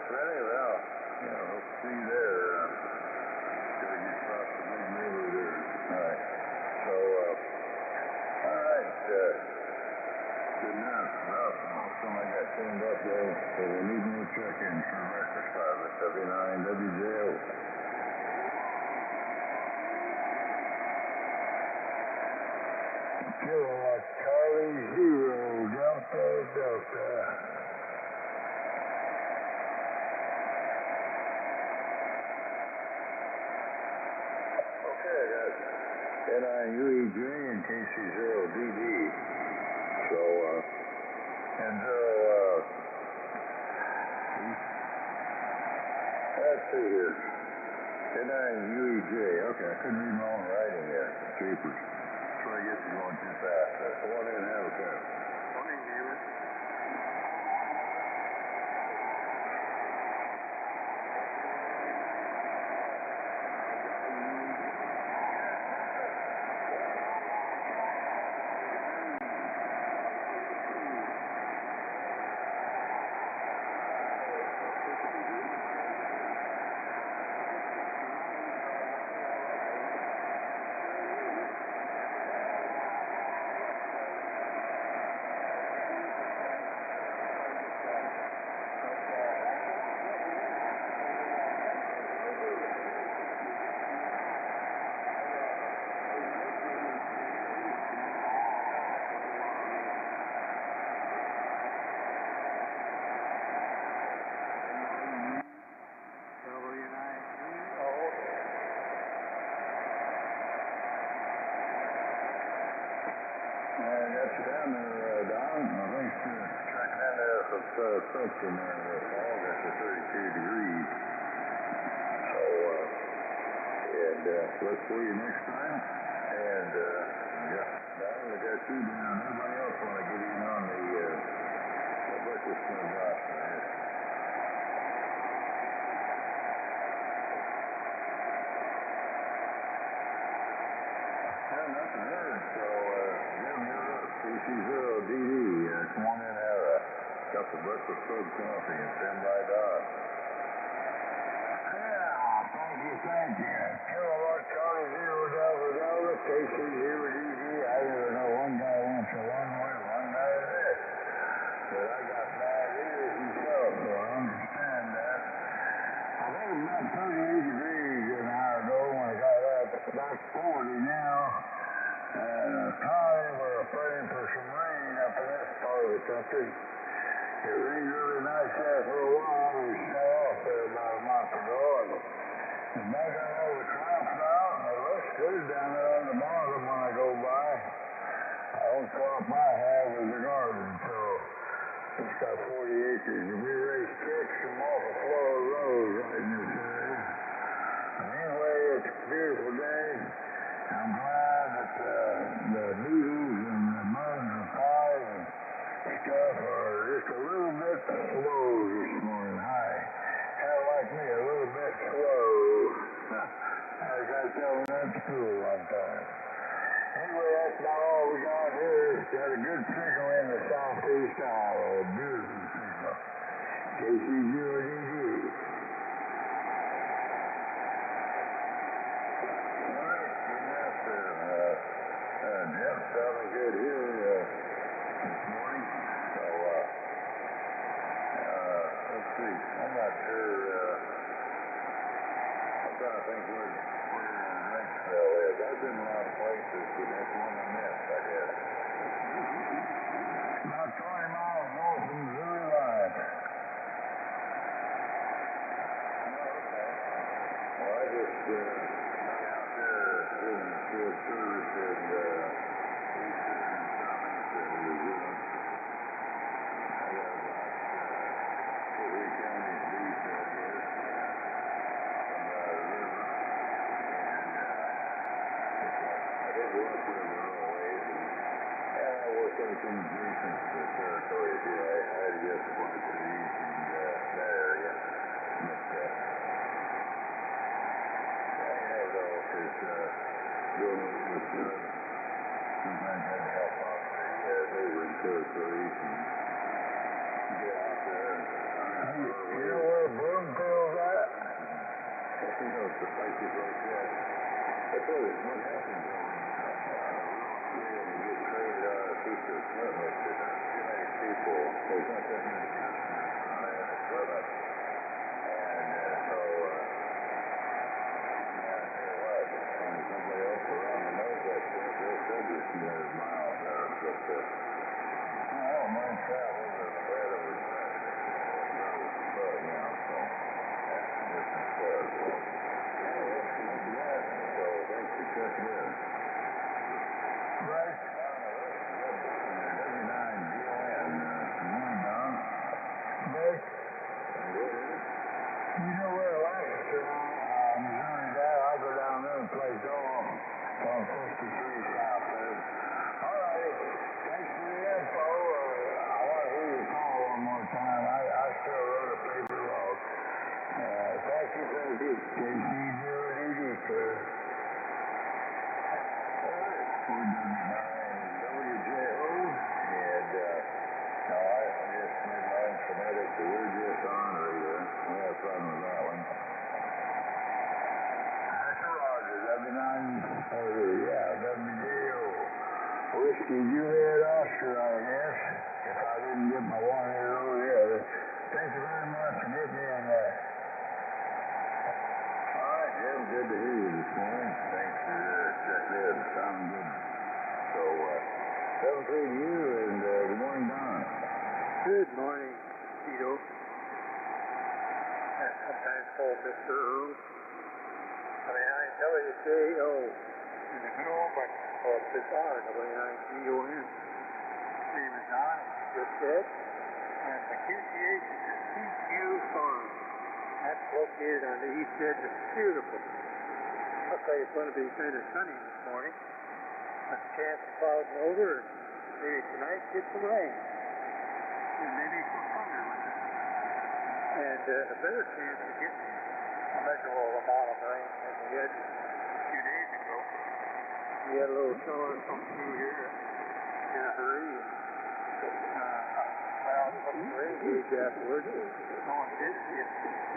Ready? Well, hope to see you there. Gotta get across the big river there. All right. So, all right. Good enough. Well, somebody got tuned up there, so we need more check-in for breakfast service. W9WJO. Kilowatt Charlie 0 Delta Delta. NIUEJ and KC0DD. So, and let's see here. NIUEJ. Okay, I couldn't read my own writing there. Jeepers. So I guess you're going too fast. That's the one in Habitat. Morning, David. Down there, Don. Thanks for checking in there from French in there in August at 32 degrees. So, and look for you next time. And, yeah, Don, we got you down. Everybody else want to get in on the breakfast roster here. Nothing heard, so, Jim, you're up. KC0DD, come on in, have a cup of breakfast cold coffee and stand by Don. Yeah, thank you. Kilowatt Charlie 0 Delta Delta, KC0DD. I even know one guy wants a one way, one guy this. But I got bad ears myself, so I understand that. I think it's about 38 degrees an hour ago when I got up. It's about 40 now. Probably we're praying for some rain up in this part of the country. It rained really nice there for a while. We shut off there about a month ago. And back on all the crops now. It looks good down there on the bottom when I go by. I don't crop I have in the garden, so it's got 48 acres to be raised checks from off a flow of roads right in this area. Anyway, it's a beautiful day. I'm glad that the beetles and the bugs and flies and stuff are just a little bit slow this morning. Kind of like me, a little bit slow. I got to tell them that in school one time. Anyway, that's about all we got here. Got a good signal in the southeast Iowa, a beautiful signal. KC0DD. Jeff's sounding good here this morning. So, let's see. I'm not sure. I'm trying to think where Ranksville is. I've been a lot of places, but that's one I missed, I guess. About 20 miles north of the Missouri line. Oh, okay. Well, I just hung out there doing field service at eastern and southeastern Missouri. I got about 3 counties east, I guess, from the river. I did work with them a little ways, and I worked on some adjacent territory too. I had to get supply to the east and that area. But I never know if it's doing it with sometimes had to help out the neighboring territories and get out there. You know where Broomfield's at? You know, the places like that. That's what happens when you get trained on a piece of equipment. There's not too many people. There's not that many customers on that equipment. And so, I tell you what, when somebody else around the knows that stuff, they'll send you a few hundred miles there. But I don't mind traveling with the way that we're right now, so that's a different story. So thanks for checking in. Right. W9DON. Morning, Don. Mike. You know where Lancaster, Missouri is at? I'll go down there and play golf on 53 South there. All righty. Thanks for the info. I want to hear you call one more time. I still wrote a paper log. Thank you for the deep. KC0DD, sir. We're doing WJO, and I just made mine phonetic, so we're just ornery there. We have fun with that one. That's Roger, W9, WJO. Whiskey Juliet Oscar, I guess, if I didn't get my one here over there. Thank you very much for getting me in there. All right, Jim, good to hear you this morning. Thanks for checking in. Sounding good. So, 7-3 to you, and good morning, Don. Good morning, Tito. And sometimes called Mr. Earl. I mean, I WJO in the middle, but called Bizarre, W9DON. Name is Don, as you just said. And the QCH is CQ Farm. That's located on the east edge of beautiful. Looks like it's going to be kind of sunny this morning. A chance of clouding over, and maybe tonight get some rain. And maybe some thunder with it. And a better chance of getting a measurable amount of rain than we had a few days ago. We had a little shower come through here in a hurry. Well, from the rain gauge afterwards, no one did get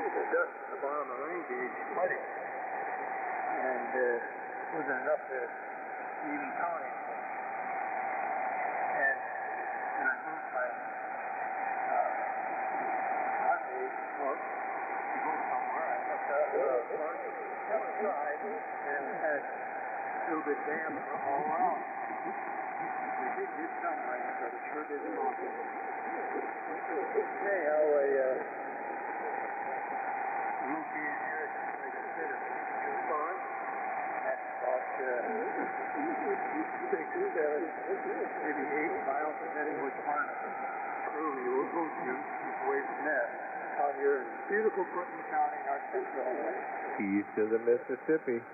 the dust at the bottom of the rain gauge muddy. And wasn't enough to even count anything. And I moved my Monday, well, to go somewhere. I looked up outside, and it had a little bit damp all around. We did get some rain, but it sure didn't want to. Anyhow, located here, like I said, a farm. That's about 6, 7, maybe 8 miles, depending which part of the crew you goat juice is away from there. Out here in beautiful Putnam County, North Central Illinois. Keys to the Mississippi.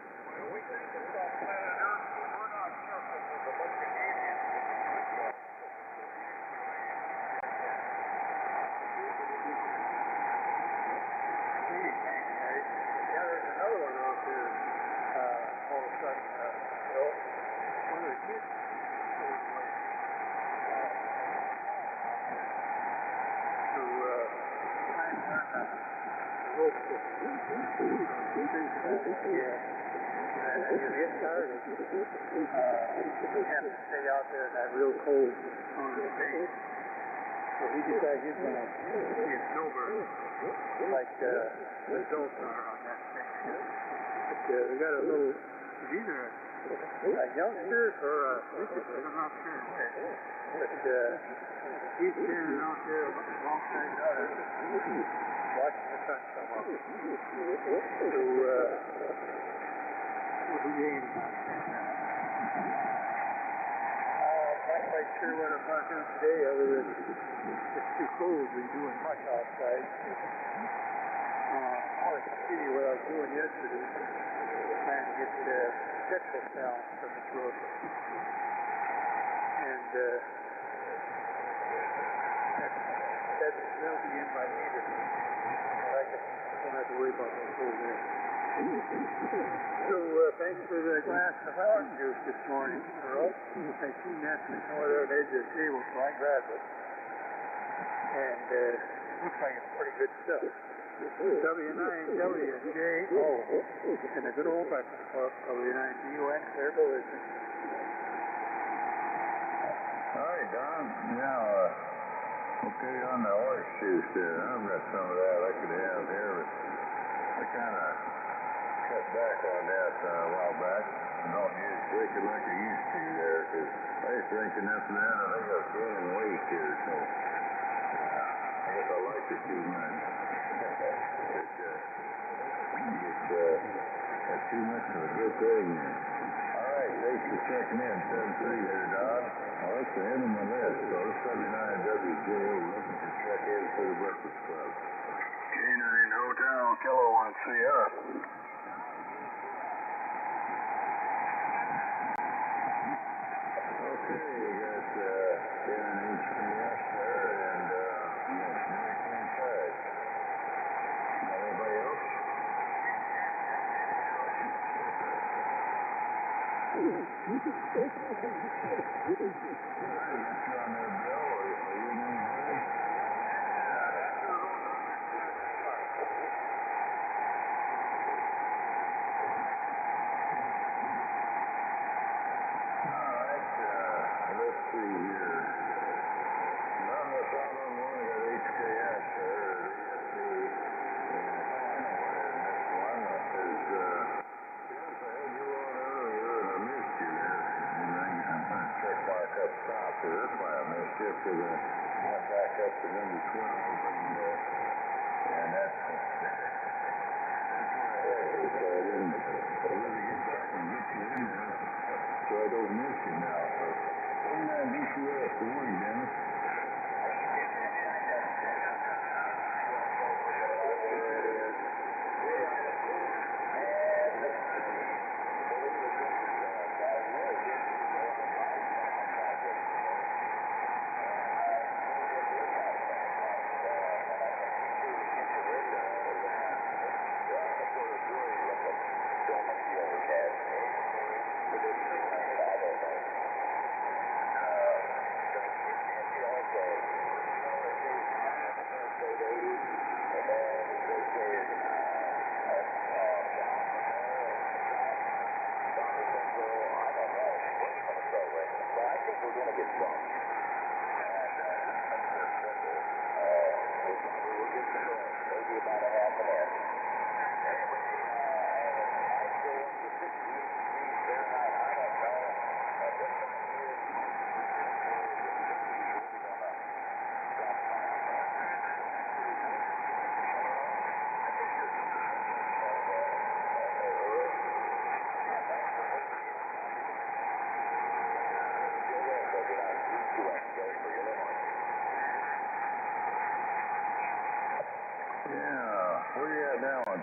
You have to stay out there in that real cold on the face. So he decided he's going to be a snowbird, like the adults are on that thing. But we got a little, it's either a youngster or a midget, I'm not sure. But he's standing out there alongside the others, watching the sun come up. So we'll be aiming on that. I'm not quite sure what I'm going to do today, other than it's too cold to be doing much outside. I want to continue what I was doing yesterday, trying to get the petrol down from the road. And that will be in my meter. I don't have to worry about that cold there. So, thanks for the glass of orange juice this morning, Earl. I seen that over there at the edge of the table, so I grabbed it. And looks like it's pretty good stuff. W9WJO, and a good old breakfast club, W9BUN, Clear Collision. Hi, Don. Yeah, okay, on the orange juice there. I've got some of that I could have here, but I kind of cut back on that a while back. I don't drink it like I used to there, because I was drinking enough of that, I think I was gaining weight here, so I guess I liked it too much. That's too much of a good thing. All right, thanks for checking in. 7-3 here, Don. Well, that's the end of my list, so it's 79WJO looking to check in for the Breakfast Club. K9 Hotel, Kilo 1 Sierra. Okay, we got HPS there, and everything inside. Anybody else? I got you on there, Bill. Are you in any hurry? Let's see here. None of us out on one got HKS there, or ESP. One that is, yes, I had you on earlier and I missed you there. And I'm going to check back up top here. That's why I missed you, because I went back up to number 12 and that's why I had you, so I didn't really get back and get you in there, so I don't miss you now. So, DCS, good morning, Dennis.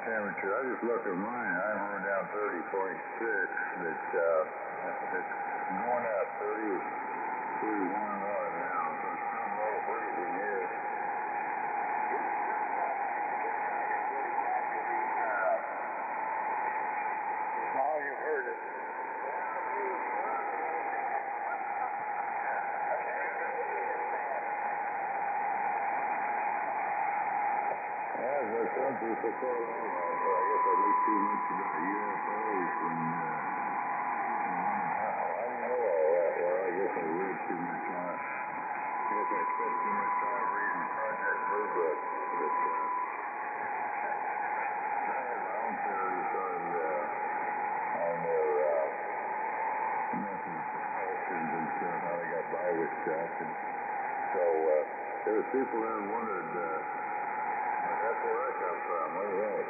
temperature. I just looked at mine. I'm running down 30.6, but it's going out 30, 31 now, so it's still below freezing here. Now you've heard it. Some people call it all right, but I guess I know too much about UFOs and I don't know all that. Well, I guess I read too much on it. I guess I spent too much time reading Project Blue Book. But I have my own theories on their methods of propulsions and stuff, how they got by with stuff. And so there was people that wondered. That's where I come from. What do you think?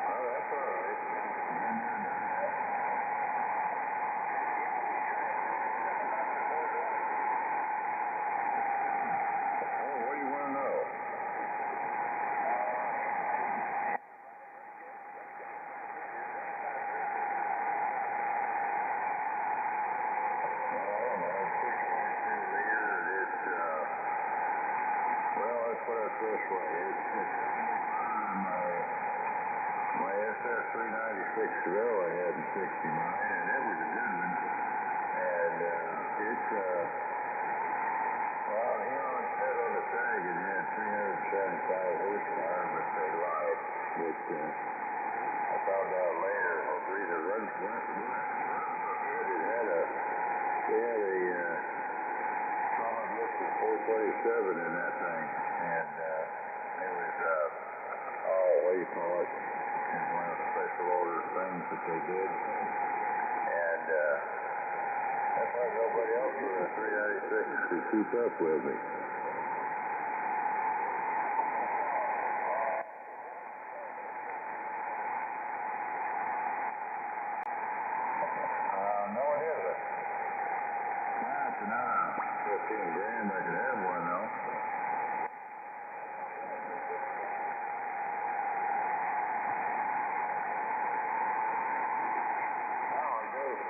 Oh, that's all right. Oh, what do you want to know? Put it this way, my SS396 Seville I had in 69, and it was a good one, and it's, well, you know, it said on the tag it had 375 horsepower, but they lied, but I found out later, it had a solid listed 427 in that thing. And it was, what do you call it? One of the special order things that they did. And that's why nobody else with a 396 could keep up with me. No, it isn't. That's enough. 15 grand, I could have one, though.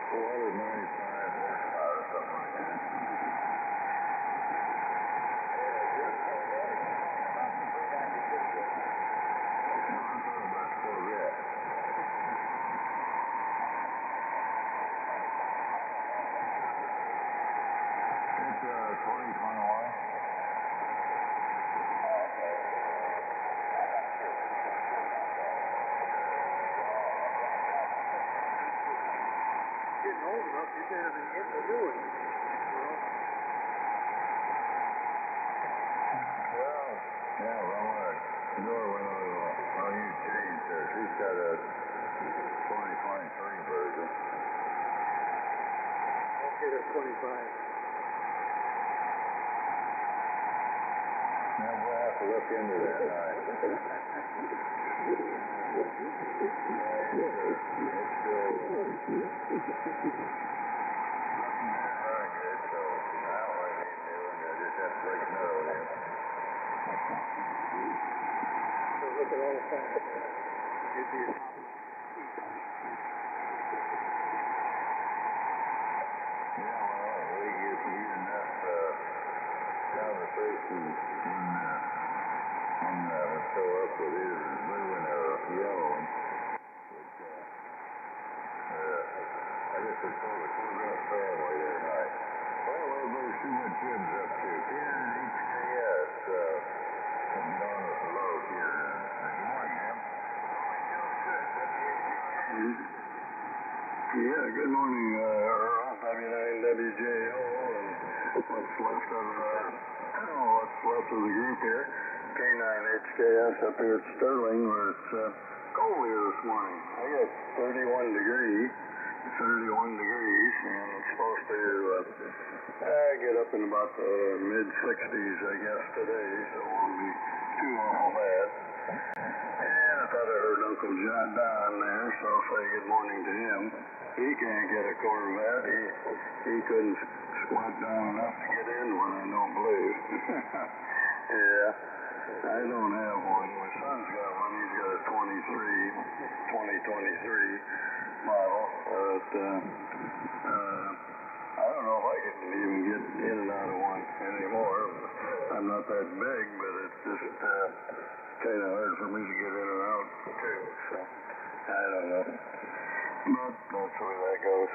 495 horsepower or something like that. It's 2021. Getting old enough, you can't even get to do it. Well, yeah, Nora went on you change there. She's got a 2023 version. Okay, that's 25. Now we'll have to look into that night. Look at all the facts. You'd be yeah, well, we get enough conversation on would show up with either blue and yellow. I guess it's called the Corvette family there tonight. Well, everybody see what Jim's up to. Here in HKS, coming on with the load here. Good morning, Jim. Yeah, good morning, Earl. W9WJO, and what's left of the group here. K9HKS up here at Sterling, where it's cold here this morning. I got 31 degrees, and it's supposed to get up in about the mid-60s, I guess, today, so it won't be too awful bad. And I thought I heard Uncle John Don there, so I'll say good morning to him. He can't get a Corvette. He couldn't squat down enough to get in one, I don't believe. Yeah, I don't have one. My son's got one. He's got a 2023 model. But I don't know if I can even get in and out of one anymore. I'm not that big, but it's just kind of hard for me to get in and out too. So I don't know. But that's the way that goes.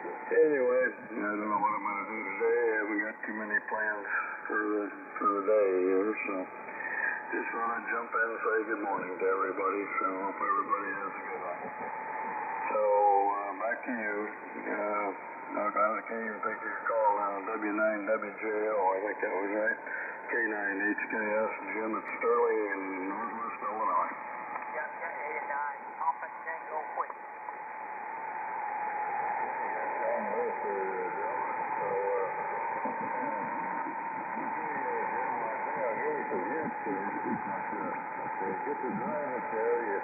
Anyway, I don't know what I'm going to do today. I haven't got too many plans for the day here, so just thought I'd jump in and say good morning to everybody. So hope everybody has a good one. So back to you. I can't even think of your call now. W9WJO, I think that was right. K9HKS, Jim at Sterling in Northwest Illinois. Yeah, 9, Alpha Tango Quick. Get the dryness there,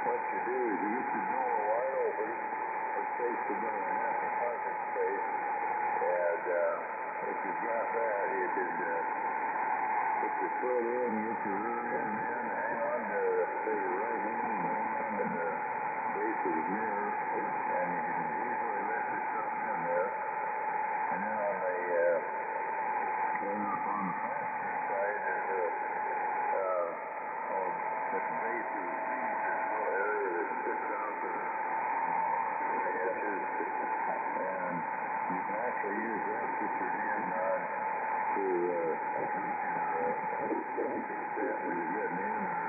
what you do is you get your door wide open, or space to go in half the parking space, and if you've got that, you can put your foot in, get your rear end in, hang on to, say, your right hand, and hang on to the base of the mirror, and you can easily let yourself in there. And then on the going up on the passenger side, there's a at the base of the seat, there's a little area that sticks out to the edges, and you can actually use that to put your hand on to increase that when you're getting in, or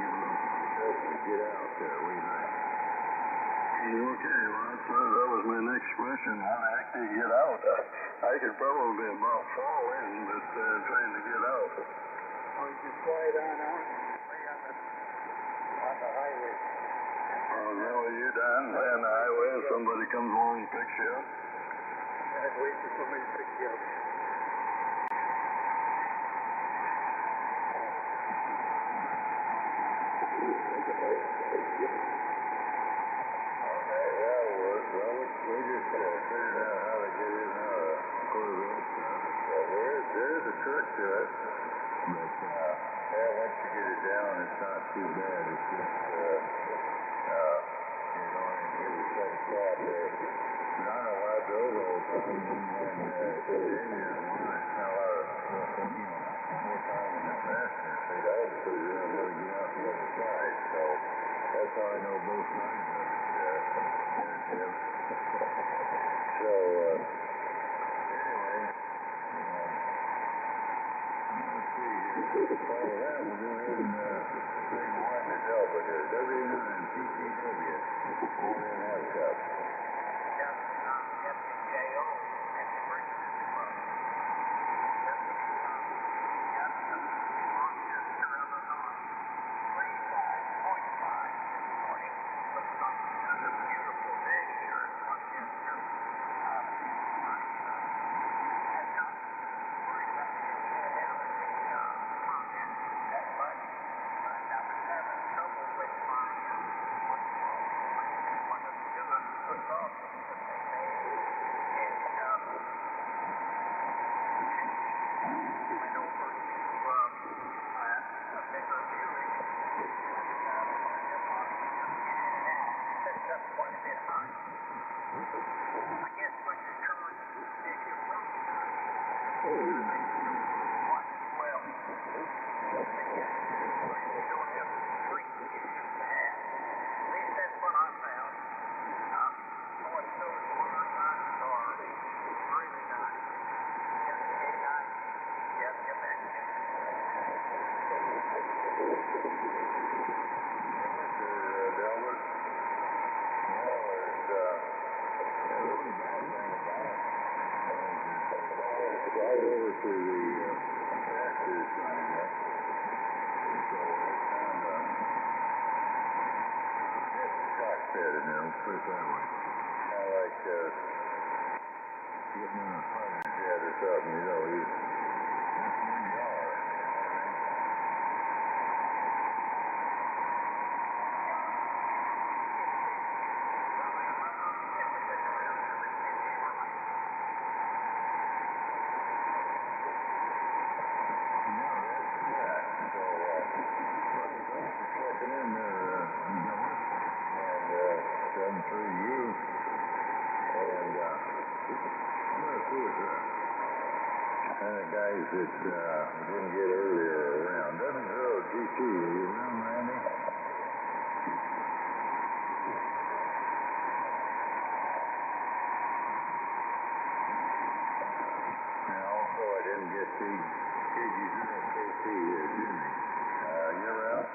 give a little push to get out there. What do you think? Okay, well, that was my next question. How the heck do you get out? I could probably about fall in, but trying to get out. Or you can slide on out. On the highway. Oh, no, you down on the highway if somebody comes along and picks you up? I'd wait for somebody to pick you up. Okay, that'll work. Well, we just figured out how to get in and out of Corvette. There is a trick to it, but once you get it down, it's not too bad. It's just, give it some thought there. But I don't know why I drove all the time, and Jamie didn't want it. It's not a lot of, more time in the passenger seat. I had to put it in and let it get out the other side, so that's how I know both sides of it, Jim. So, anyway, let's see here. Follow that, we'll go ahead and say one to Delta here. W9 PTW. Born in Half-Cup. Yep, WJO. And the bridge is above. Yep, Rochester, Illinois. 35.5 this morning. Looks like another beautiful day here in Rochester. I'm not worried about getting down in the comment that much. I was having trouble with my one of the newest footballers that they made, and went over to a bigger viewing, picked up quite a bit high. I guess when you turn, if you look quite as well, you don't have the street you used to have. At least that's what I found. Going those motorcycles are really nice. Yep, K9. Yep, get back to it. Delbert? No, there's really bad thing about it. Right over to the pasture sign there. So it's kind of it's a cockpit in there, let's put it that way. Kind of like getting in a fighter jet or something, that's where you are. And the guys that didn't get earlier are around. W0GT, are you around, Randy? And also I didn't get KG0KC here, Jimmy. You around?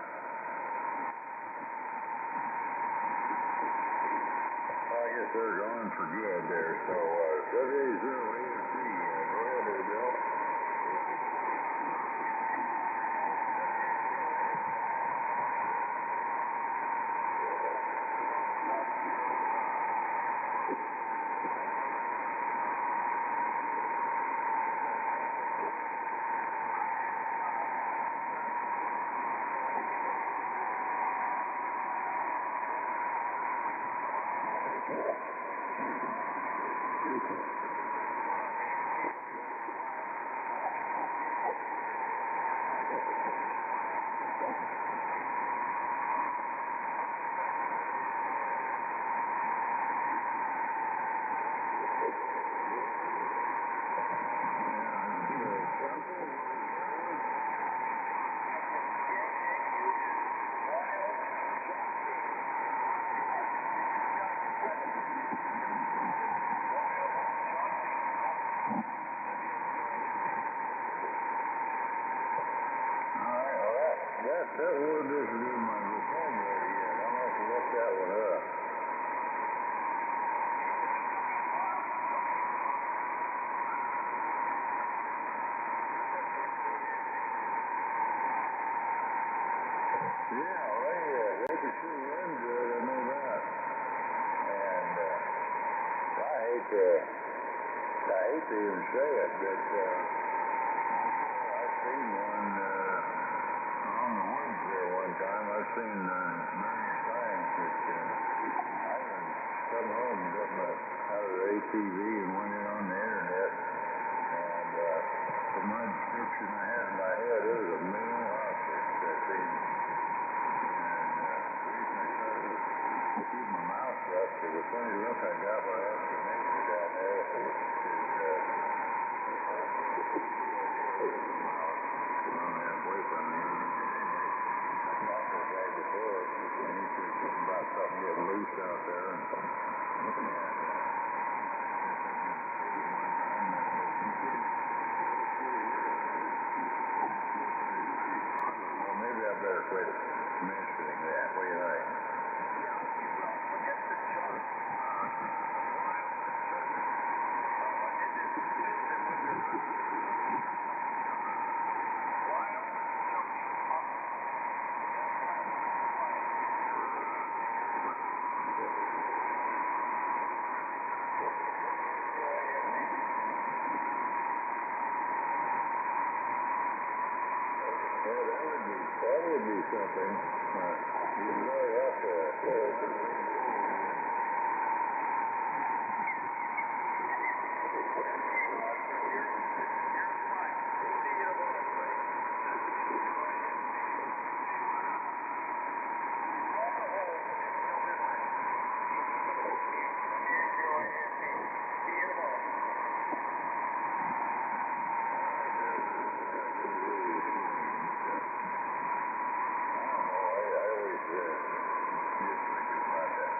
I guess they're gone for good there, so WA0AFC, go ahead there, Bill. That word isn't in my vocabulary yet. I'll have to look that one up. Yeah, they can sure run good, I know that. And I hate to even say it, but I've seen one on the woods there one time. I've seen various times that I even come home and got out of the ATV and went in on the internet. And from my description I had in my head, it was a male ostrich that thing. And the reason I started to keep my mouth shut, because the funny look I got when I asked the neighbor down there is halfway from me. I talked to the guy before, and he said something about something getting loose out there. Well, maybe I better quit mentioning that. What do you think? That would be something. You really have to. Just thinking about that.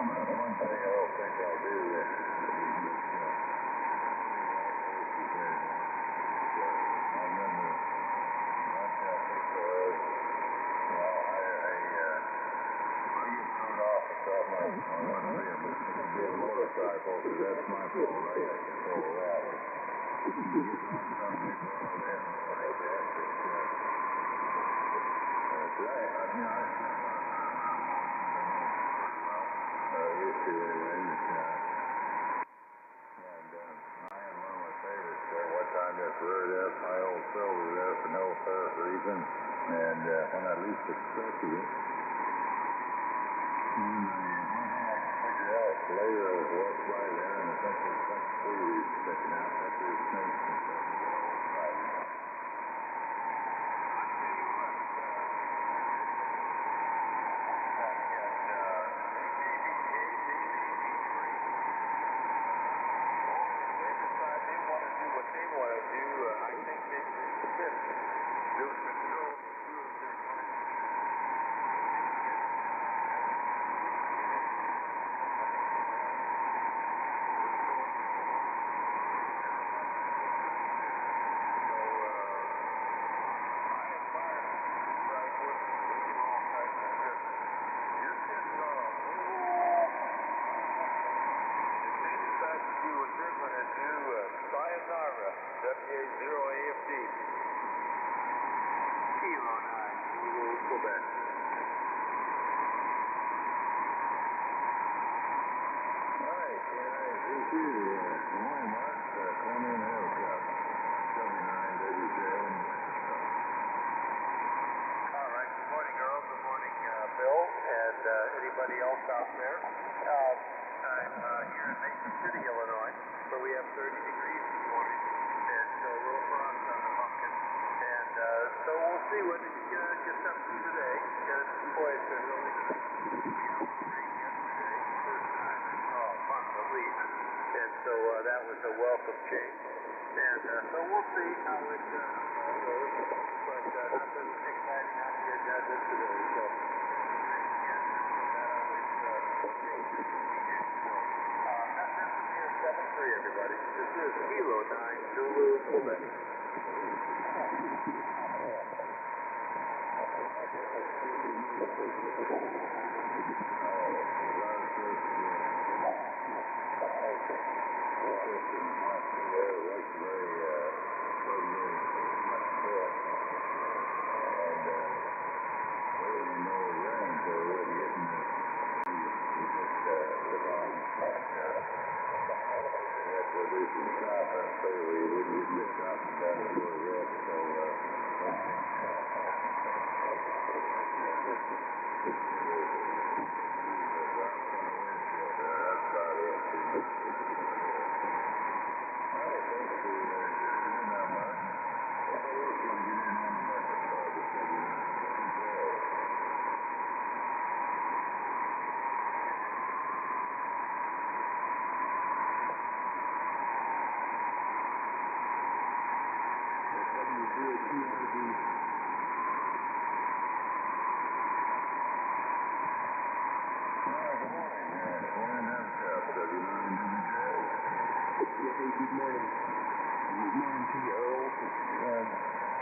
One thing I don't think I'll do is, motorcycle, because that's my fault. I got control of that. You get on some big road there like that. That's right. I mean, I used to anyway. And I am one of my favorites there. One time just reared up my old silver there for no apparent reason. And when I least expected it, later I was walked by there and I think there's some tree sticking out. I think there's snakes and stuff. WA0AFD. Kilo 9, Kilo Quebec. Alright, KIZQ, good morning, Mark. Colonial Haircut. W9WJ. Alright, good morning, girls. Good morning, Bill, and anybody else out there. I'm here in Mason City, Illinois, where we have 30 degrees this morning. So a little frost on the pumpkin, and so we'll see what it gets up to today. Boy, it's been really great yesterday, first time in a month at least, and so that was a welcome change. And so we'll see how it all goes, but nothing exciting on the agenda today. So that always changes. Everybody. This is Kilo 9, Zulu, Quebec.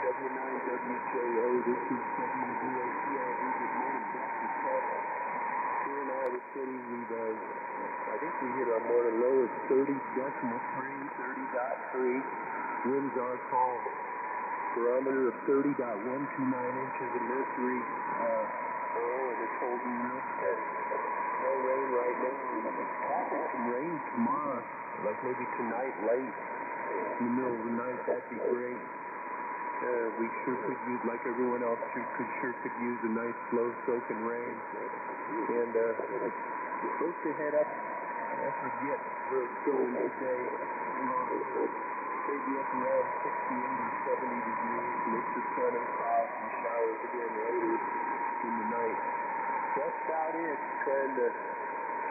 W9WJO, this is WZOCRV. Good morning, Dr. Chuck. Here in Iowa City, I think we hit our morning low of 30.3. Winds are calm. Barometer of 30.129 inches of mercury. And it's holding real steady. No rain right now. Some rain tomorrow, like maybe tonight late. In the middle of the night, that'd be great. We sure could use, like everyone else, sure could use a nice slow soaking rain. And we're supposed to head up, I forget where it's going today, maybe up around 60, 80, 70 degrees, and it's the sun and clouds and showers again later in the night. That's about it. Trying to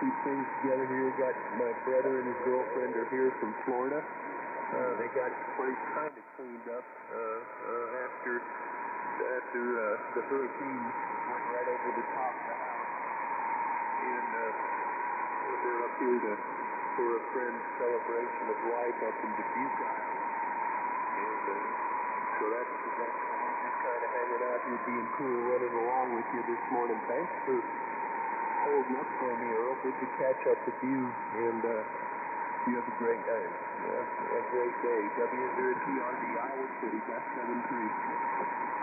keep things together here. Got my brother and his girlfriend are here from Florida. They got the place kind of cleaned up after the hurricane went right over the top of the house. And We're up here for a friend's celebration of life up in Dubuque, Iowa. And so that's just kind of hanging out here, being cool, running along with you this morning. Thanks for holding up for me, Earl. Good to catch up with you, and you have a great day. Yeah, a great day. WZRT on the Iowa City, Best 7-3.